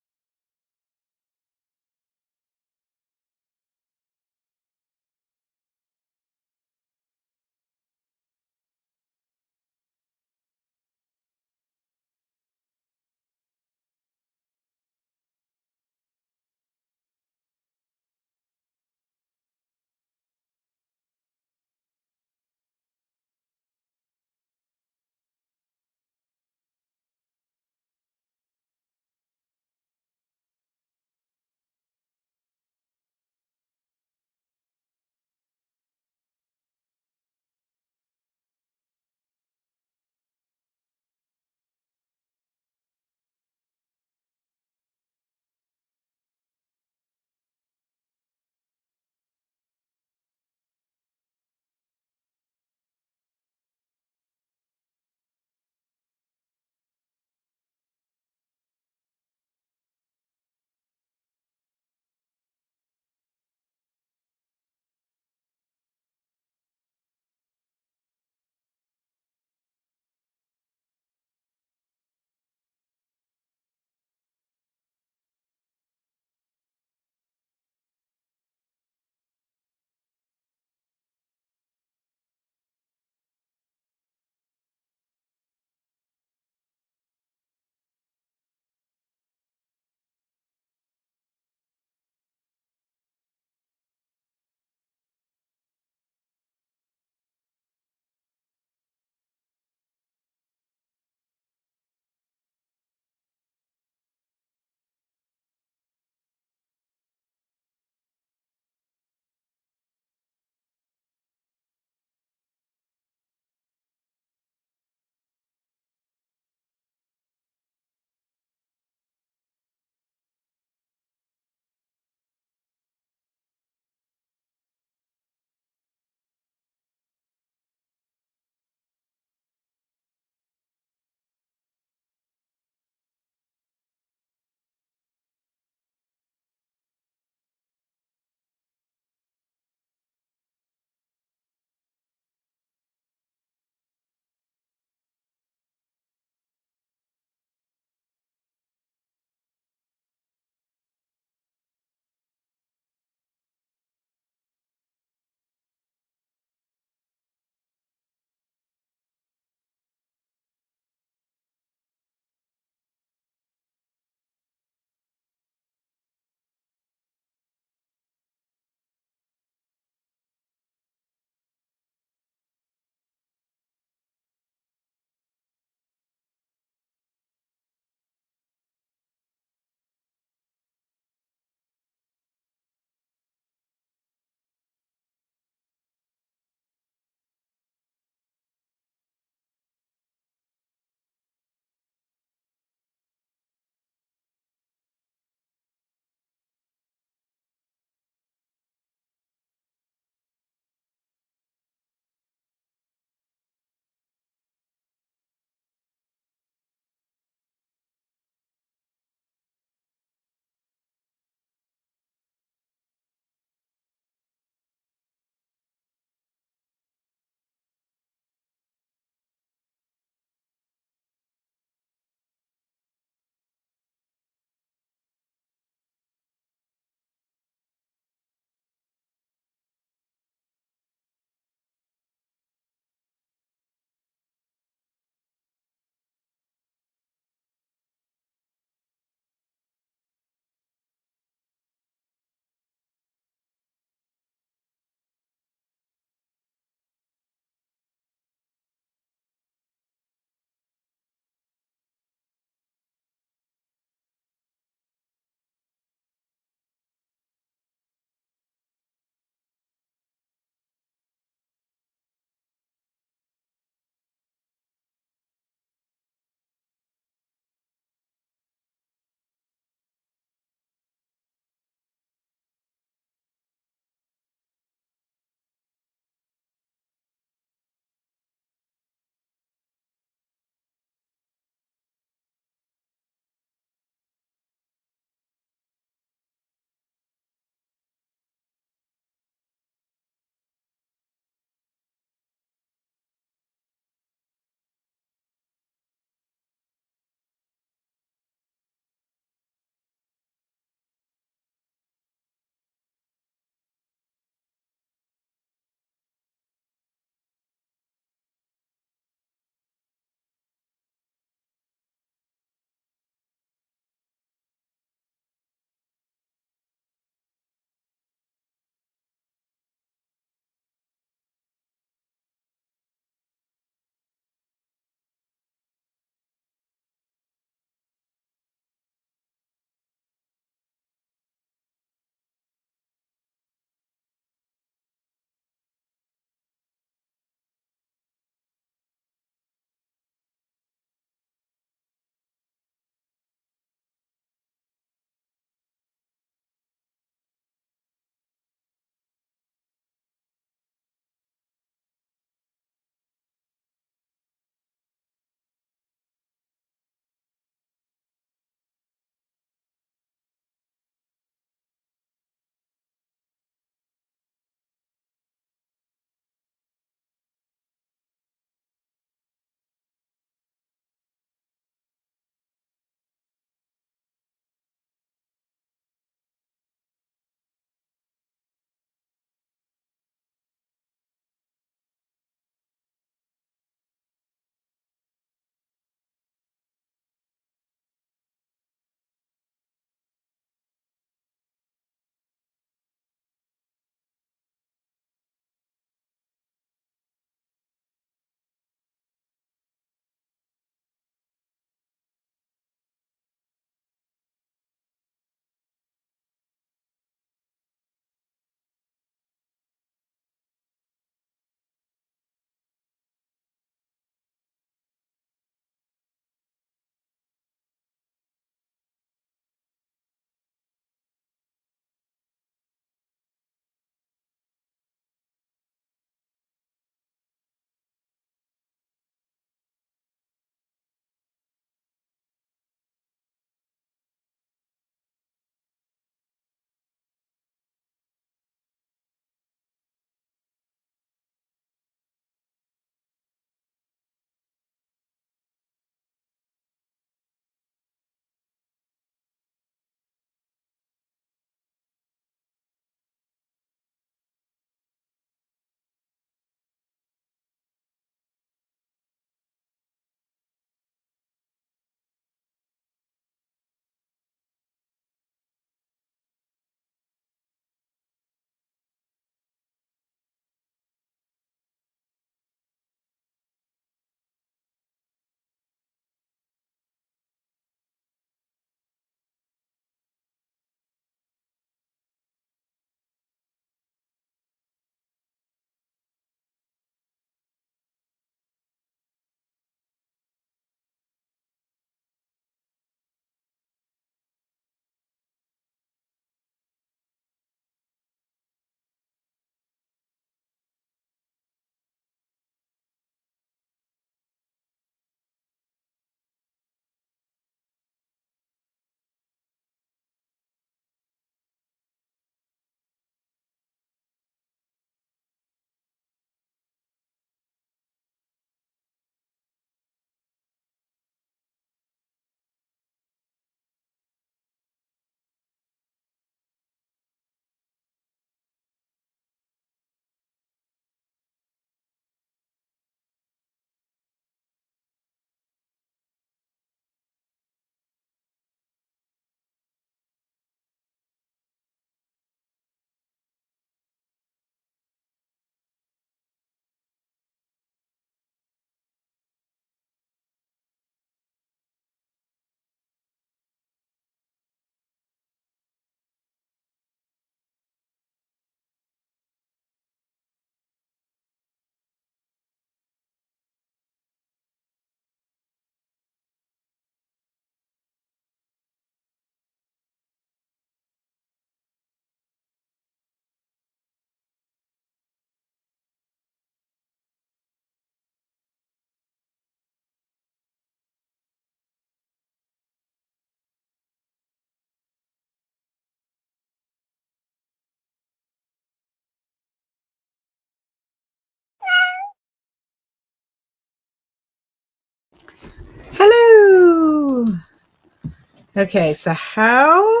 Okay, so how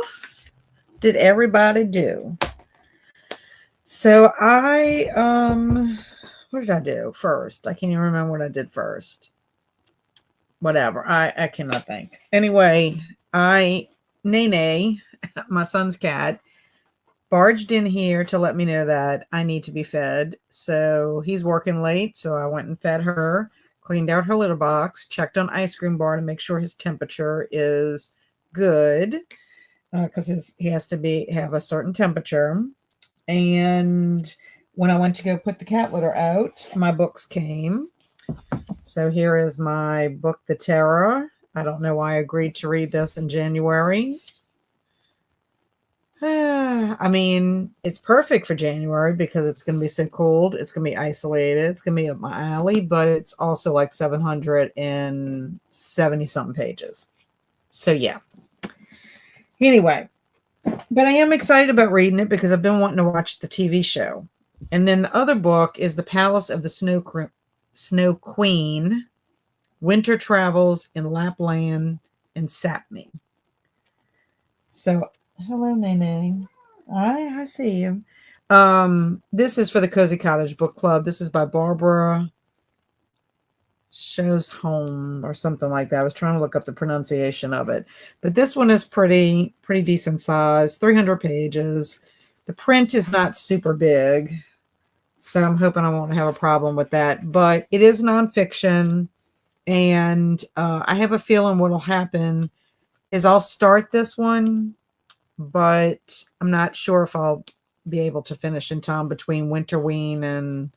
did everybody do? So what did I do first? I can't even remember what I did first. Whatever. I cannot think. Anyway, Nene, my son's cat, barged in here to let me know that I need to be fed. So he's working late. So I went and fed her, cleaned out her litter box, checked on ice cream bar to make sure his temperature is good. Because he has to have a certain temperature. And when I went to go put the cat litter out, my books came. So here is my book, The Terror. I don't know why I agreed to read this in January. I mean, it's perfect for January because it's going to be so cold. It's going to be isolated. It's going to be up my alley, but it's also like 770 something pages. So yeah. Anyway, but I am excited about reading it because I've been wanting to watch the TV show. And then the other book is The Palace of the Snow Queen, Winter Travels in Lapland and Sapmi. So, hello, Nene. I see you. This is for the Cozy Cottage Book Club. This is by Barbara Shows Home or something like that. I was trying to look up the pronunciation of it, but this one is pretty decent size, 300 pages. The print is not super big, so I'm hoping I won't have a problem with that. But it is nonfiction, and I have a feeling what'll happen is I'll start this one, but I'm not sure if I'll be able to finish in time between Winterween and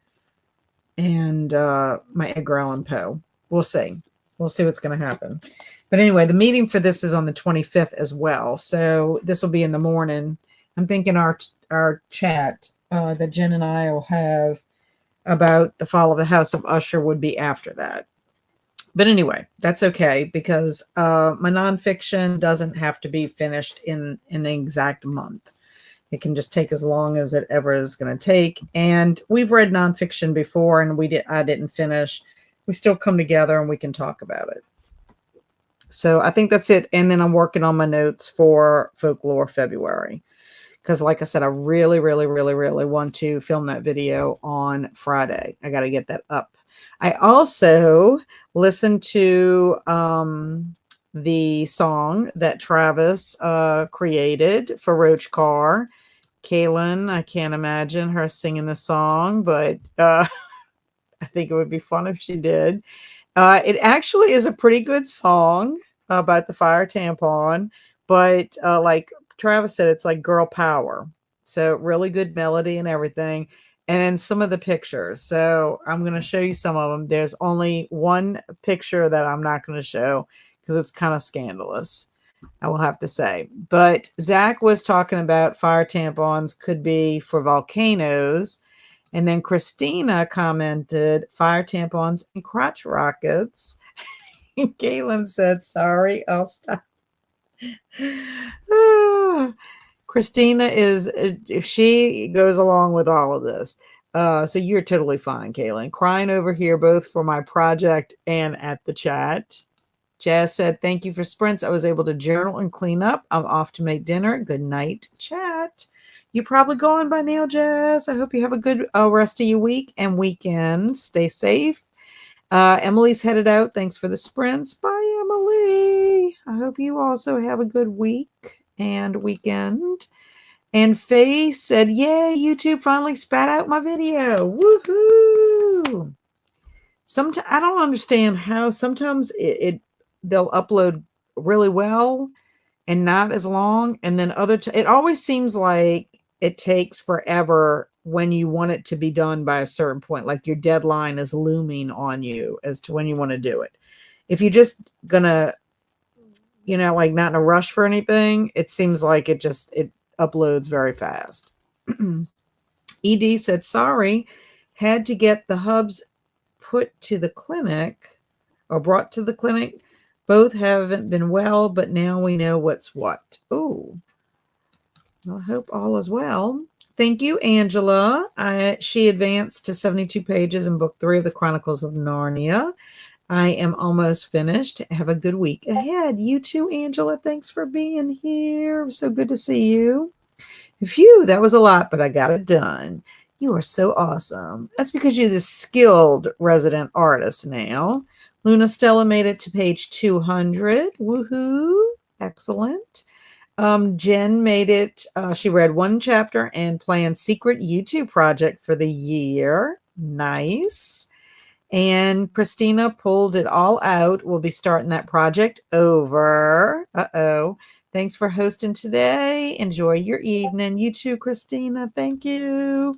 my Edgar Allan Poe. We'll see. We'll see what's going to happen. But anyway, the meeting for this is on the 25th as well. So this will be in the morning. I'm thinking our chat that Jen and I will have about the fall of the House of Usher would be after that. But anyway, that's okay because my nonfiction doesn't have to be finished in an exact month. It can just take as long as it ever is going to take. And we've read nonfiction before, and I didn't finish. We still come together and we can talk about it. So I think that's it. And then I'm working on my notes for Folklore February. Because like I said, I really want to film that video on Friday. I got to get that up. I also listened to the song that Travis created for Roach Car. Kaylin, I can't imagine her singing the song, but I think it would be fun if she did. It actually is a pretty good song about the fire tampon, but like Travis said, it's like girl power. So really good melody and everything. And then some of the pictures. So I'm going to show you some of them. There's only one picture that I'm not going to show because it's kind of scandalous, I will have to say. But Zach was talking about fire tampons could be for volcanoes. And then Christina commented fire tampons and crotch rockets. And Caitlin said, sorry, I'll stop. Christina she goes along with all of this. So you're totally fine, Kaylin. Crying over here, both for my project and at the chat. Jazz said, thank you for sprints. I was able to journal and clean up. I'm off to make dinner. Good night, chat. You're probably gone by now, Jazz. I hope you have a good rest of your week and weekend. Stay safe. Emily's headed out. Thanks for the sprints. Bye, Emily. I hope you also have a good week and weekend. And Faye said, yay, YouTube finally spat out my video. Woohoo! I don't understand how sometimes they'll upload really well and not as long. And then it always seems like it takes forever when you want it to be done by a certain point. Like your deadline is looming on you as to when you want to do it. If you're just gonna, like not in a rush for anything, it seems like it uploads very fast. ED said, sorry, had to get the hubs put to the clinic or brought to the clinic. Both haven't been well, but now we know what's what. Oh, I hope all is well. Thank you, Angela. She advanced to 72 pages in book 3 of the Chronicles of Narnia. I am almost finished. Have a good week ahead. You too, Angela. Thanks for being here. So good to see you. Phew, that was a lot, but I got it done. You are so awesome. That's because you're the skilled resident artist now. Luna Stella made it to page 200. Woohoo. Excellent. Jen made it. She read one chapter and planned secret YouTube project for the year. Nice. And Christina pulled it all out. We'll be starting that project over. Uh-oh. Thanks for hosting today. Enjoy your evening. You too, Christina. Thank you.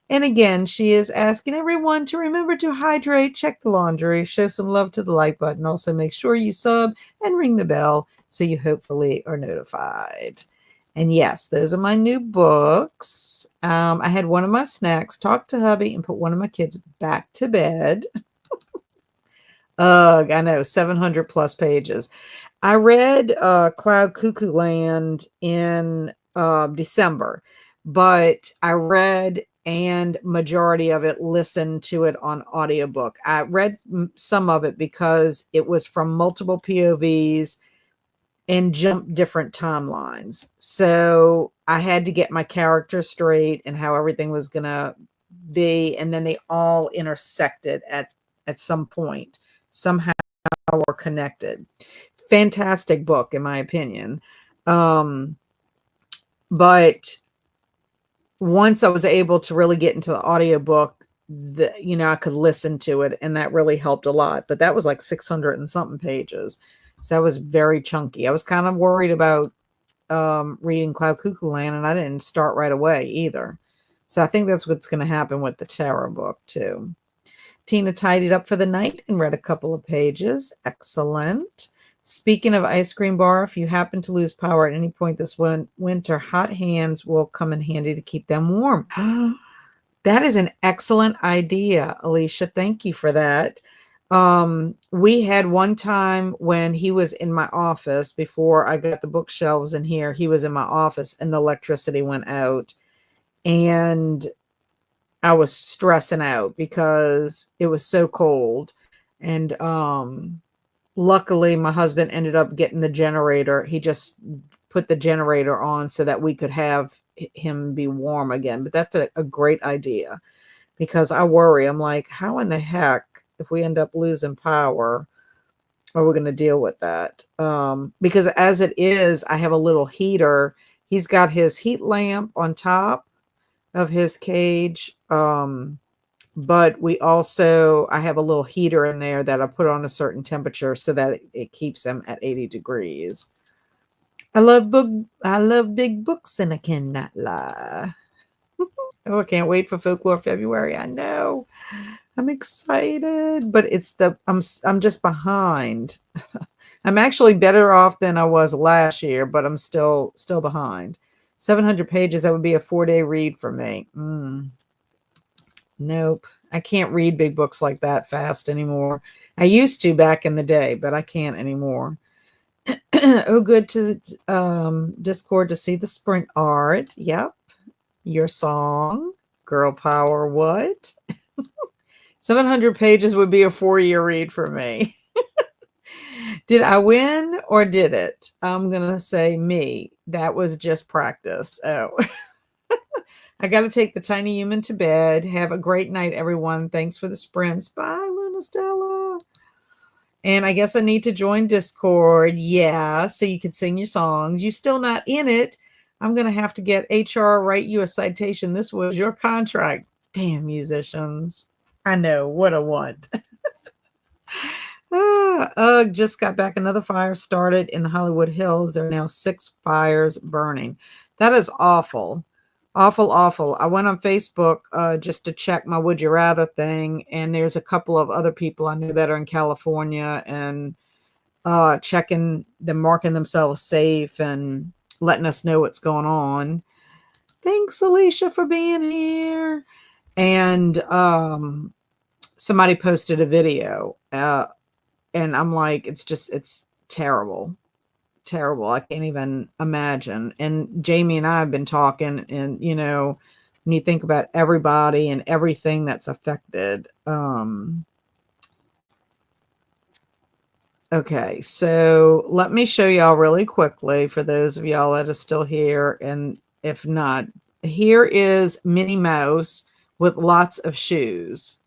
And again, she is asking everyone to remember to hydrate, check the laundry, show some love to the like button. Also, make sure you sub and ring the bell so you hopefully are notified. And yes, those are my new books. I had one of my snacks, talked to hubby, and put one of my kids back to bed. Ugh, I know, 700 plus pages. I read Cloud Cuckoo Land in December, but I read and majority of it listened to it on audiobook. I read some of it because it was from multiple POVs and jumped different timelines. So I had to get my character straight and how everything was going to be. And then they all intersected at some point, somehow were connected. Fantastic book, in my opinion. But once I was able to really get into the audiobook, I could listen to it, and that really helped a lot. But that was like 600 and something pages. So that was very chunky. I was kind of worried about reading Cloud Cuckoo Land, and I didn't start right away either. So I think that's what's going to happen with the tarot book too. Tina tidied up for the night and read a couple of pages. Excellent. Speaking of ice cream bar, if you happen to lose power at any point this winter, hot hands will come in handy to keep them warm. That is an excellent idea, Alicia. Thank you for that. We had one time when he was in my office before I got the bookshelves in here, he was in my office and the electricity went out, and I was stressing out because it was so cold. And luckily my husband ended up getting the generator. He just put the generator on so that we could have him be warm again. But that's a great idea, because I worry. I'm like, how in the heck, if we end up losing power, are we going to deal with that? Because as it is, I have a little heater. He's got his heat lamp on top of his cage. But I have a little heater in there that I put on a certain temperature so that it keeps them at 80 degrees. I love big books and I cannot lie. Oh, I can't wait for Folklore February. I know. I'm excited, but I'm just behind. I'm actually better off than I was last year, but I'm still behind. 700 pages, that would be a 4-day read for me. Nope. I can't read big books like that fast anymore. I used to back in the day, but I can't anymore. Oh, good to Discord to see the sprint art. Yep. Your song, Girl Power, what? 700 pages would be a 4-year read for me. Did I win or did it? I'm going to say me. That was just practice. Oh. I got to take the tiny human to bed. Have a great night, everyone. Thanks for the sprints. Bye, Luna Stella. And I guess I need to join Discord. Yeah, so you can sing your songs. You're still not in it. I'm going to have to get HR write you a citation. This was your contract. Damn musicians. I know. What a want. Just got back. Another fire started in the Hollywood Hills. There are now 6 fires burning. That is awful. Awful, awful. I went on Facebook just to check my Would You Rather thing, and there's a couple of other people I know that are in California and checking them, marking themselves safe and letting us know what's going on. Thanks, Alicia, for being here. And somebody posted a video, and I'm like, it's terrible. Terrible. I can't even imagine. And Jamie and I have been talking, and when you think about everybody and everything that's affected, Okay, so let me show y'all really quickly for those of y'all that are still here, and if not, here is Minnie Mouse with lots of shoes.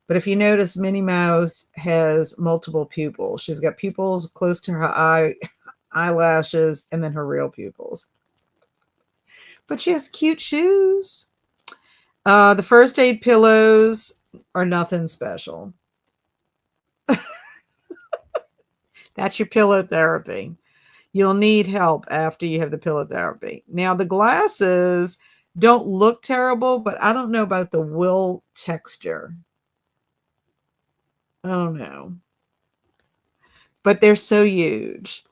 But if you notice, Minnie Mouse has multiple pupils. She's got pupils close to her eyelashes, and then her real pupils. But she has cute shoes. The first aid pillows are nothing special. That's your pillow therapy. You'll need help after you have the pillow therapy. Now, the glasses don't look terrible, but I don't know about the wool texture. I don't know. But they're so huge.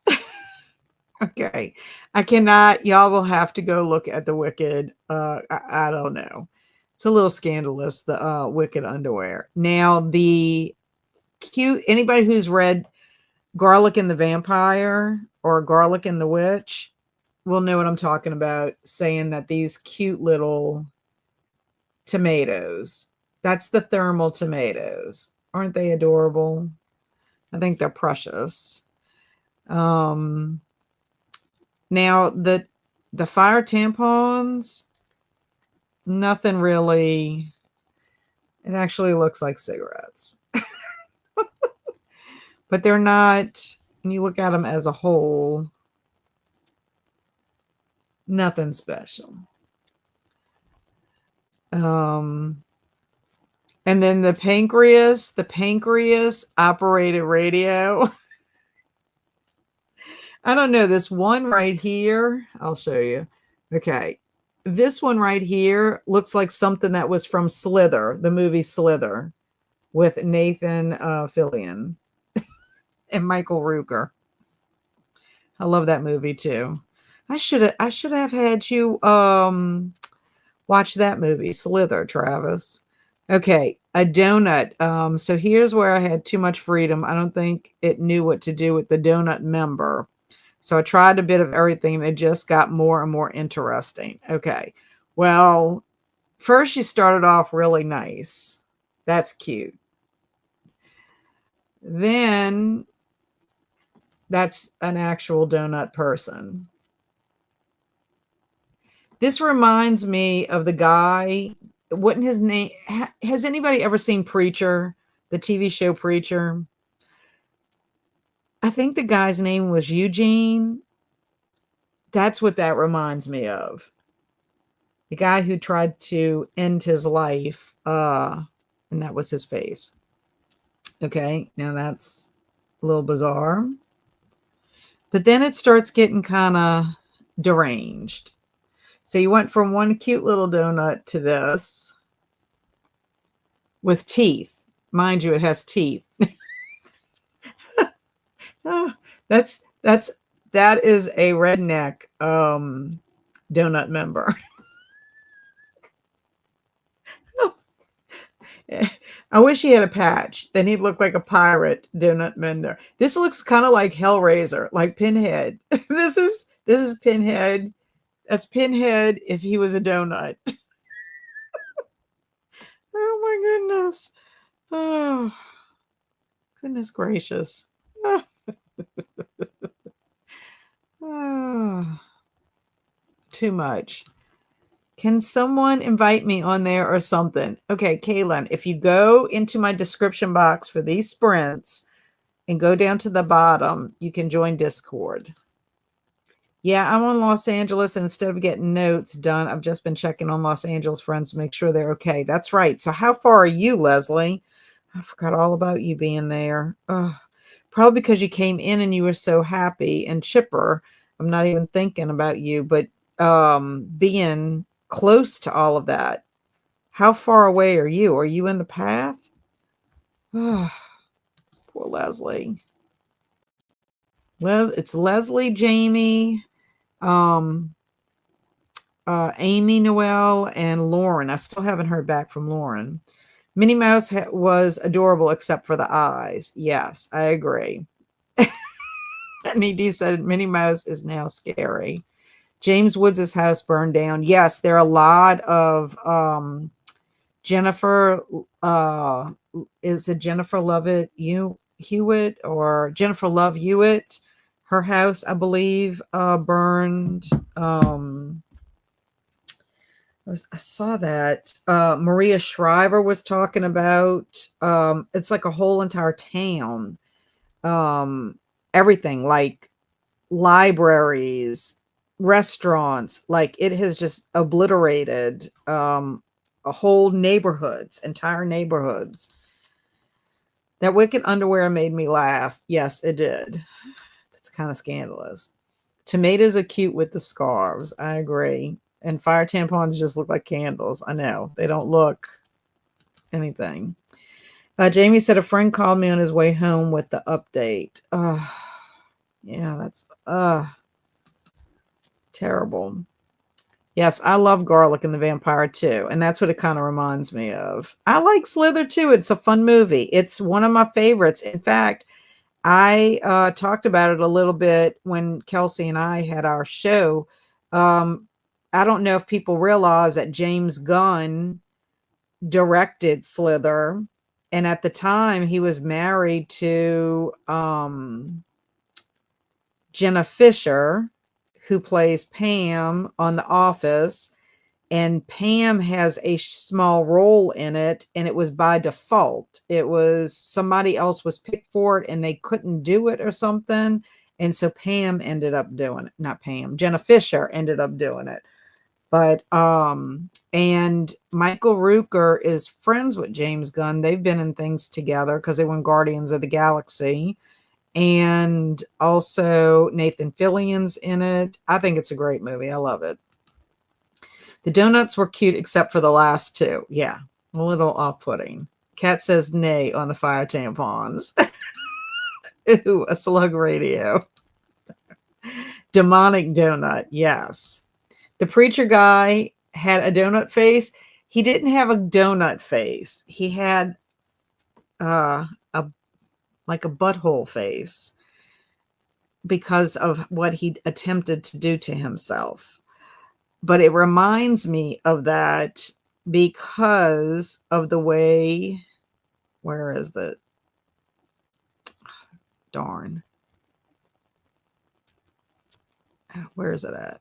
Okay. I cannot, y'all will have to go look at the Wicked. I don't know. It's a little scandalous, the Wicked underwear. Now, the cute, anybody who's read Garlic and the Vampire or Garlic and the Witch will know what I'm talking about, saying that these cute little tomatoes, that's the thermal tomatoes. Aren't they adorable? I think they're precious. Now the fire tampons, nothing really. It actually looks like cigarettes. But they're not, when you look at them as a whole, nothing special. And then the pancreas operated radio. I don't know, this one right here, I'll show you. Okay. This one right here looks like something that was from Slither, the movie Slither, with Nathan Fillion and Michael Rooker. I love that movie too. I should have had you watch that movie, Slither, Travis. Okay, a donut. So here's where I had too much freedom. I don't think it knew what to do with the donut member. So I tried a bit of everything and it just got more and more interesting. Okay. Well, first you started off really nice. That's cute. Then that's an actual donut person. This reminds me of the guy. Wouldn't his name? Has anybody ever seen Preacher, the TV show Preacher? I think the guy's name was Eugene. That's what that reminds me of. The guy who tried to end his life, and that was his face. Okay, now that's a little bizarre. But then it starts getting kind of deranged. So you went from one cute little donut to this with teeth. Mind you, it has teeth. That is a redneck donut member. I wish he had a patch. Then he'd look like a pirate donut mender. This looks kind of like Hellraiser, like Pinhead. This is Pinhead. That's Pinhead if he was a donut. Oh my goodness. Oh, goodness gracious. Oh, too much. Can someone invite me on there or something? Okay, Kaylin, if you go into my description box for these sprints and go down to the bottom, you can join Discord. Yeah, I'm on Los Angeles, and instead of getting notes done, I've just been checking on Los Angeles friends to make sure they're okay. That's right. So how far are you, Leslie? I forgot all about you being there. Probably because you came in and you were so happy and chipper. I'm not even thinking about you, but being close to all of that. How far away are you? Are you in the path? Oh, poor Leslie. It's Leslie, Jamie, Amy, Noel, and Lauren. I still haven't heard back from Lauren. Minnie Mouse was adorable except for the eyes. Yes, I agree. And ED said Minnie Mouse is now scary. James Woods' house burned down. Yes, there are a lot of Jennifer. Is it Jennifer Lovett? Hewitt or Jennifer Love Hewitt. Her house, I believe, burned. I saw that. Maria Shriver was talking about. It's like a whole entire town. Everything like libraries, restaurants, like it has just obliterated a whole neighborhoods, entire neighborhoods. That wicked underwear made me laugh. Yes, it did. It's kind of scandalous. Tomatoes are cute with the scarves. I agree. And fire tampons just look like candles. I know. They don't look anything. Jamie said a friend called me on his way home with the update. Yeah, that's terrible. Yes, I love Garlic and the Vampire too, and that's what it kind of reminds me of. I like Slither too. It's a fun movie. It's one of my favorites. In fact, I talked about it a little bit when Kelsey and I had our show. I don't know if people realize that James Gunn directed Slither, and at the time he was married to Jenna Fisher, who plays Pam on The Office, and Pam has a small role in it, and it was by default. It was somebody else was picked for it and they couldn't do it or something, and so Pam ended up doing it. Not Pam, Jenna Fisher ended up doing it. But and Michael Rooker is friends with James Gunn. They've been in things together because they were in Guardians of the Galaxy. And also Nathan Fillion's in it. I think it's a great movie. I love it. The donuts were cute except for the last two. Yeah, a little off-putting. Kat says nay on the fire tampons. Ooh, a slug radio. Demonic donut. Yes. The preacher guy had a donut face. He didn't have a donut face. He had a like a butthole face because of what he attempted to do to himself. But it reminds me of that because of the way, where is it? Darn. Where is it at?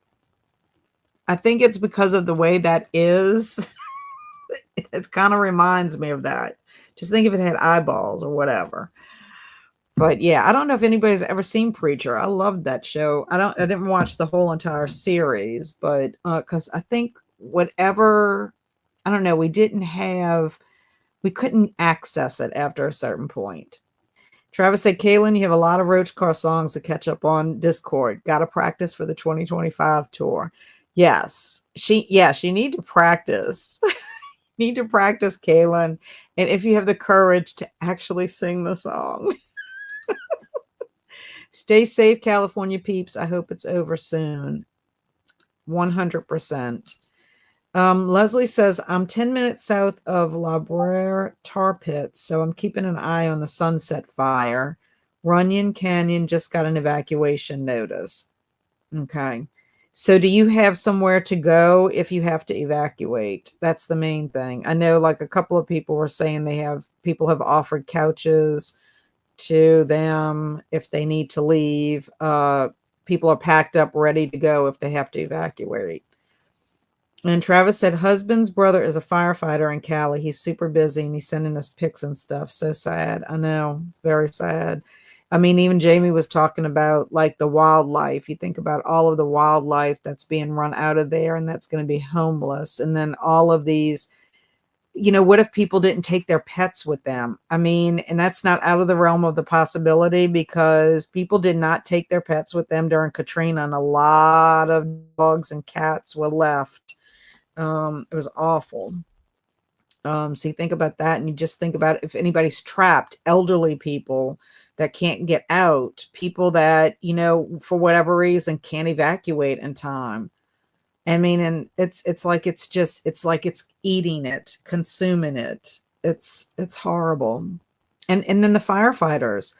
I think it's because of the way that is. It kind of reminds me of that. Just think if it had eyeballs or whatever. But yeah, I don't know if anybody's ever seen Preacher. I loved that show. I didn't watch the whole entire series, but because I think whatever, I don't know, we couldn't access it after a certain point. Travis said, Kaylin, you have a lot of Roach Car songs to catch up on Discord. Got to practice for the 2025 tour. Yes, she need to practice. Need to practice, Kaylin. And if you have the courage to actually sing the song. Stay safe, California peeps. I hope it's over soon. 100%. Leslie says, I'm 10 minutes south of La Brea tar pits, so I'm keeping an eye on the Sunset Fire. Runyon Canyon just got an evacuation notice. Okay. So do you have somewhere to go if you have to evacuate? That's the main thing. I know like a couple of people were saying people have offered couches to them if they need to leave. People are packed up, ready to go if they have to evacuate. And Travis said, husband's brother is a firefighter in Cali. He's super busy and he's sending us pics and stuff. So sad. I know. It's very sad. I mean, even Jamie was talking about like the wildlife. You think about all of the wildlife that's being run out of there and that's going to be homeless. And then all of these, what if people didn't take their pets with them? I mean, and that's not out of the realm of the possibility because people did not take their pets with them during Katrina, and a lot of dogs and cats were left. It was awful. So you think about that, and you just think about if anybody's trapped, elderly people that can't get out, people that, for whatever reason can't evacuate in time. I mean, and it's like it's eating it, consuming it. It's horrible. And then the firefighters.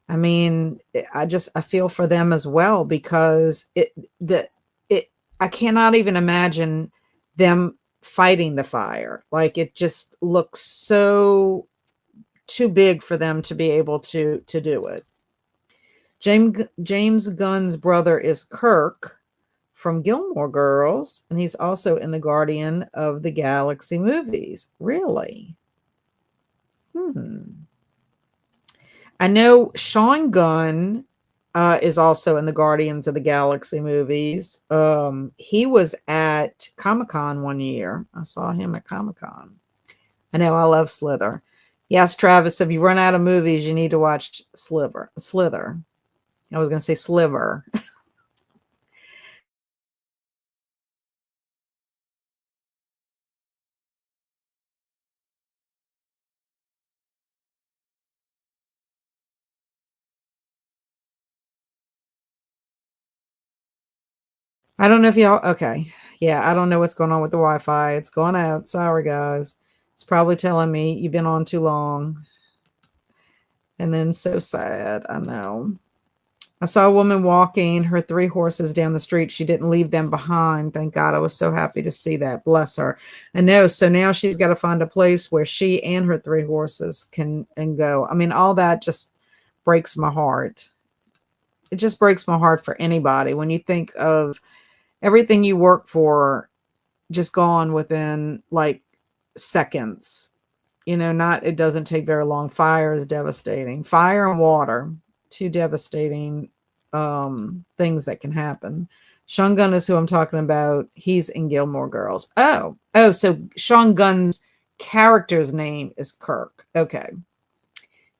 I mean, I feel for them as well because I cannot even imagine them fighting the fire. Like it just looks so too big for them to be able to do it. James Gunn's brother is Kirk from Gilmore Girls, and he's also in the Guardian of the Galaxy movies. Really? I know Sean Gunn is also in the Guardians of the Galaxy movies. He was at Comic-Con one year. I saw him at Comic-Con. I know, I love Slither. Yes, Travis, if you run out of movies, you need to watch Slither. I was going to say Sliver. I don't know if y'all, okay. Yeah, I don't know what's going on with the Wi-Fi. It's gone out. Sorry, guys. It's probably telling me you've been on too long. And then so sad. I know. I saw a woman walking her 3 horses down the street. She didn't leave them behind. Thank God. I was so happy to see that. Bless her. I know. So now she's got to find a place where she and her 3 horses can and go. I mean, all that just breaks my heart. It just breaks my heart for anybody when you think of everything you work for just gone within like seconds. Not, it doesn't take very long. Fire is devastating. Fire and water, two devastating things that can happen. Sean Gunn is who I'm talking about. He's in Gilmore Girls. So Sean Gunn's character's name is Kirk. Okay.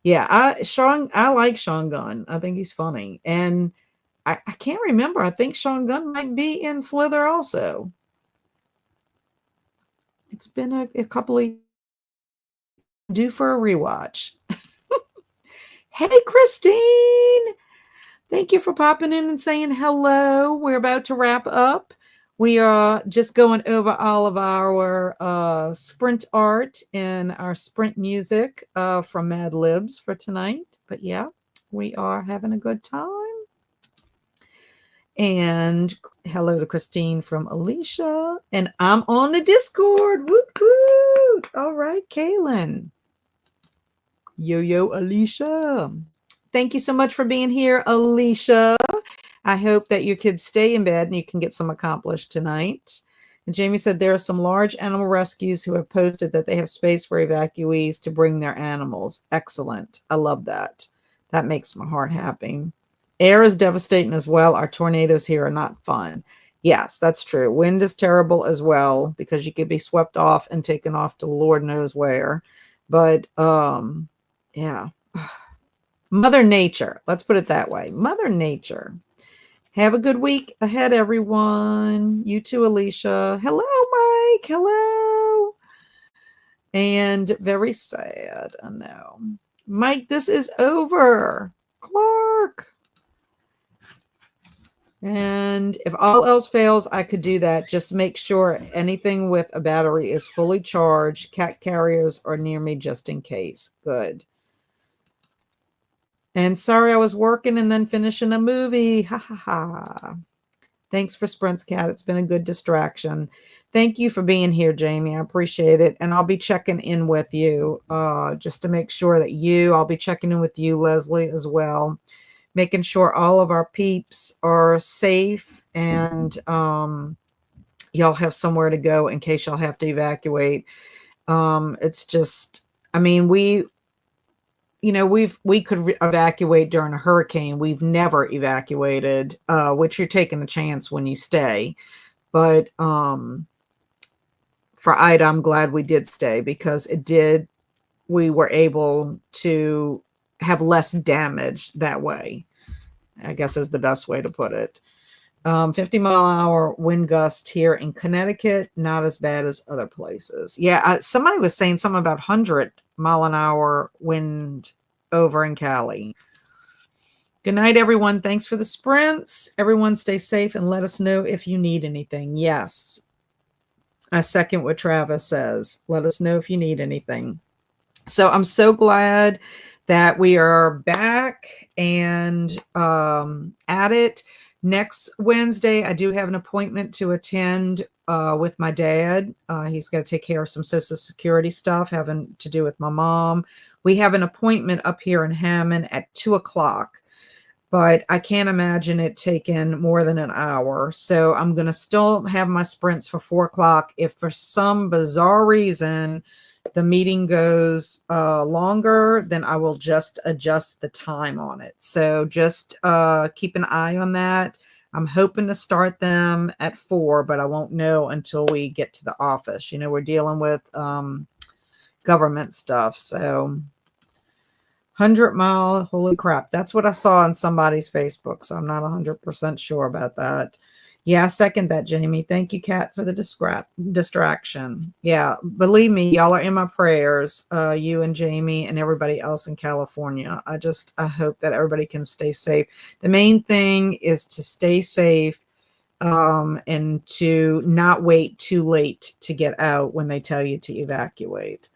Yeah, I like Sean Gunn. I think he's funny. And I can't remember. I think Sean Gunn might be in Slither also. It's been a couple of due for a rewatch. Hey, Christine. Thank you for popping in and saying hello. We're about to wrap up. We are just going over all of our sprint art and our sprint music from Mad Libs for tonight. But yeah, we are having a good time. And hello to Christine from Alicia. And I'm on the Discord. Woot woot. All right, Kaylin. Yo, Alicia. Thank you so much for being here, Alicia. I hope that your kids stay in bed and you can get some accomplished tonight. And Jamie said there are some large animal rescues who have posted that they have space for evacuees to bring their animals. Excellent. I love that. That makes my heart happy. Air is devastating as well. Our tornadoes here are not fun. Yes, that's true. Wind is terrible as well because you could be swept off and taken off to Lord knows where. But yeah. Mother Nature. Let's put it that way. Mother Nature. Have a good week ahead, everyone. You too, Alicia. Hello, Mike. Hello. And very sad. I know. Mike, this is over. Clark. And if all else fails, I could do that. Just make sure anything with a battery is fully charged. Cat carriers are near me just in case. Good. And sorry, I was working and then finishing a movie. Ha ha ha. Thanks for Sprints, Cat. It's been a good distraction. Thank you for being here, Jamie. I appreciate it. And I'll be checking in with you just to make sure that I'll be checking in with you, Leslie, as well. Making sure all of our peeps are safe and y'all have somewhere to go in case y'all have to evacuate. It's just, I mean, we could evacuate during a hurricane. We've never evacuated, which you're taking a chance when you stay. But for Ida, I'm glad we did stay because we were able to have less damage that way, I guess is the best way to put it. 50-mile-an-hour wind gust here in Connecticut, not as bad as other places. Yeah, somebody was saying something about 100-mile-an-hour wind over in Cali. Good night, everyone. Thanks for the sprints. Everyone stay safe and let us know if you need anything. Yes, I second what Travis says. Let us know if you need anything. So I'm so glad that we are back and at it. Next Wednesday, I do have an appointment to attend with my dad. He's got to take care of some Social Security stuff having to do with my mom. We have an appointment up here in Hammond at 2 o'clock, but I can't imagine it taking more than an hour. So I'm going to still have my sprints for 4 o'clock. If for some bizarre reason the meeting goes longer, then I will just adjust the time on it. So just keep an eye on that. I'm hoping to start them at 4, but I won't know until we get to the office. You know, we're dealing with government stuff. So 100-mile, holy crap. That's what I saw on somebody's Facebook. So I'm not 100% sure about that. Yeah, I second that, Jamie. Thank you, Kat, for the distraction. Yeah, believe me, y'all are in my prayers, you and Jamie and everybody else in California. I hope that everybody can stay safe. The main thing is to stay safe and to not wait too late to get out when they tell you to evacuate.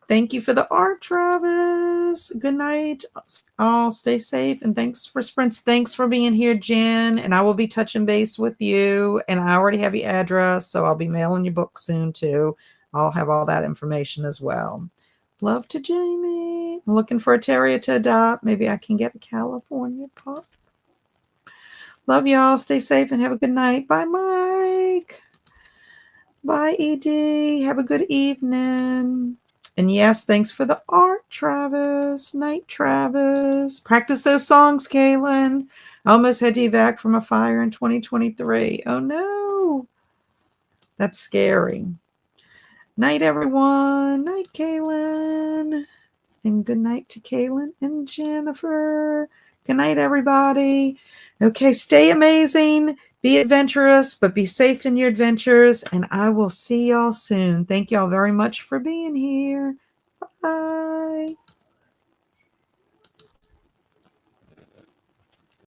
Thank you for the art, Travis. Good night. All stay safe, and thanks for sprints. Thanks for being here, Jen. And I will be touching base with you. And I already have your address, so I'll be mailing your book soon too. I'll have all that information as well. Love to Jamie. I'm looking for a terrier to adopt. Maybe I can get a California pup. Love y'all. Stay safe and have a good night. Bye, Mike. Bye, Ed. Have a good evening. And yes, thanks for the art, Travis. Night, Travis. Practice those songs, Kaylin. I almost had to evac from a fire in 2023. Oh, no. That's scary. Night, everyone. Night, Kaylin. And good night to Kaylin and Jennifer. Good night, everybody. Okay, stay amazing. Be adventurous, but be safe in your adventures. And I will see y'all soon. Thank y'all very much for being here. Bye.